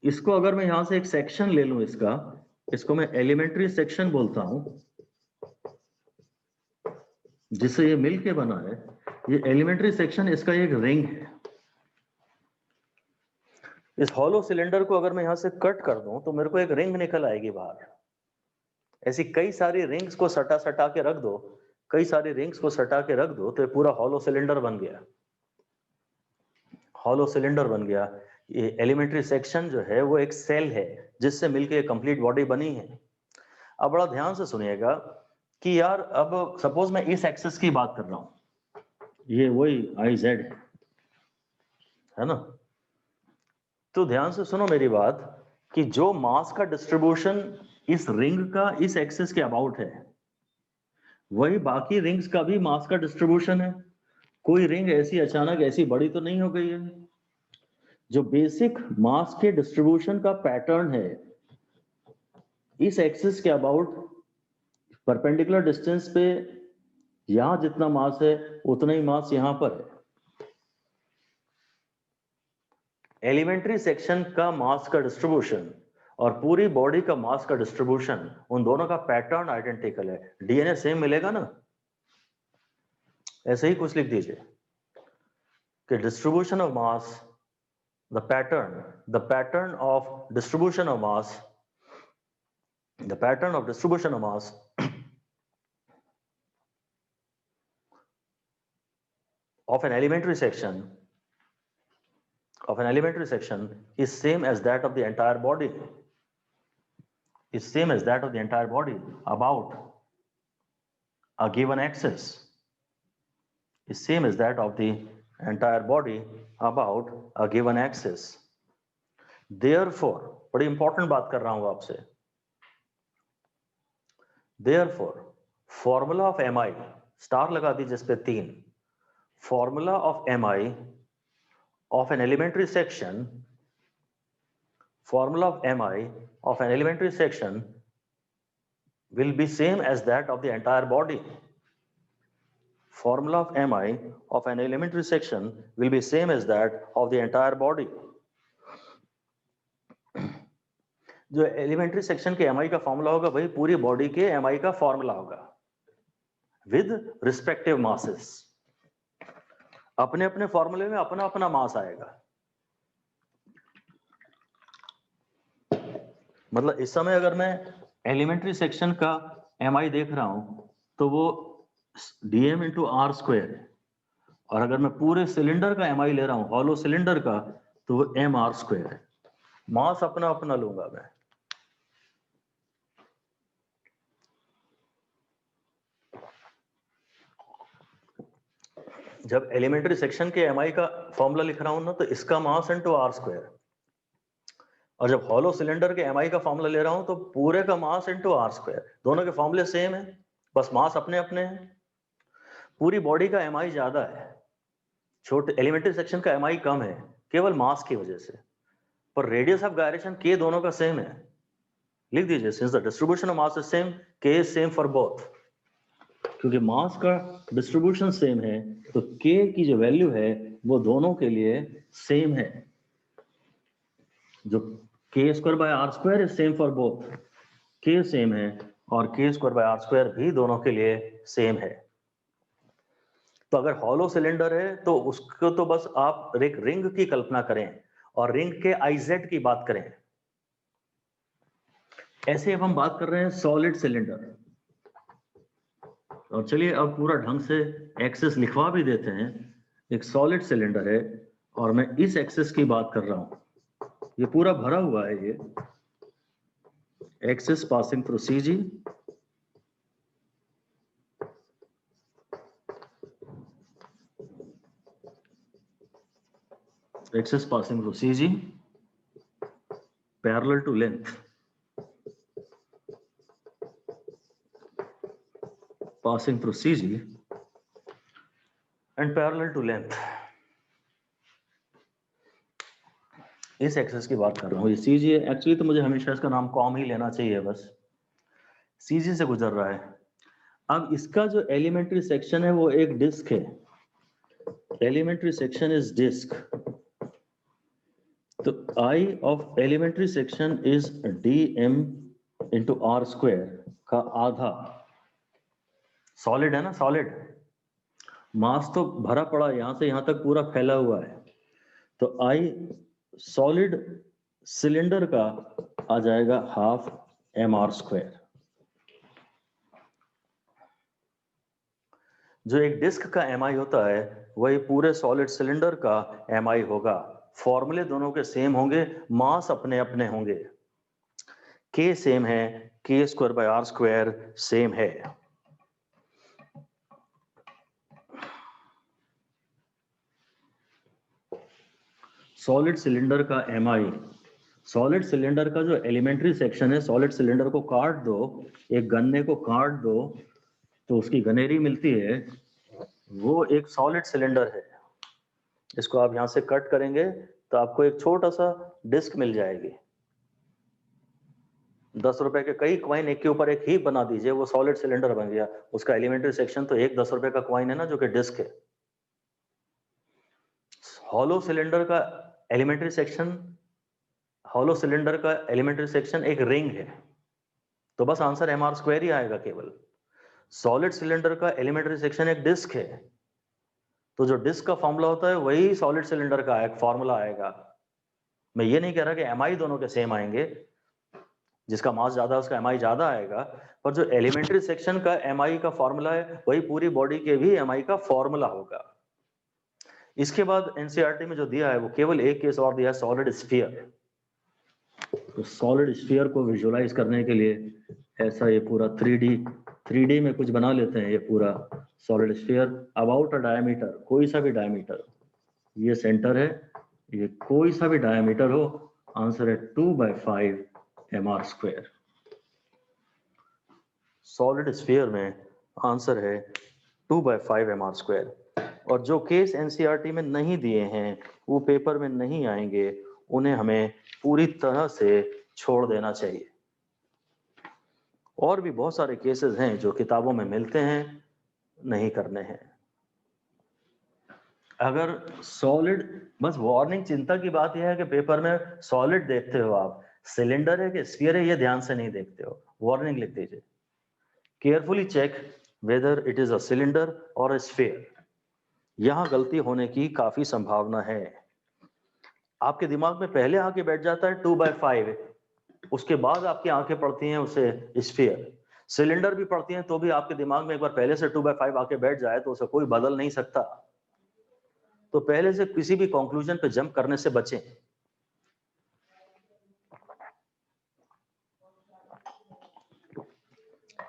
इसको अगर मैं यहां से एक सेक्शन ले लूं इसको मैं एलिमेंट्री सेक्शन बोलता हूं, जिससे ये मिल के बना है। ये एलिमेंट्री सेक्शन इसका एक रिंग है। इस हॉलो सिलेंडर को अगर मैं यहां से कट कर दूं तो मेरे को एक रिंग निकल आएगी बाहर। ऐसी कई सारी रिंग्स को सटा के रख दो, कई सारी रिंग्स को सटा के रख दो, तो ये पूरा हॉलो सिलेंडर बन गया। हॉलो सिलेंडर बन गया। ये एलिमेंट्री सेक्शन जो है वो एक सेल है जिससे मिलके कंप्लीट बॉडी बनी है। अब बड़ा ध्यान से सुनिएगा कि यार अब सपोज मैं इस एक्सिस की बात कर रहा हूं, ये वही IZ है ना, तो ध्यान से सुनो मेरी बात कि जो मास का डिस्ट्रीब्यूशन इस रिंग का इस एक्सिस के अबाउट है, वही बाकी रिंग्स का भी मास का डिस्ट्रीब्यूशन है। कोई रिंग ऐसी अचानक ऐसी बड़ी तो नहीं हो गई है। जो बेसिक मास के डिस्ट्रीब्यूशन का पैटर्न है, इस एक्सिस के अबाउट परपेंडिकुलर डिस्टेंस पे यहां जितना मास है उतना ही मास यहां पर है। एलिमेंट्री सेक्शन का मास का डिस्ट्रीब्यूशन और पूरी बॉडी का मास का डिस्ट्रीब्यूशन, उन दोनों का पैटर्न आइडेंटिकल है। DNA सेम मिलेगा ना, ऐसे ही कुछ लिख दीजिए कि distribution of mass, the pattern of distribution of mass, the pattern of distribution of mass of an elementary section is same as that of the entire body, about a given axis, is same as that of the entire body about a given axis. Therefore, बड़ी इंपॉर्टेंट बात कर रहा हूं आपसे, therefore formula of MI, star लगा दीजिए इस पे 3, formula of MI of an elementary section, formula of MI of an elementary section will be same as that of the entire body. Formula of MI of an elementary section will be same as that of the entire body. जो एलिमेंट्री सेक्शन के एमआई का फॉर्मूला होगा वही पूरी बॉडी के एमआई का फॉर्मूला होगा विद रिस्पेक्टिव मासेस। अपने अपने फॉर्मूले में अपना अपना मास आएगा। मतलब इस समय अगर मैं एलिमेंट्री सेक्शन का एमआई देख रहा हूं तो वो डीएम इंटू आर स्क्वायर है, और अगर मैं पूरे सिलेंडर का एमआई ले रहा हूं, हॉलो सिलेंडर का, तो वो एम आर स्क्वायर है। मास अपना अपना लूंगा मैं। जब एलिमेंट्री सेक्शन के एमआई का फॉर्मूला लिख रहा हूं ना, तो इसका मास इंटू आर स्क्वायर, और जब हॉलो सिलेंडर के एमआई का फॉर्मूला ले रहा हूं तो पूरे का मास इंटू आर स्क्वायर। दोनों के फॉर्मूले सेम है, बस मास अपने अपने हैं। पूरी बॉडी का एमआई ज्यादा है, छोटे एलिमेंट्री सेक्शन का एमआई कम है, केवल मास की वजह से। पर रेडियस ऑफ गायरेशन के दोनों का सेम है। लिख दीजिए, since the distribution of mass is same, के इज सेम फॉर बोथ। क्योंकि मास का डिस्ट्रीब्यूशन सेम है तो के की जो वैल्यू है वो दोनों के लिए सेम है। जो K square by R square is same for both, K same है और के स्क्वायर बाय आर स्क्वायर भी दोनों के लिए सेम है। तो अगर हॉलो सिलेंडर है तो उसको तो बस आप एक रिंग की कल्पना करें और रिंग के आईजेड की बात करें। ऐसे अब हम बात कर रहे हैं सॉलिड सिलेंडर। और चलिए अब पूरा ढंग से एक्सेस लिखवा भी देते हैं। एक सॉलिड सिलेंडर है और मैं इस एक्सेस की बात कर रहा हूं, ये पूरा भरा हुआ है। ये axis passing through CG, axis passing through CG parallel to length, passing through CG and parallel to length। इस एक्सेस की बात कर रहा हूँ। ये CG है, एक्चुअली तो मुझे हमेशा इसका नाम कॉम ही लेना चाहिए, बस CG से गुजर रहा है। अब इसका जो एलिमेंट्री सेक्शन है वो एक डिस्क है। एलिमेंट्री सेक्शन इज डिस्क, तो I of elementary section is dm into R square का आधा। सॉलिड है ना, सॉलिड मास तो भरा पड़ा, यहां से यहां तक पूरा फैला हुआ है। तो I सॉलिड सिलेंडर का आ जाएगा हाफ एम आर स्क्वायर। जो एक डिस्क का एम आई होता है वही पूरे सॉलिड सिलेंडर का एम आई होगा। फॉर्मूले दोनों के सेम होंगे, मास अपने अपने होंगे। के सेम है, K square by R square same है। सॉलिड सिलेंडर का एम आई, सॉलिड सिलेंडर का जो एलिमेंट्री सेक्शन है, सॉलिड सिलेंडर को काट दो, एक गन्ने को काट दो तो उसकी गनेरी मिलती है, वो एक सॉलिड सिलेंडर है। इसको आप यहां से कट करेंगे तो आपको एक छोटा सा डिस्क मिल जाएगी। 10 रुपए के कई क्वाइन एक के ऊपर एक ही बना दीजिए, वो सॉलिड सिलेंडर बन गया। उसका एलिमेंट्री सेक्शन तो एक 10 रुपए का क्वाइन है ना, जो कि डिस्क है। हॉलो सिलेंडर का एलिमेंट्री सेक्शन, हॉलो सिलेंडर का एलिमेंट्री सेक्शन एक रिंग है, तो बस आंसर एम आर स्क्वायर ही आएगा केवल। सॉलिड सिलेंडर का एलिमेंट्री सेक्शन एक डिस्क है, तो जो डिस्क का फॉर्मूला होता है वही सॉलिड सिलेंडर का एक फॉर्मूला आएगा। मैं ये नहीं कह रहा कि एमआई दोनों के सेम आएंगे, जिसका मास ज्यादा है उसका एमआई ज्यादा आएगा, पर जो एलिमेंट्री सेक्शन का एमआई का फॉर्मूला है वही पूरी बॉडी के भी एमआई का फॉर्मूला होगा। इसके बाद एनसीईआरटी में जो दिया है वो केवल एक केस और दिया है, सॉलिड स्फीयर। तो सॉलिड स्फीयर को विजुअलाइज करने के लिए ऐसा ये पूरा 3D में कुछ बना लेते हैं। ये पूरा solid sphere about a diameter, कोई सा भी डायमीटर, ये सेंटर है, ये कोई सा भी डायमीटर हो, आंसर है 2/5 mr स्क्वायर। सॉलिड स्फीयर में आंसर है 2/5 mr स्क्वायर। और जो केस एनसीईआरटी में नहीं दिए हैं, वो पेपर में नहीं आएंगे, उन्हें हमें पूरी तरह से छोड़ देना चाहिए। और भी बहुत सारे केसेस हैं जो किताबों में मिलते हैं, नहीं करने हैं। अगर सॉलिड, बस वार्निंग चिंता की बात यह है कि पेपर में सॉलिड देखते हो आप, सिलेंडर है कि स्फीयर है ये ध्यान से नहीं देखते हो, वार्निंग लिख दीजिए। Carefully check whether it is a cylinder और अ स्फीयर। यहां गलती होने की काफी संभावना है। आपके दिमाग में पहले आके बैठ जाता है 2/5, उसके बाद आपकी आंखें पड़ती हैं उसे स्फीयर। सिलेंडर भी पड़ती हैं तो भी आपके दिमाग में एक बार पहले से 2/5 आके बैठ जाए तो उसे कोई बदल नहीं सकता। तो पहले से किसी भी कंक्लूजन पे जंप करने से बचें।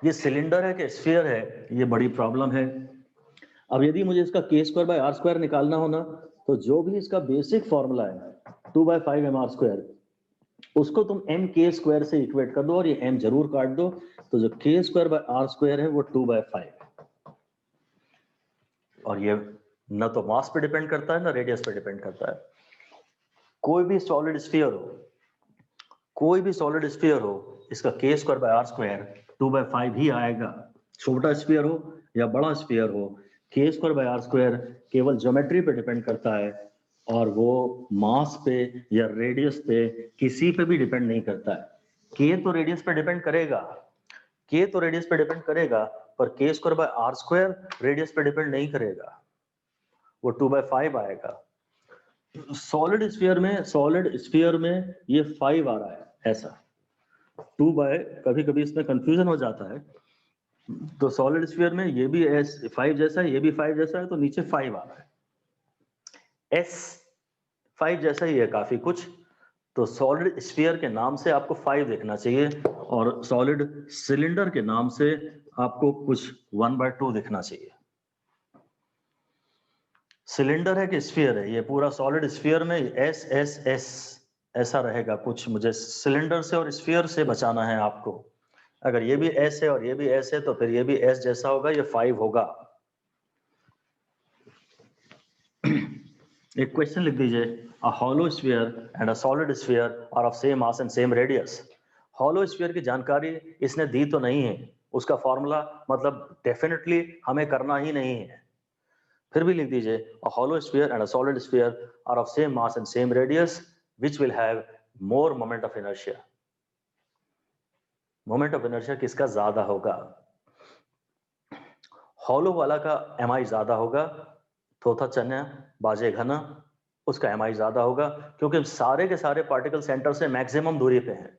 ये सिलेंडर है कि स्फीयर है, ये बड़ी प्रॉब्लम है। अब यदि मुझे इसका k square by r square निकालना हो ना, तो जो भी इसका बेसिक फॉर्मूला है 2/5 mr स्क्वायर, उसको तुम m k स्क्वायर से इक्वेट कर दो और ये m जरूर काट दो, तो जो k square by r square है वो 2/5। और ये न तो मास पे डिपेंड करता है ना रेडियस पे डिपेंड करता है। कोई भी सॉलिड स्फीयर हो, कोई भी सॉलिड स्फीयर हो, इसका k square by r square 2/5 ही आएगा। छोटा स्फीयर हो या बड़ा स्फीयर हो, k square by r square केवल ज्योमेट्री पे डिपेंड करता है और वो मास पे या रेडियस पे किसी पे भी डिपेंड नहीं करता है। k तो रेडियस पे डिपेंड करेगा, k तो रेडियस पे डिपेंड करेगा, पर k square by r square radius पे डिपेंड नहीं करेगा, वो 2/5 आएगा। सॉलिड स्फीयर में ये 5 आ रहा है ऐसा, 2 बाय, कभी कभी इसमें कंफ्यूजन हो जाता है। तो सॉलिड स्फीयर में ये भी एस 5 जैसा है, ये भी 5 जैसा है, तो नीचे 5 आ रहा है। एस 5 जैसा ही है काफी कुछ, तो सॉलिड स्फीयर के नाम से आपको 5 देखना चाहिए और सॉलिड सिलेंडर के नाम से आपको कुछ 1/2 दिखना चाहिए। सिलेंडर है कि स्फीयर है, ये पूरा सॉलिड स्फीयर में एस एस एस ऐसा रहेगा कुछ। मुझे सिलेंडर से और स्फीयर से बचाना है आपको। अगर ये भी एस है और ये भी एस है तो फिर ये भी एस जैसा होगा, ये 5 होगा। एक क्वेश्चन लिख दीजिए, a hollow sphere and a solid sphere are of same mass and same radius. Hollow sphere की जानकारी इसने दी तो नहीं है, उसका फॉर्मूला मतलब डेफिनेटली हमें करना ही नहीं है। फिर भी लिख दीजिए, a hollow sphere and a solid sphere are of same mass and same radius which will have more moment of inertia. Moment of inertia किसका ज्यादा होगा? हॉलो वाला का एम ज्यादा होगा, थोथा चन्या बाजे घना, उसका एम ज्यादा होगा क्योंकि सारे के सारे पार्टिकल सेंटर से मैक्सिमम दूरी पे हैं।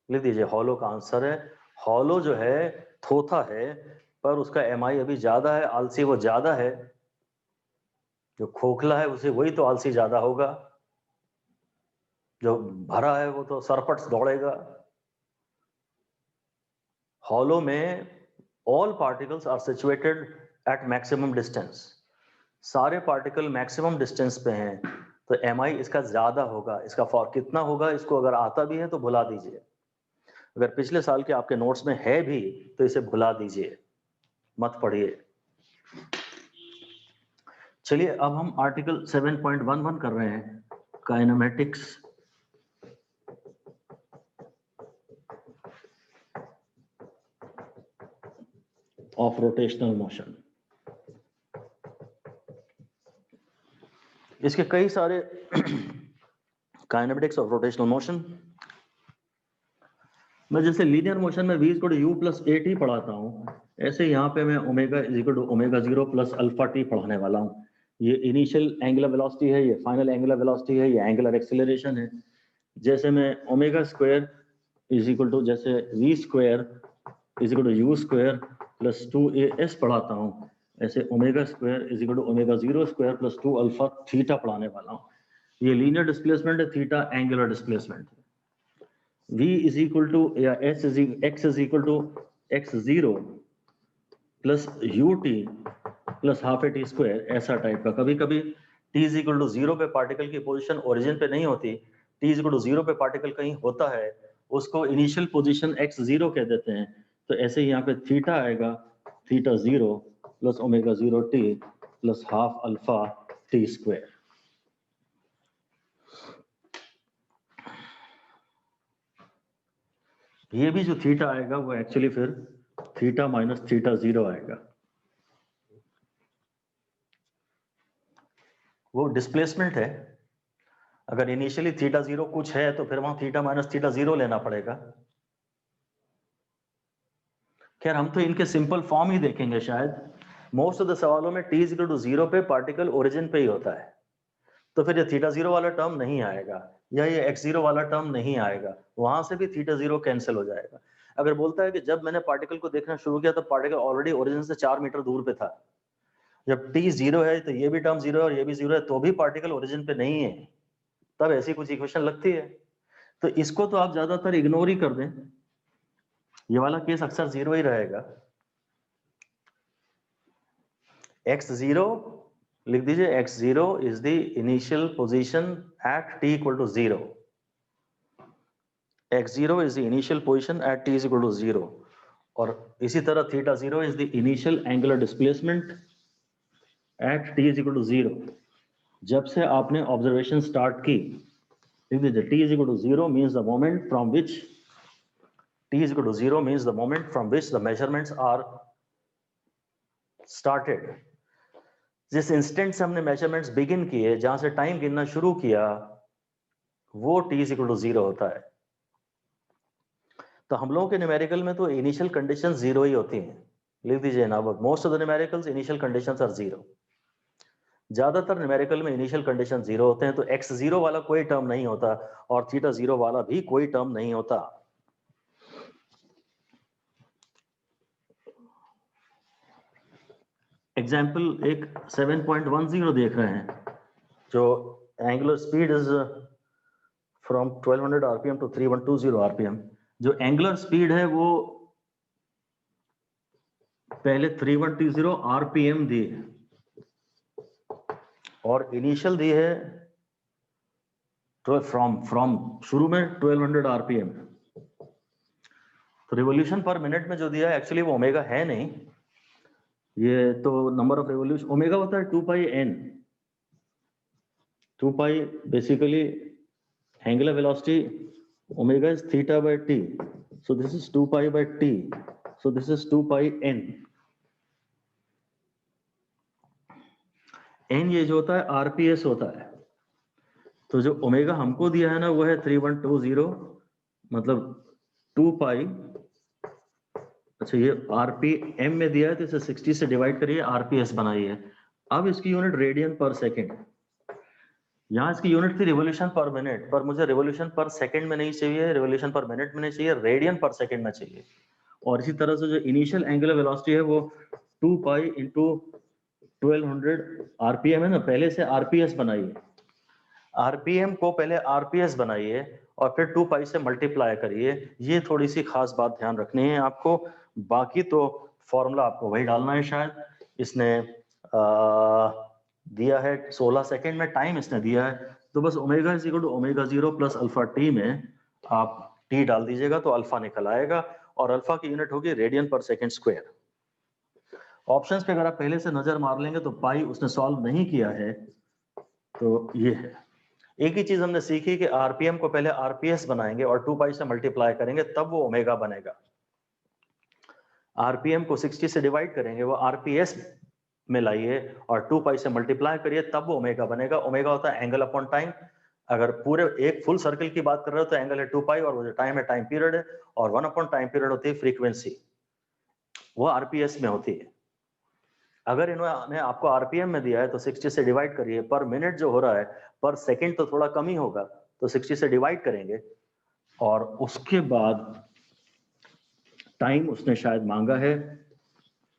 लिख दीजिए, हॉलो का आंसर है, हॉलो जो है थोथा है पर उसका एम अभी ज्यादा है, आलसी वो ज्यादा है। जो खोखला है उसे वही तो आलसी ज्यादा होगा, जो भरा है वो तो सरपट दौड़ेगा। हॉलो में all particles are situated at maximum distance, सारे पार्टिकल मैक्सिमम डिस्टेंस पे हैं, तो एम इसका ज्यादा होगा। इसका फॉर कितना होगा, इसको अगर आता भी है तो भुला दीजिए, अगर पिछले साल के आपके नोट्स में है भी तो इसे भुला दीजिए, मत पढ़िए। चलिए अब हम आर्टिकल 7.11 कर रहे हैं, काइनेमेटिक्स ऑफ रोटेशनल मोशन। इसके कई सारे काइनेमेटिक्स ऑफ रोटेशनल मोशन, मैं जैसे लीनियर मोशन में v equal to u plus A T पढ़ाता हूँ, ऐसे यहाँ पे मैं omega is equal to omega 0 plus alpha T पढ़ाने वाला हूँ। ये इनिशियल एंगुलर वेलोसिटी है, ये फाइनल एंगुलर वेलोसिटी है, ये एंगुलर एक्सेलरेशन है। जैसे मैं omega square is equal to जैसे v square is equal to U square plus 2as पढ़ाता हूँ, ऐसे omega square is equal to omega 0 square plus 2 alpha theta पढ़ाने वाला हूँ। ये लीनियर डिस्प्लेसमेंट है, थीटा एंगुलर डिस्प्लेसमेंट है। v इज इक्वल टू या x is equal to x0 plus U T plus half A T square, ऐसा टाइप का। कभी कभी t इज इक्वल टू 0 पे पार्टिकल की पोजीशन ओरिजिन पे नहीं होती, t इज इक्वल टू 0 पे पार्टिकल कहीं होता है, उसको इनिशियल पोजीशन x0 कह देते हैं। तो ऐसे ही यहाँ पे थीटा आएगा, theta 0 plus omega 0 T plus half alpha T square. ये भी जो थीटा आएगा वो एक्चुअली फिर थीटा माइनस थीटा 0 आएगा। वो डिस्प्लेसमेंट है, अगर इनिशियली थीटा 0 कुछ है तो फिर वहां थीटा माइनस थीटा 0 लेना पड़ेगा। खैर हम तो इनके सिंपल फॉर्म ही देखेंगे शायद। मोस्ट ऑफ द सवालों में t इक्वल टू 0 पे पार्टिकल ओरिजिन पे ही होता है, तो फिर ये थीटा 0 वाला टर्म नहीं आएगा या ये x0 वाला टर्म नहीं आएगा, वहां से भी थीटा 0 कैंसिल हो जाएगा। अगर बोलता है कि जब मैंने पार्टिकल को देखना शुरू किया तो पार्टिकल ऑलरेडी ओरिजिन से 4 मीटर दूर पे था, जब t 0 है तो ये भी टर्म 0 है और ये भी 0 है, तो भी पार्टिकल ओरिजिन पे नहीं है, तब ऐसी कुछ इक्वेशन लगती है। तो इसको तो आप ज्यादातर इग्नोर ही कर दें, ये वाला केस अक्सर 0 ही रहेगा। x0 लिख दीजिए, x0 is the initial position at t equal to 0। x0 is the initial position at t is equal to 0, और इसी तरह theta 0 is the initial angular displacement at t is equal to 0। जब से आपने ऑब्जर्वेशन स्टार्ट की, लिख दीजिए t is equal to 0 means the moment from which t is equal to 0 means the moment from which the measurements are started। जिस इंस्टेंट से हमने मेजरमेंट्स बिगिन किए, जहां से टाइम गिनना शुरू किया, वो t is equal to 0 होता है। तो हम लोगों के न्यूमेरिकल में तो इनिशियल कंडीशन 0 ही होती हैं, लिख दीजिए ना, most of the numericals initial conditions are 0। ज्यादातर न्यूमेरिकल में इनिशियल कंडीशन 0 होते हैं, तो x0 वाला कोई टर्म नहीं होता और थीटा 0 वाला भी कोई टर्म नहीं होता। एग्जाम्पल एक 7.10 देख रहे हैं, जो angular speed is from 1200 RPM to 3120 RPM. जो एंगुलर स्पीड है वो पहले 3120 आरपीएम दी है और इनिशियल दी है फ्रॉम शुरू में 1200 आरपीएम। तो रिवोल्यूशन पर मिनट में जो दिया है एक्चुअली वो ओमेगा है नहीं, ये तो नंबर ऑफ रिवोल्यूशन ओमेगा होता है 2 पाई n। 2 pi basically angular velocity, omega is theta by t, so this is 2 pi by t, so this is 2 pi n। n ये जो होता है आरपीएस होता है, तो जो ओमेगा हमको दिया है ना वो है 3120, मतलब 2 पाई, अच्छा ये आरपीएम में दिया है तो इसे 60 से डिवाइड करिए, आरपीएस बनाइए। अब इसकी यूनिट रेडियन पर सेकेंड, यहाँ इसकी यूनिट थी रिवोल्यूशन पर मिनट, पर मुझे रिवोल्यूशन पर सेकेंड में नहीं चाहिए, रिवोल्यूशन पर मिनट में नहीं चाहिए, रेडियन पर सेकेंड में चाहिए। और इसी तरह से जो इनिशियल एंगुलर वेलोसिटी है वो 2 पाई इंटू 1200 आरपीएम है ना, पहले से आरपीएस बनाइए, आरपीएम को पहले आरपीएस बनाइए और फिर 2 पाई से मल्टीप्लाई करिए। ये थोड़ी सी खास बात ध्यान रखनी है आपको, बाकी तो फॉर्मूला आपको वही डालना है। शायद इसने दिया है 16 सेकेंड में टाइम इसने दिया है, तो बस omega is equal to omega 0 plus alpha T में आप टी डाल दीजिएगा तो अल्फा निकल आएगा, और अल्फा की यूनिट होगी रेडियन पर सेकेंड स्क्वायर। ऑप्शंस पे अगर आप पहले से नजर मार लेंगे तो पाई उसने सॉल्व नहीं किया है, तो ये है। एक ही चीज हमने सीखी कि आरपीएम को पहले आरपीएस बनाएंगे और 2 पाई से मल्टीप्लाई करेंगे तब वो ओमेगा बनेगा। आरपीएम को 60 से डिवाइड करेंगे, वो आरपीएस में लाइए और 2 पाई से मल्टीप्लाई करिए तब वो ओमेगा बनेगा। ओमेगा होता है एंगल अपॉन टाइम। अगर पूरे एक फुल सर्कल की बात कर रहे हो तो एंगल है 2 पाई और वो जो टाइम है टाइम पीरियड है, और 1 अपॉन टाइम पीरियड होती है फ्रीक्वेंसी, वो आरपीएस में होती है। अगर इन्होंने आपको आरपीएम में दिया है तो 60 से डिवाइड करिए, पर मिनट जो हो रहा है पर सेकंड तो थोड़ा कम ही होगा, तो 60 से डिवाइड करेंगे और उसके बाद टाइम उसने शायद मांगा है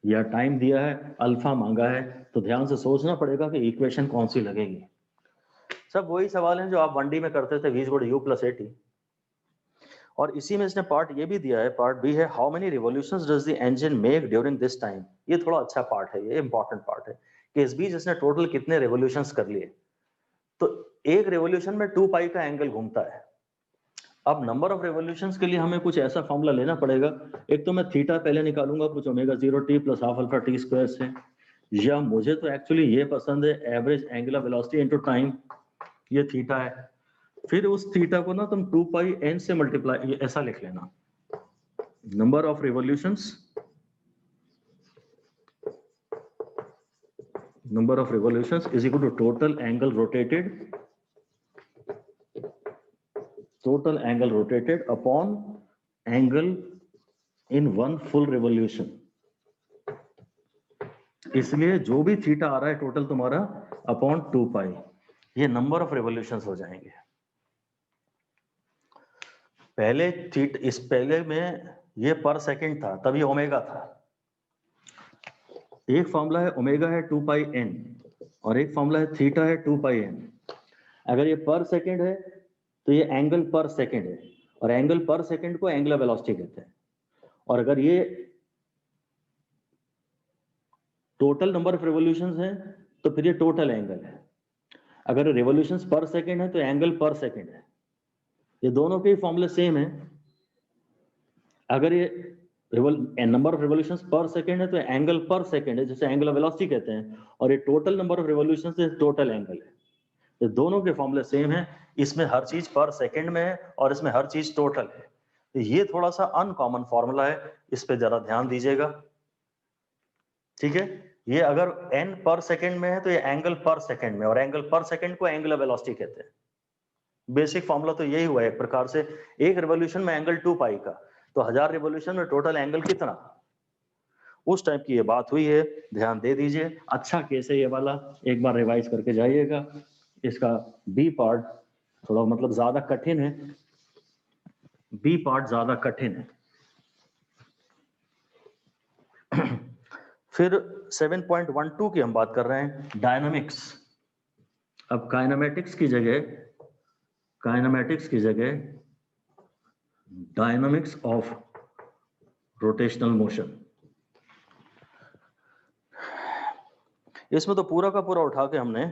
या टाइम दिया है अल्फा मांगा है, तो ध्यान से सोचना पड़ेगा कि इक्वेशन कौन सी लगेगी। सब वही सवाल हैं जो आप 1D में करते थे, v equal to u plus at। और इसी में इसने पार्ट ये भी दिया है, पार्ट बी है, how many revolutions does the engine make during this time. ये थोड़ा अच्छा पार्ट है, ये इंपॉर्टेंट पार्ट है कि इस बीच इसने टोटल कितने रिवोल्यूशंस कर लिए। तो एक रिवोल्यूशन में 2 पाई का एंगल घूमता है। अब नंबर ऑफ रिवोल्यूशंस के लिए हमें कुछ ऐसा फॉर्मूला लेना पड़ेगा। एक तो मैं थीटा पहले निकालूंगा कुछ omega 0 t plus half alpha t square से, या मुझे तो एक्चुअली ये पसंद है average angular velocity into time, ये थीटा है। फिर उस थीटा को ना तुम 2 पाई n से मल्टीप्लाई, ऐसा लिख लेना, number of revolutions, number of revolutions is equal to total angle rotated total angle rotated upon angle in one full revolution. इसलिए जो भी थीटा आ रहा है टोटल तुम्हारा अपॉन 2 पाई, ये नंबर ऑफ रिवोल्यूशंस हो जाएंगे। पहले में ये पर सेकंड था, तब ये ओमेगा था। एक फॉर्मूला है ओमेगा है 2 पाई n और एक फॉर्मूला है थीटा है 2 पाई n। अगर ये पर सेकंड है तो ये एंगल पर सेकंड है, और एंगल पर सेकंड को एंगुलर वेलोसिटी कहते हैं। और अगर ये टोटल नंबर ऑफ रिवोल्यूशंस है तो फिर ये टोटल एंगल है। अगर रिवोल्यूशंस पर सेकंड है तो एंगल पर सेकंड है। ये दोनों के फॉर्मूले सेम है। अगर ये नंबर ऑफ रिवोल्यूशंस पर सेकंड है तो एंगल पर सेकंड है, जिसे एंगुलर वेलोसिटी कहते हैं, और ये टोटल नंबर ऑफ रिवोल्यूशंस है, टोटल एंगल है। ये दोनों के फॉर्मूले सेम है। इसमें हर चीज पर सेकंड में है और इसमें हर चीज टोटल है। तो ये थोड़ा सा अनकॉमन फॉर्मूला है, इस पे जरा ध्यान दीजिएगा। ठीक है, ये अगर n पर सेकंड में है तो ये एंगल पर सेकंड में, और एंगल पर सेकंड को एंगुलर वेलोसिटी कहते हैं। बेसिक फॉर्मूला तो यही हुआ है एक प्रकार से। एक रिवोल्यूशन में एंगल 2 पाई का, तो 1000 रिवोल्यूशन में टोटल एंगल कितना, उस टाइप की ये बात हुई है। ध्यान दे दीजिए। अच्छा केस है ये वाला, एक बार रिवाइज करके जाइएगा। इसका बी पार्ट थोड़ा मतलब ज्यादा कठिन है, बी पार्ट ज्यादा कठिन है। फिर 7.12 की हम बात कर रहे हैं, डायनामिक्स। अब काइनेमेटिक्स की जगह डायनामिक्स ऑफ रोटेशनल मोशन। इसमें तो पूरा का पूरा उठा के हमने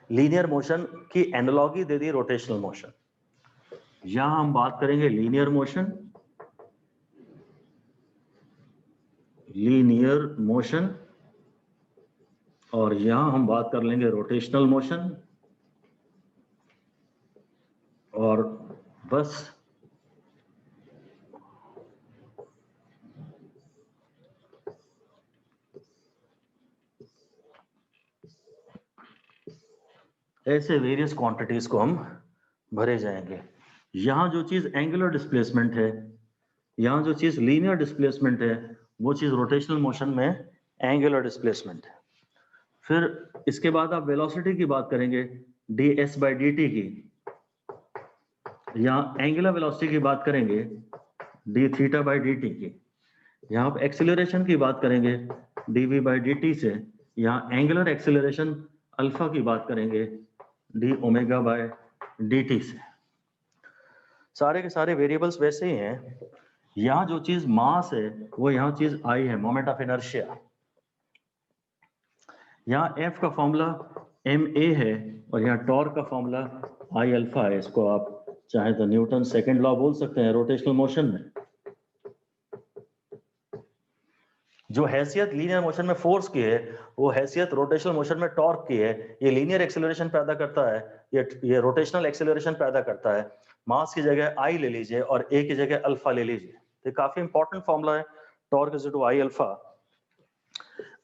लीनियर मोशन की एनालॉगी दे दी रोटेशनल मोशन। यहां हम बात करेंगे लीनियर मोशन, और यहां हम बात कर लेंगे रोटेशनल मोशन। और बस ऐसे वेरियस क्वांटिटीज को हम भरे जाएंगे। यहां जो चीज एंगुलर डिस्प्लेसमेंट है, यहां जो चीज लीनियर डिस्प्लेसमेंट है, वो चीज रोटेशनल मोशन में एंगुलर डिस्प्लेसमेंट है। फिर इसके बाद आप वेलोसिटी की बात करेंगे, ds बाई डी टी की। यहाँ एंगुलर वेलोसिटी की बात करेंगे, D theta by D T की। यहाँ आप एक्सेलरेशन की बात करेंगे, dv बाई डी टी से। यहाँ एंगुलर एक्सेलरेशन अल्फा की बात करेंगे, D omega by D T से। सारे के सारे वेरिएबल्स वैसे ही हैं। यहाँ जो चीज मास है वो यहाँ चीज आई है, मोमेंट ऑफ इनर्शिया। यहाँ एफ का फॉर्मूला एम ए है, और यहाँ टॉर्क का फॉर्मूला आई अल्फा है। इसको आप चाहे तो न्यूटन सेकंड लॉ बोल सकते हैं रोटेशनल मोशन में। जो हैसियत लीनियर मोशन में फोर्स की है, वो हैसियत रोटेशनल मोशन में टॉर्क की है। ये लीनियर एक्सेलरेशन पैदा करता है, ये रोटेशनल एक्सेलरेशन पैदा करता है। मास की जगह आई ले लीजिए और ए की जगह अल्फा ले लीजिए। तो काफी इंपॉर्टेंट फॉर्मूला है, torque is to I alpha.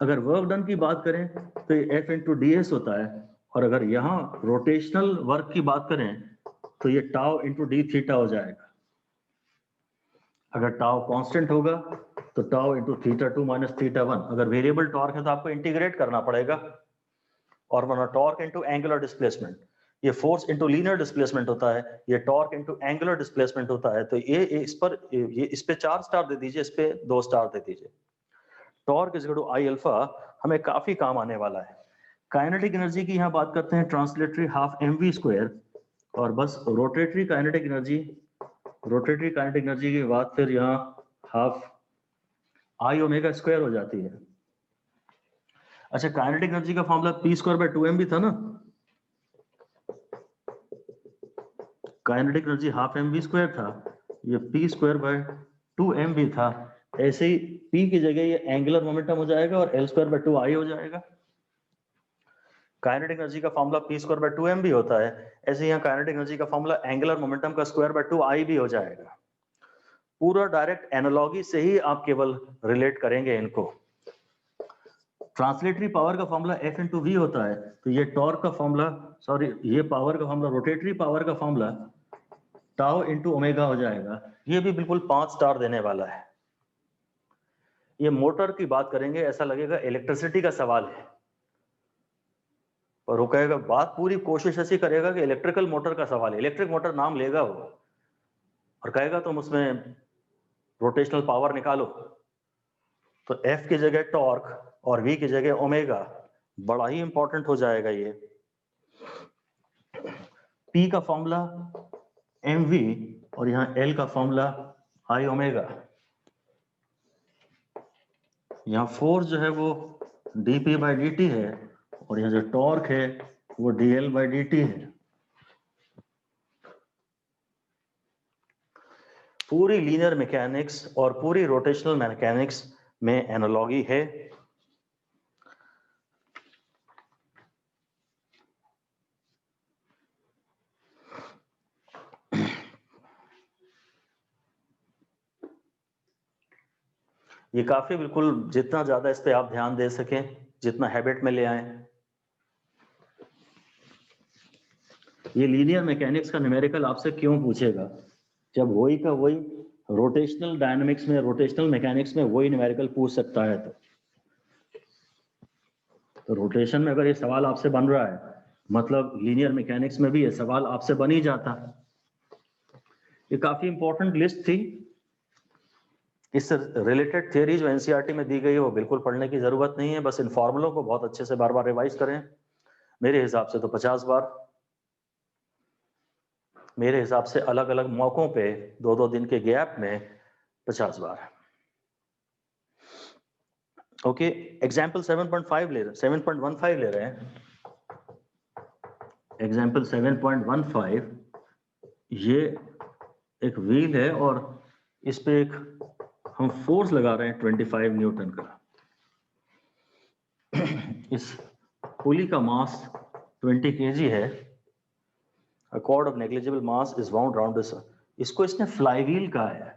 अगर वर्क डन की बात करें तो ये एफ इंटू डी एस होता है, और अगर यहाँ रोटेशनल वर्क की बात करें तो ये टाउ इंटू डी थीटा हो जाएगा। अगर टाउ कांस्टेंट होगा तो tau into theta 2 minus theta 1। अगर वेरिएबल टॉर्क है तो आपको इंटीग्रेट करना पड़ेगा, और वरना टॉर्क इंटू एंगुलर डिस्प्लेसमेंट, ये फोर्स इंटू लीनियर डिस्प्लेसमेंट होता है, ये टॉर्क इंटू एंगुलर डिस्प्लेसमेंट होता है। तो ये इस पे 4 स्टार दे दीजिए, इस पे 2 स्टार दे दीजिए। Torque is equal to I alpha हमें काफी काम आने वाला है। काइनेटिक एनर्जी की यहाँ बात करते हैं, ट्रांसलेटरी हाफ mv स्क्वायर, और बस रोटेटरी काइनेटिक एनर्जी की बात फिर यहाँ हाफ आई ओमेगा स्क्वायर हो जाती है। अच्छा, काइनेटिक एनर्जी का formula P square by 2mv था ना। Kinetic energy half mv square था, ये पी स्क्वायर बाय 2mv था। ऐसे ही P की जगह ये एंगुलर मोमेंटम हो जाएगा और L स्क्वायर बाय 2I हो जाएगा। काइनेटिक एनर्जी का formula P square by 2mv होता है, ऐसे यहाँ काइनेटिक एनर्जी का फॉर्मूला एंगुलर मोमेंटम का स्क्वायर बाय 2I भी हो जाएगा। पूरा डायरेक्ट एनालॉगी से ही आप केवल रिलेट करेंगे इनको। ट्रांसलेटरी पावर का फॉर्मूला F इंटू वी होता है, तो ये टॉर्क का फॉर्मूला, सॉरी ये पावर का फॉर्मूला, रोटेटरी पावर का फॉर्मूला टाउ इंटू ओमेगा हो जाएगा। ये भी बिल्कुल 5 स्टार देने वाला है। ये मोटर की बात करेंगे, ऐसा लगेगा इलेक्ट्रिसिटी का सवाल है, और वो कहेगा, बात पूरी कोशिश ऐसी करेगा कि इलेक्ट्रिकल मोटर का सवाल है, इलेक्ट्रिक मोटर नाम लेगा वो, और कहेगा तुम उसमें रोटेशनल पावर निकालो, तो F की जगह टॉर्क और V की जगह ओमेगा, बड़ा ही इंपॉर्टेंट हो जाएगा ये। P का फॉर्मूला mv और यहाँ L का फॉर्मूला I ओमेगा। यहाँ फोर्स जो है वो dp/dt है, और यहाँ जो टॉर्क है वो dl/dt है। पूरी लीनियर मैकेनिक्स और पूरी रोटेशनल मैकेनिक्स में एनालॉगी है। ये काफी बिल्कुल, जितना ज्यादा इस पे आप ध्यान दे सकें, जितना हैबिट में ले आए। ये लीनियर मैकेनिक्स का न्यूमेरिकल आपसे क्यों पूछेगा, जब वही का वही रोटेशनल डायनामिक्स में, रोटेशनल मैकेनिक्स में वही न्यूमेरिकल पूछ सकता है। तो रोटेशन में अगर ये सवाल आपसे बन रहा है, मतलब लीनियर मैकेनिक्स में भी ये सवाल आपसे बन ही जाता। ये काफी इंपॉर्टेंट लिस्ट थी। इससे रिलेटेड थियरी जो एनसीईआरटी में दी गई है वो बिल्कुल पढ़ने की जरूरत नहीं है, बस इन फॉर्मूलों को बहुत अच्छे से बार बार रिवाइज करें। मेरे हिसाब से तो 50 बार, मेरे हिसाब से अलग अलग मौकों पे 2-2 दिन के गैप में 50 बार। ओके, एग्जाम्पल 7.5 ले रहे, 7.15 ले रहे हैं। एग्जाम्पल 7.15, ये एक व्हील है और इस पे एक हम फोर्स लगा रहे हैं 25 न्यूटन का। इस पुली का मास 20 kg है। A cord of negligible mass is wound round this। इसको इसने फ्लाईव्हील कहा है।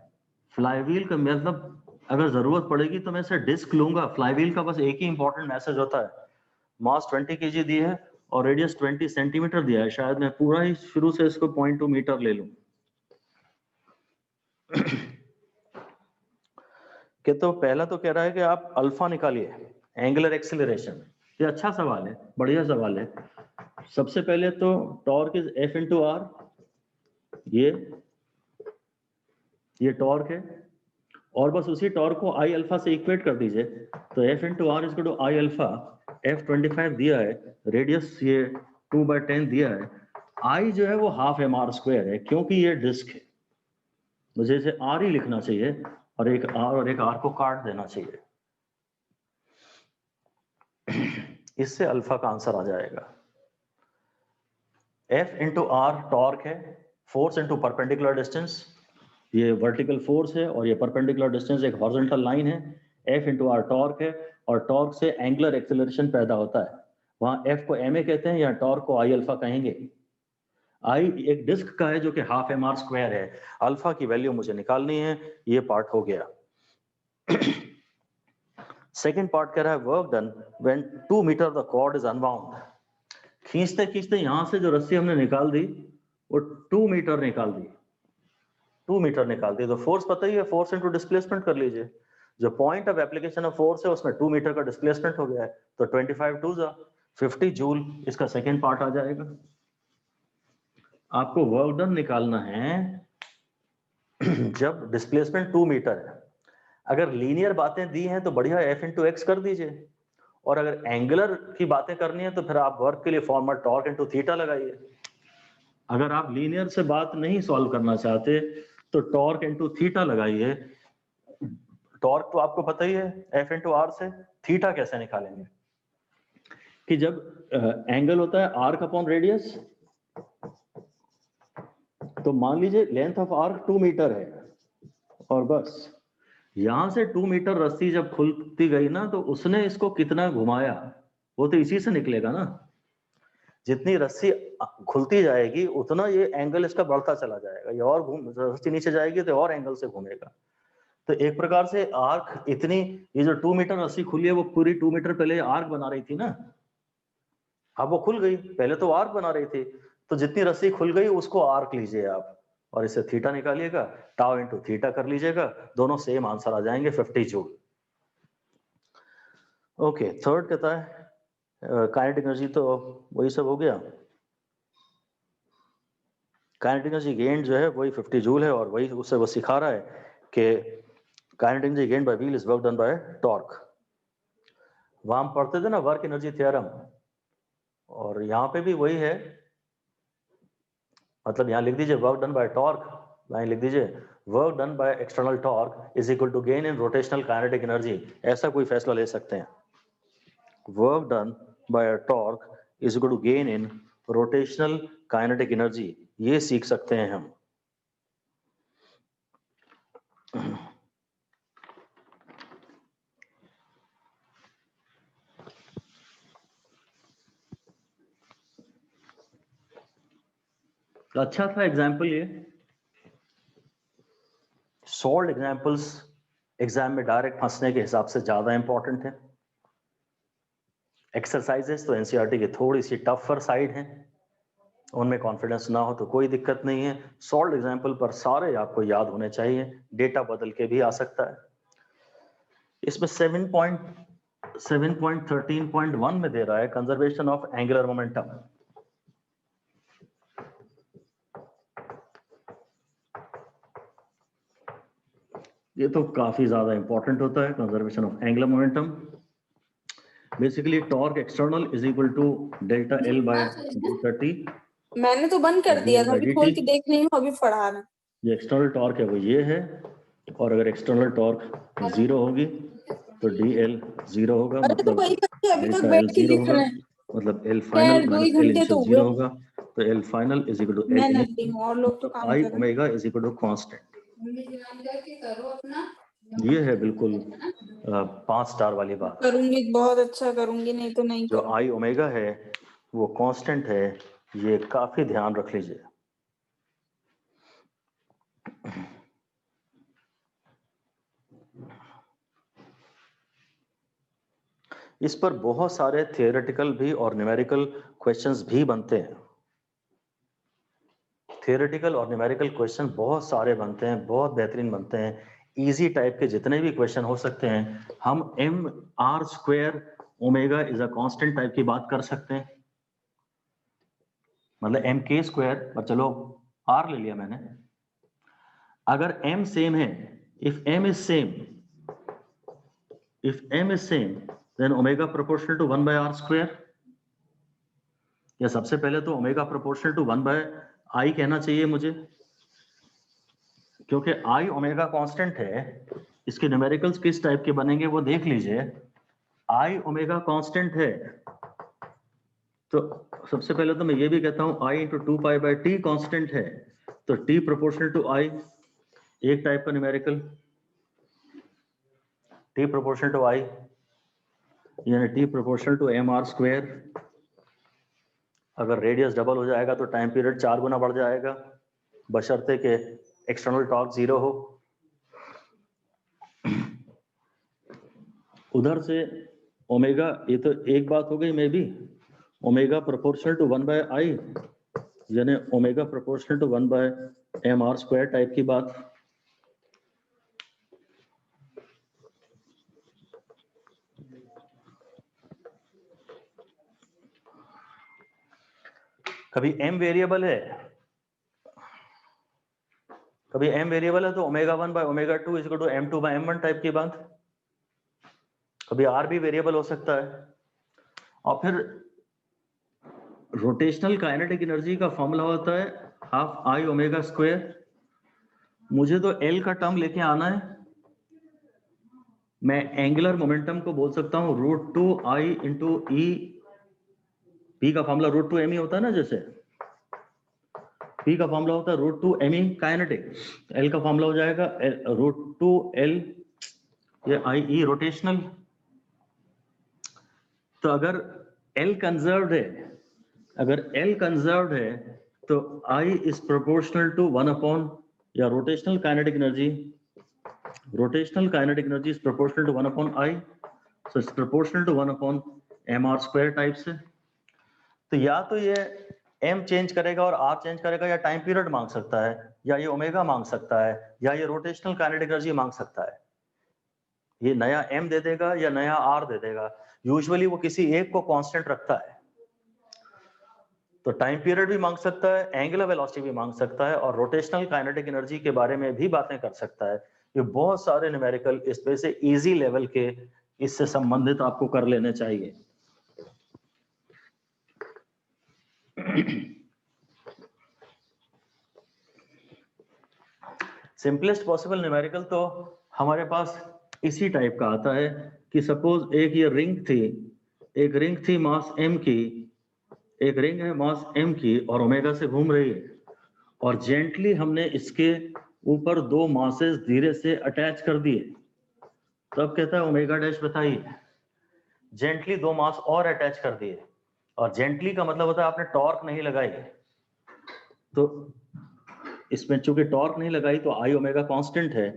फ्लाईव्हील का मतलब अगर जरूरत पड़ेगी तो मैं इसे डिस्क लूंगा। फ्लाईव्हील का बस एक ही इंपॉर्टेंट मैसेज होता है, मास 20 kg दी है और रेडियस 20 सेंटीमीटर दिया है। शायद मैं पूरा ही शुरू से इसको 0.2 मीटर ले लूं। कि तो पहला तो कह रहा है कि आप अल्फा निकालिए, एंगुलर एक्सेलरेशन। ये अच्छा सवाल है, बढ़िया सवाल है। सबसे पहले तो torque is F into R, ये टॉर्क है, और बस उसी टॉर्क को आई अल्फा से इक्वेट कर दीजिए। तो F into R is to I alpha. F 25 दिया है, रेडियस ये 2/10 दिया है। I जो है वो हाफ mr² है, क्योंकि ये डिस्क है, मुझे इसे R ही लिखना चाहिए और एक R को काट देना चाहिए। इससे अल्फा का आंसर आ जाएगा। F इंटू आर टॉर्क है, फोर्स इंटू परपेंडिकुलर डिस्टेंस, ये वर्टिकल फोर्स है और ये परपेंडिकुलर डिस्टेंस एक हॉरिजॉन्टल लाइन है। F इंटू आर टॉर्क है और टॉर्क से एंगुलर एक्सेलरेशन पैदा होता है। वहां F को ma कहते हैं या टॉर्क को I अल्फा कहेंगे। I एक डिस्क का है जो कि हाफ mr² है। अल्फा की वैल्यू मुझे निकालनी है, ये पार्ट हो गया। सेकेंड पार्ट कह रहा है work done when 2 metre the cord is unbound. खींचते खींचते यहां से जो रस्सी हमने निकाल दी वो 2 मीटर निकाल दी, 2 मीटर निकाल दी। तो फोर्स पता ही है, फोर्स इंटू डिस्प्लेसमेंट कर लीजिए। जो point of application of force है उसमें 2 मीटर का डिस्प्लेसमेंट हो गया है, तो 25 2 50 जूल इसका सेकेंड पार्ट आ जाएगा। आपको वर्क डन निकालना है जब डिस्प्लेसमेंट 2 मीटर है। अगर लीनियर बातें दी हैं तो बढ़िया F इंटू एक्स कर दीजिए, और अगर एंगुलर की बातें करनी है तो फिर आप वर्क के लिए फॉर्मूला टॉर्क इंटू थीटा लगाइए। अगर आप लीनियर से बात नहीं सॉल्व करना चाहते तो टॉर्क इंटू थीटा लगाइए। टॉर्क तो आपको पता ही है F इंटू आर से। थीटा कैसे निकालेंगे कि जब एंगल होता है आर्क अपॉन रेडियस, तो मान लीजिए लेंथ ऑफ आर्क 2 मीटर है और बस यहां से 2 मीटर रस्सी जब खुलती गई ना तो उसने इसको कितना घुमाया वो तो इसी से निकलेगा ना। जितनी रस्सी खुलती जाएगी उतना ये एंगल इसका बढ़ता चला जाएगा, ये और रस्सी नीचे जाएगी तो और एंगल से घूमेगा। तो एक प्रकार से आर्क इतनी, ये जो 2 मीटर रस्सी खुली है वो पूरी 2 मीटर पहले आर्क बना रही थी ना, अब वो खुल गई, पहले तो आर्क बना रही थी, तो जितनी रस्सी खुल गई उसको आर्क लीजिए आप और इसे थीटा निकालिएगा, टाउ इंटू थीटा कर लीजिएगा, दोनों सेम आंसर आ जाएंगे 50 जूल। ओके, थर्ड कहता है काइनेटिक एनर्जी, तो वही सब हो गया। काइनेटिक एनर्जी गेन जो है वही 50 जूल है और वही उससे वो सिखा रहा है कि kinetic energy gain by wheel is work done by torque. वहां हम पढ़ते थे ना वर्क एनर्जी थ्योरम, और यहाँ पे भी वही है, मतलब यहाँ लिख दीजिए work done by torque, line लिख दीजिए work done by external torque is equal to gain in rotational kinetic energy. ऐसा कोई फैसला ले सकते हैं, work done by torque is equal to gain in rotational kinetic energy, ये सीख सकते हैं हम। अच्छा था एग्जाम्पल ये, सॉल्व एग्जाम्पल्स एग्जाम में डायरेक्ट फंसने के हिसाब से ज्यादा इंपॉर्टेंट है। एक्सरसाइजेस तो एनसीईआरटी की थोड़ी सी टफर साइड है, उनमें कॉन्फिडेंस ना हो तो कोई दिक्कत नहीं है। सॉल्व एग्जाम्पल पर सारे आपको याद होने चाहिए, डेटा बदल के भी आ सकता है। इसमें 7.13.1 में दे रहा है कंजर्वेशन ऑफ एंगुलर मोमेंटम। ये तो काफी ज्यादा इंपॉर्टेंट होता है, conservation of angular momentum. Basically torque external is equal to delta L by delta T. मैंने तो बंद कर दिया था, अभी खोल के देख रही हूँ, अभी पढ़ा रहा। ये एक्सटर्नल टॉर्क है वो ये है, और अगर एक्सटर्नल टॉर्क 0 होगी तो डी एल 0 होगा, अरे तो मतलब वही बच्चे अभी तक डेल्टा बैठ एल के 0 लिख होगा, रहे हैं। मतलब एल खैर, फाइनल 2 ही माइनस एल घंटे इनिशियल तो 0 हुए। होगा, तो L final is equal to मैं एल नहीं हूँ, और लोग तो काम आई कर रहे omega is equal to constant. ये है बिल्कुल 5 स्टार वाली हैं। बात। करूंगी, बहुत अच्छा करूंगी, नहीं तो नहीं जो करूंगी। आई ओमेगा है वो कांस्टेंट है, ये काफी ध्यान रख लीजिए। इस पर बहुत सारे थियोरेटिकल भी और न्यूमेरिकल क्वेश्चंस भी बनते हैं। थियोरेटिकल और न्यूमेरिकल क्वेश्चन बहुत सारे बनते हैं, बहुत बेहतरीन बनते हैं, इजी टाइप के जितने भी क्वेश्चन हो सकते हैं। हम M R square omega is a constant type की बात कर सकते हैं, मतलब एम के स्क्वायर, पर चलो आर ले लिया मैंने। अगर m सेम है, if m is same, if m is same then omega proportional to 1 by r square, या सबसे पहले तो ओमेगा प्रोपोर्शनल टू 1 बाय आई कहना चाहिए मुझे, क्योंकि आई ओमेगा कांस्टेंट है। इसके न्यूमेरिकल्स किस टाइप के बनेंगे वो देख लीजिए। आई ओमेगा कांस्टेंट है तो सबसे पहले तो मैं ये भी कहता हूं I into 2 pi by T constant है, तो टी प्रोपोर्शनल टू आई एक टाइप का numerical, T proportional to I यानी T proportional to M R square. अगर रेडियस डबल हो जाएगा तो टाइम पीरियड 4 गुना बढ़ जाएगा, बशर्ते के एक्सटर्नल टॉर्क 0 हो। उधर से ओमेगा, ये तो एक बात हो गई, maybe omega proportional to 1 by I यानी omega proportional to 1 by M R square type की बात। कभी m वेरिएबल है, कभी m वेरिएबल है तो omega 1 by omega 2 is equal to m2 by m1 type की बात। कभी r भी वेरिएबल हो सकता है। और फिर रोटेशनल काइनेटिक एनर्जी का फॉर्मूला होता है हाफ आई ओमेगा स्क्वायर। मुझे तो L का टर्म लेके आना है, मैं एंगुलर मोमेंटम को बोल सकता हूं √2 I इंटू ई, P का फॉर्मूला √2 m ही होता है ना, जैसे P का फॉर्मूला होता है √2 m ई काइनेटिक, L का फॉर्मूला हो जाएगा √2 L ये आई ई रोटेशनल। तो अगर L कंजर्व्ड है, अगर L कंजर्व्ड है तो I is proportional to 1 upon या rotational kinetic energy rotational kinetic energy is proportional to 1 upon I, so it's proportional to 1 upon mr square type से। तो या तो ये m चेंज करेगा और r चेंज करेगा, या टाइम पीरियड मांग सकता है, या ये ओमेगा मांग सकता है, या ये रोटेशनल काइनेटिक एनर्जी मांग सकता है। ये नया m दे देगा या नया r दे देगा। यूजुअली वो किसी एक को कांस्टेंट रखता है। तो टाइम पीरियड भी मांग सकता है, एंगुलर वेलोसिटी भी मांग सकता है, और रोटेशनल काइनेटिक एनर्जी के बारे में भी बातें कर सकता है। ये बहुत सारे न्यूमेरिकल इसमें से इजी लेवल के इससे संबंधित आपको कर लेने चाहिए। सिंपलेस्ट पॉसिबल न्यूमेरिकल तो हमारे पास इसी टाइप का आता है कि सपोज एक ये रिंग थी मास m की, एक रिंग है मास m की और ओमेगा से घूम रही है, और जेंटली हमने इसके ऊपर दो मासेस धीरे से अटैच कर दिए। तब कहता है ओमेगा डैश बताइए। जेंटली दो मास और अटैच कर दिए, और जेंटली का मतलब होता है आपने टॉर्क नहीं लगाई। तो इसमें चूंकि टॉर्क नहीं लगाई तो आई ओमेगा कांस्टेंट है,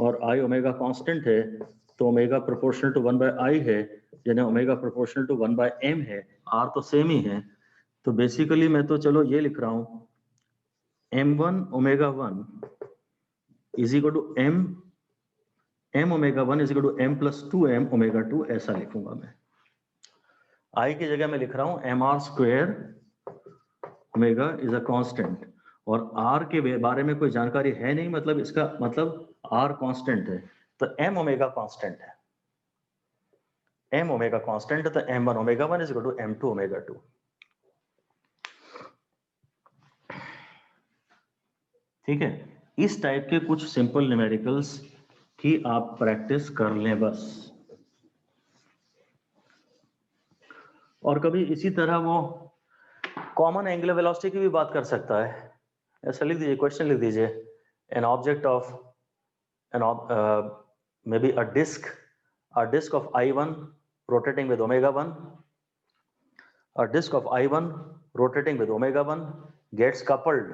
और आई ओमेगा कांस्टेंट है तो ओमेगा प्रोपोर्शनल टू 1/i है, यानी ओमेगा प्रोपोर्शनल टू 1/m है। आर तो सेम ही है। तो बेसिकली मैं तो चलो ये लिख रहा हूं m1 omega 1 is equal to m omega 1 is equal to m plus 2m omega 2, ऐसा लिखूंगा मैं। आई की जगह मैं लिख रहा हूं mr square omega is a constant, और r के बारे में कोई जानकारी है नहीं, मतलब इसका मतलब r कांस्टेंट है, तो m ओमेगा कांस्टेंट है। m ओमेगा कांस्टेंट है तो m1 omega 1 is equal to m2 omega 2। ठीक है, इस टाइप के कुछ सिंपल न्यूमेरिकल्स की आप प्रैक्टिस कर लें बस। और कभी इसी तरह वो कॉमन एंगुलर वेलोसिटी की भी बात कर सकता है। ऐसा लिख दीजिए, क्वेश्चन लिख दीजिए, an object of may be a disc of I1 rotating with omega 1, a disk of I1 rotating with omega 1 gets coupled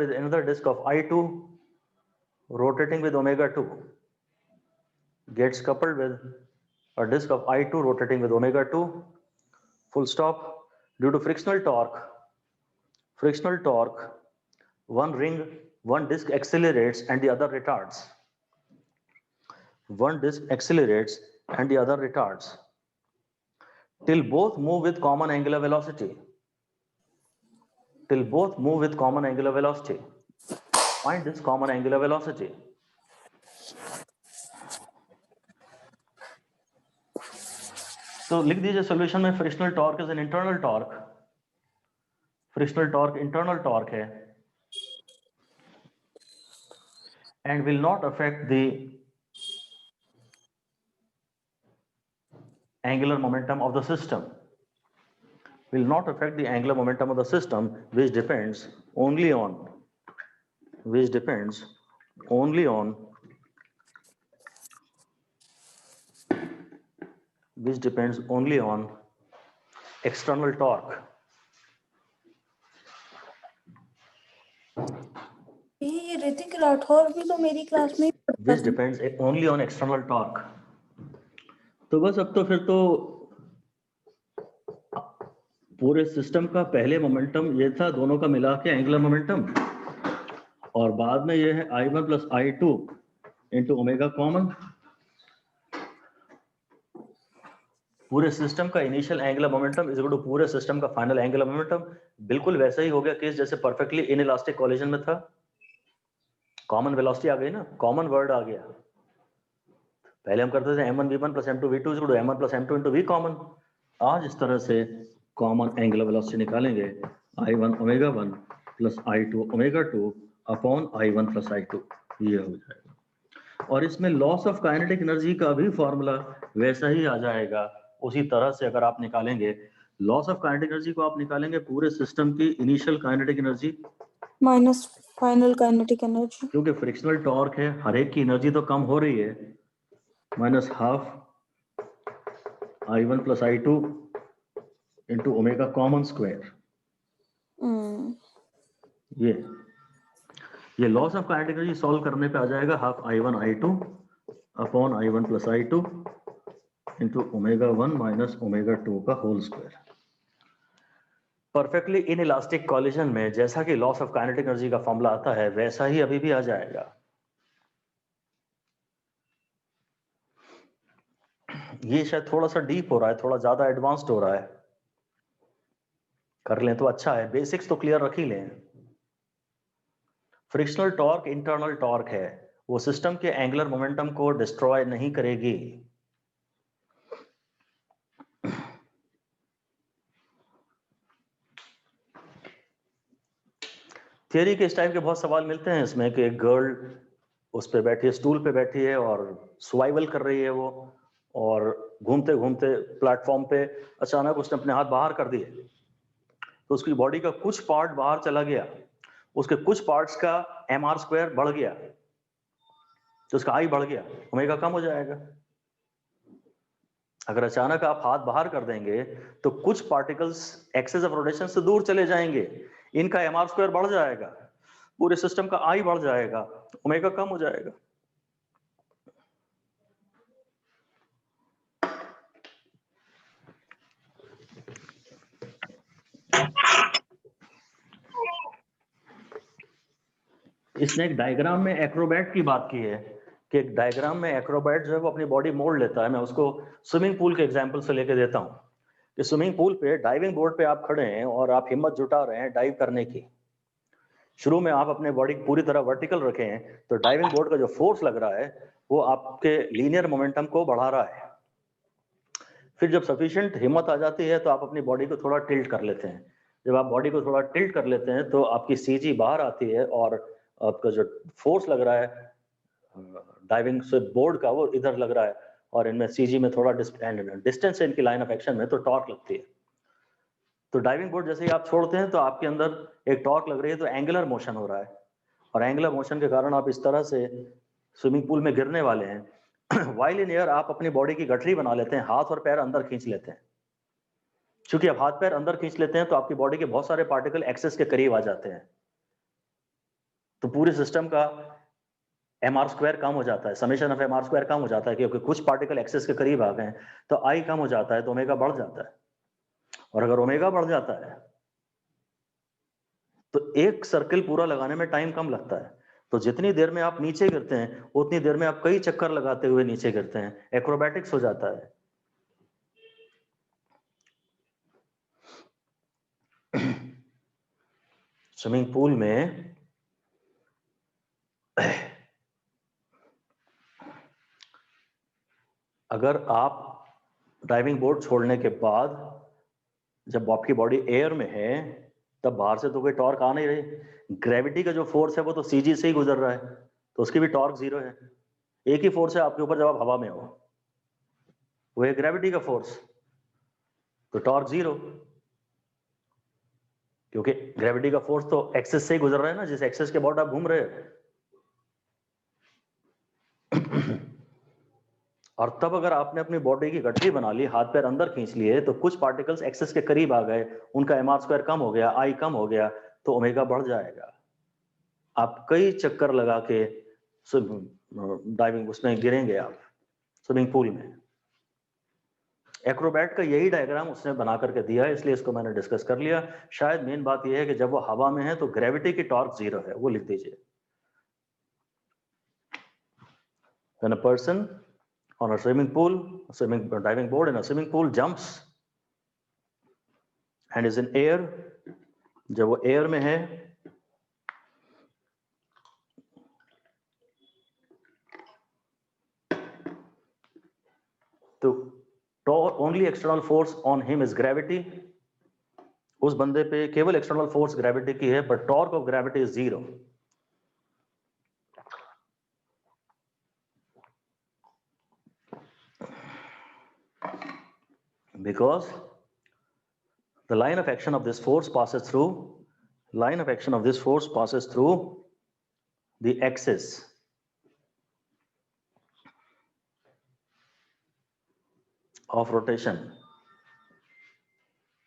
with another disk of I2 rotating with omega 2, gets coupled with a disk of I2 rotating with omega 2, full stop. Due to frictional torque, one disk accelerates and the other retards. One disk accelerates and the other retards till both move with common angular velocity. Find this common angular velocity. तो लिख दीजिए सॉल्यूशन में frictional torque is an internal torque, frictional torque internal torque है, and will not affect the angular momentum of the system, which depends only on external torque. ये ऋतिक राठौर भी तो मेरी क्लास में Which depends only on external torque. तो बस अब तो फिर तो पूरे सिस्टम का पहले मोमेंटम ये था, दोनों का मिला के एंगुलर मोमेंटम, और बाद में ये है I1 plus I2 into omega common. पूरे सिस्टम का initial angular momentum is equal to पूरे सिस्टम का फाइनल एंगुलर मोमेंटम। बिल्कुल वैसा ही हो गया केस जैसे परफेक्टली इनइलास्टिक कोलिजन में था। कॉमन वेलोसिटी आ गई ना, कॉमन वर्ड आ गया। पहले हम करते थे m1 v1 plus m2 v2 is equal to m1 plus m2 into v common. आज इस तरह से कॉमन एंगुलर वेलोसिटी निकालेंगे I1 omega 1 plus I2 omega 2 upon I1 plus I2, ये हो जाएगा। और इसमें लॉस ऑफ काइनेटिक एनर्जी का भी फॉर्मूला वैसा ही आ जाएगा। उसी तरह से अगर आप निकालेंगे लॉस ऑफ काइनेटिक एनर्जी को, आप निकालेंगे पूरे सिस्टम की initial kinetic energy minus final kinetic energy, क्योंकि फ्रिक्शनल टॉर्क है, हर एक की एनर्जी तो कम हो रही है, minus half I1 plus I2 into omega common square. ये loss of kinetic energy solve करने पे आ जाएगा half I1 I2 upon I1 plus I2 into ω1 minus ω2 का whole square. Perfectly inelastic collision में जैसा कि लॉस ऑफ काइनेटिक एनर्जी का फॉर्मूला आता है वैसा ही अभी भी आ जाएगा। ये शायद थोड़ा सा डीप हो रहा है, थोड़ा ज्यादा एडवांस्ड हो रहा है, कर लें तो अच्छा है, बेसिक्स तो क्लियर रख ही लें। फ्रिक्शनल टॉर्क इंटरनल टॉर्क है, वो सिस्टम के एंगुलर मोमेंटम को डिस्ट्रॉय नहीं करेगी। थियरी के इस टाइप के बहुत सवाल मिलते हैं इसमें कि एक गर्ल उस पे बैठी है, स्टूल पे बैठी है और सर्वाइवल कर रही है वो, और घूमते घूमते प्लेटफॉर्म पे अचानक उसने अपने हाथ बाहर कर दिए, तो उसकी बॉडी का कुछ पार्ट बाहर चला गया, उसके कुछ पार्ट्स का mr² बढ़ गया, तो उसका आई बढ़ गया, ओमेगा कम हो जाएगा। अगर अचानक आप हाथ बाहर कर देंगे तो कुछ पार्टिकल्स एक्सेस ऑफ रोटेशन से दूर चले जाएंगे, इनका mr² बढ़ जाएगा, पूरे सिस्टम का आई बढ़ जाएगा, ओमेगा कम हो जाएगा। इसने एक डायग्राम में एक्रोबैट की बात की है कि एक डायग्राम में एक्रोबैट जो है वो अपनी बॉडी मोड़ लेता है। मैं उसको स्विमिंग पूल के एग्जांपल से लेके देता हूँ कि स्विमिंग पूल पे डाइविंग बोर्ड पे आप खड़े हैं और आप हिम्मत जुटा रहे हैं डाइव करने की। शुरू में आप अपने बॉडी पूरी तरह वर्टिकल रखे हैं, तो डाइविंग बोर्ड का जो फोर्स लग रहा है वो आपके लीनियर मोमेंटम को बढ़ा रहा है। फिर जब सफिशिएंट हिम्मत आ जाती है तो आप अपनी बॉडी को थोड़ा टिल्ट कर लेते हैं। जब आप बॉडी को थोड़ा टिल्ट कर लेते हैं तो आपकी सीजी बाहर आती है और आपका जो फोर्स लग रहा है डाइविंग से बोर्ड का वो इधर लग रहा है, और इनमें सीजी में थोड़ा डिस्टेंस है इनकी लाइन ऑफ एक्शन में, तो टॉर्क लगती है। तो डाइविंग बोर्ड जैसे ही आप छोड़ते हैं तो आपके अंदर एक टॉर्क लग रही है, तो एंगुलर मोशन हो रहा है, और एंगुलर मोशन के कारण आप इस तरह से स्विमिंग पूल में गिरने वाले हैं। वाइल इन एयर आप अपनी बॉडी की गठरी बना लेते हैं, हाथ और पैर अंदर खींच लेते हैं। क्योंकि आप हाथ पैर अंदर खींच लेते हैं तो आपकी बॉडी के बहुत सारे पार्टिकल एक्सेस के करीब आ जाते हैं, तो पूरे सिस्टम का mr² कम हो जाता है, समेशन ऑफ mr² कम हो जाता है, क्योंकि कुछ पार्टिकल एक्सेस के करीब आ गए हैं, तो आई कम हो जाता है, तो ओमेगा बढ़ जाता है। और अगर ओमेगा बढ़ जाता है तो एक सर्किल पूरा लगाने में टाइम कम लगता है, तो जितनी देर में आप नीचे गिरते हैं उतनी देर में आप कई चक्कर लगाते हुए नीचे गिरते हैं, एक्रोबैटिक्स हो जाता है। स्विमिंग पूल में अगर आप डाइविंग बोर्ड छोड़ने के बाद जब आपकी बॉडी एयर में है तब बाहर से तो कोई टॉर्क आ नहीं रही, ग्रेविटी का जो फोर्स है वो तो सीजी से ही गुजर रहा है, तो उसकी भी टॉर्क जीरो है। एक ही फोर्स है आपके ऊपर जब आप हवा में हो, वो है ग्रेविटी का फोर्स, तो टॉर्क जीरो, क्योंकि ग्रेविटी का फोर्स तो एक्सेस से ही गुजर रहा है ना, जिस एक्सेस के अबाउट आप घूम रहे हो। और तब अगर आपने अपनी बॉडी की गठरी बना ली, हाथ पैर अंदर खींच लिए, तो कुछ पार्टिकल्स एक्सेस के करीब आ गए, उनका mr² कम हो गया, आई कम हो गया, तो ओमेगा बढ़ जाएगा। आप कई चक्कर लगा के डाइविंग उसमें गिरेंगे आप स्विमिंग पूल में। एक्रोबैट का यही डायग्राम उसने बना करके दिया है, इसलिए इसको मैंने डिस्कस कर लिया। शायद मेन बात यह है कि जब वो हवा में है तो ग्रेविटी की टॉर्क जीरो है, वो लिख दीजिए। When a person on a swimming pool, diving board in a swimming pool jumps and is in air, जब वो एयर में है तो only external force on him is gravity. उस बंदे पे केवल एक्सटर्नल फोर्स ग्रेविटी की है, but torque of gravity is zero. Because the line of action of this force passes through the axis of rotation.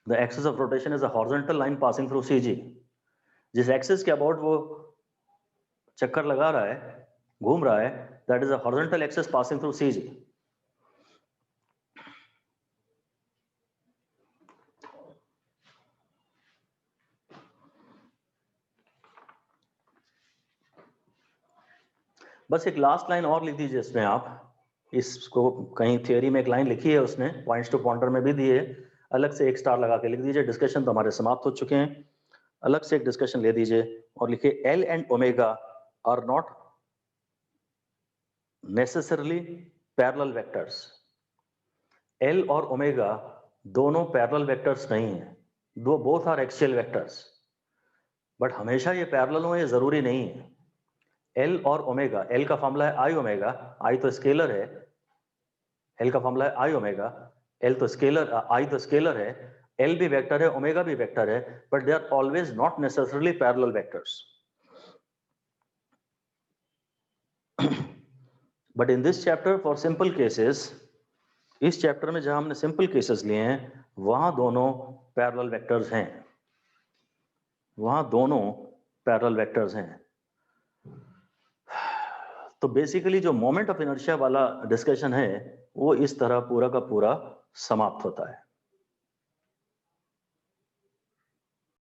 The axis of rotation is a horizontal line passing through CG. जिस एक्सिस के अबाउट वो चक्कर लगा रहा है, घूम रहा है, that is a horizontal axis passing through CG. बस एक लास्ट लाइन और लिख दीजिए इसमें आप, इसको कहीं थियोरी में एक लाइन लिखी है उसने, पॉइंट्स टू पॉइंटर में भी दिए, अलग से एक स्टार लगा के लिख दीजिए. डिस्कशन तो हमारे समाप्त हो चुके हैं, अलग से एक डिस्कशन ले दीजिए और लिखिए L and omega are not necessarily parallel vectors. L और ओमेगा दोनों पैरेलल वेक्टर्स नहीं है, दो both are axial vectors, but हमेशा ये पैरेलल हो ये जरूरी नहीं है. L और ओमेगा, L का फॉर्मूला है I ओमेगा, I तो स्केलर है, L का फॉर्मूला है I ओमेगा, L तो स्केलर, I तो स्केलर है, L भी वेक्टर है, ओमेगा भी वेक्टर है, but they are always not necessarily parallel vectors. But in this chapter for simple cases, इस चैप्टर में जहां हमने सिंपल केसेस लिए हैं वहां दोनों पैरेलल वेक्टर्स हैं, वहां दोनों पैरेलल वेक्टर्स हैं. तो बेसिकली जो मोमेंट ऑफ इनर्शिया वाला डिस्कशन है वो इस तरह पूरा का पूरा समाप्त होता है.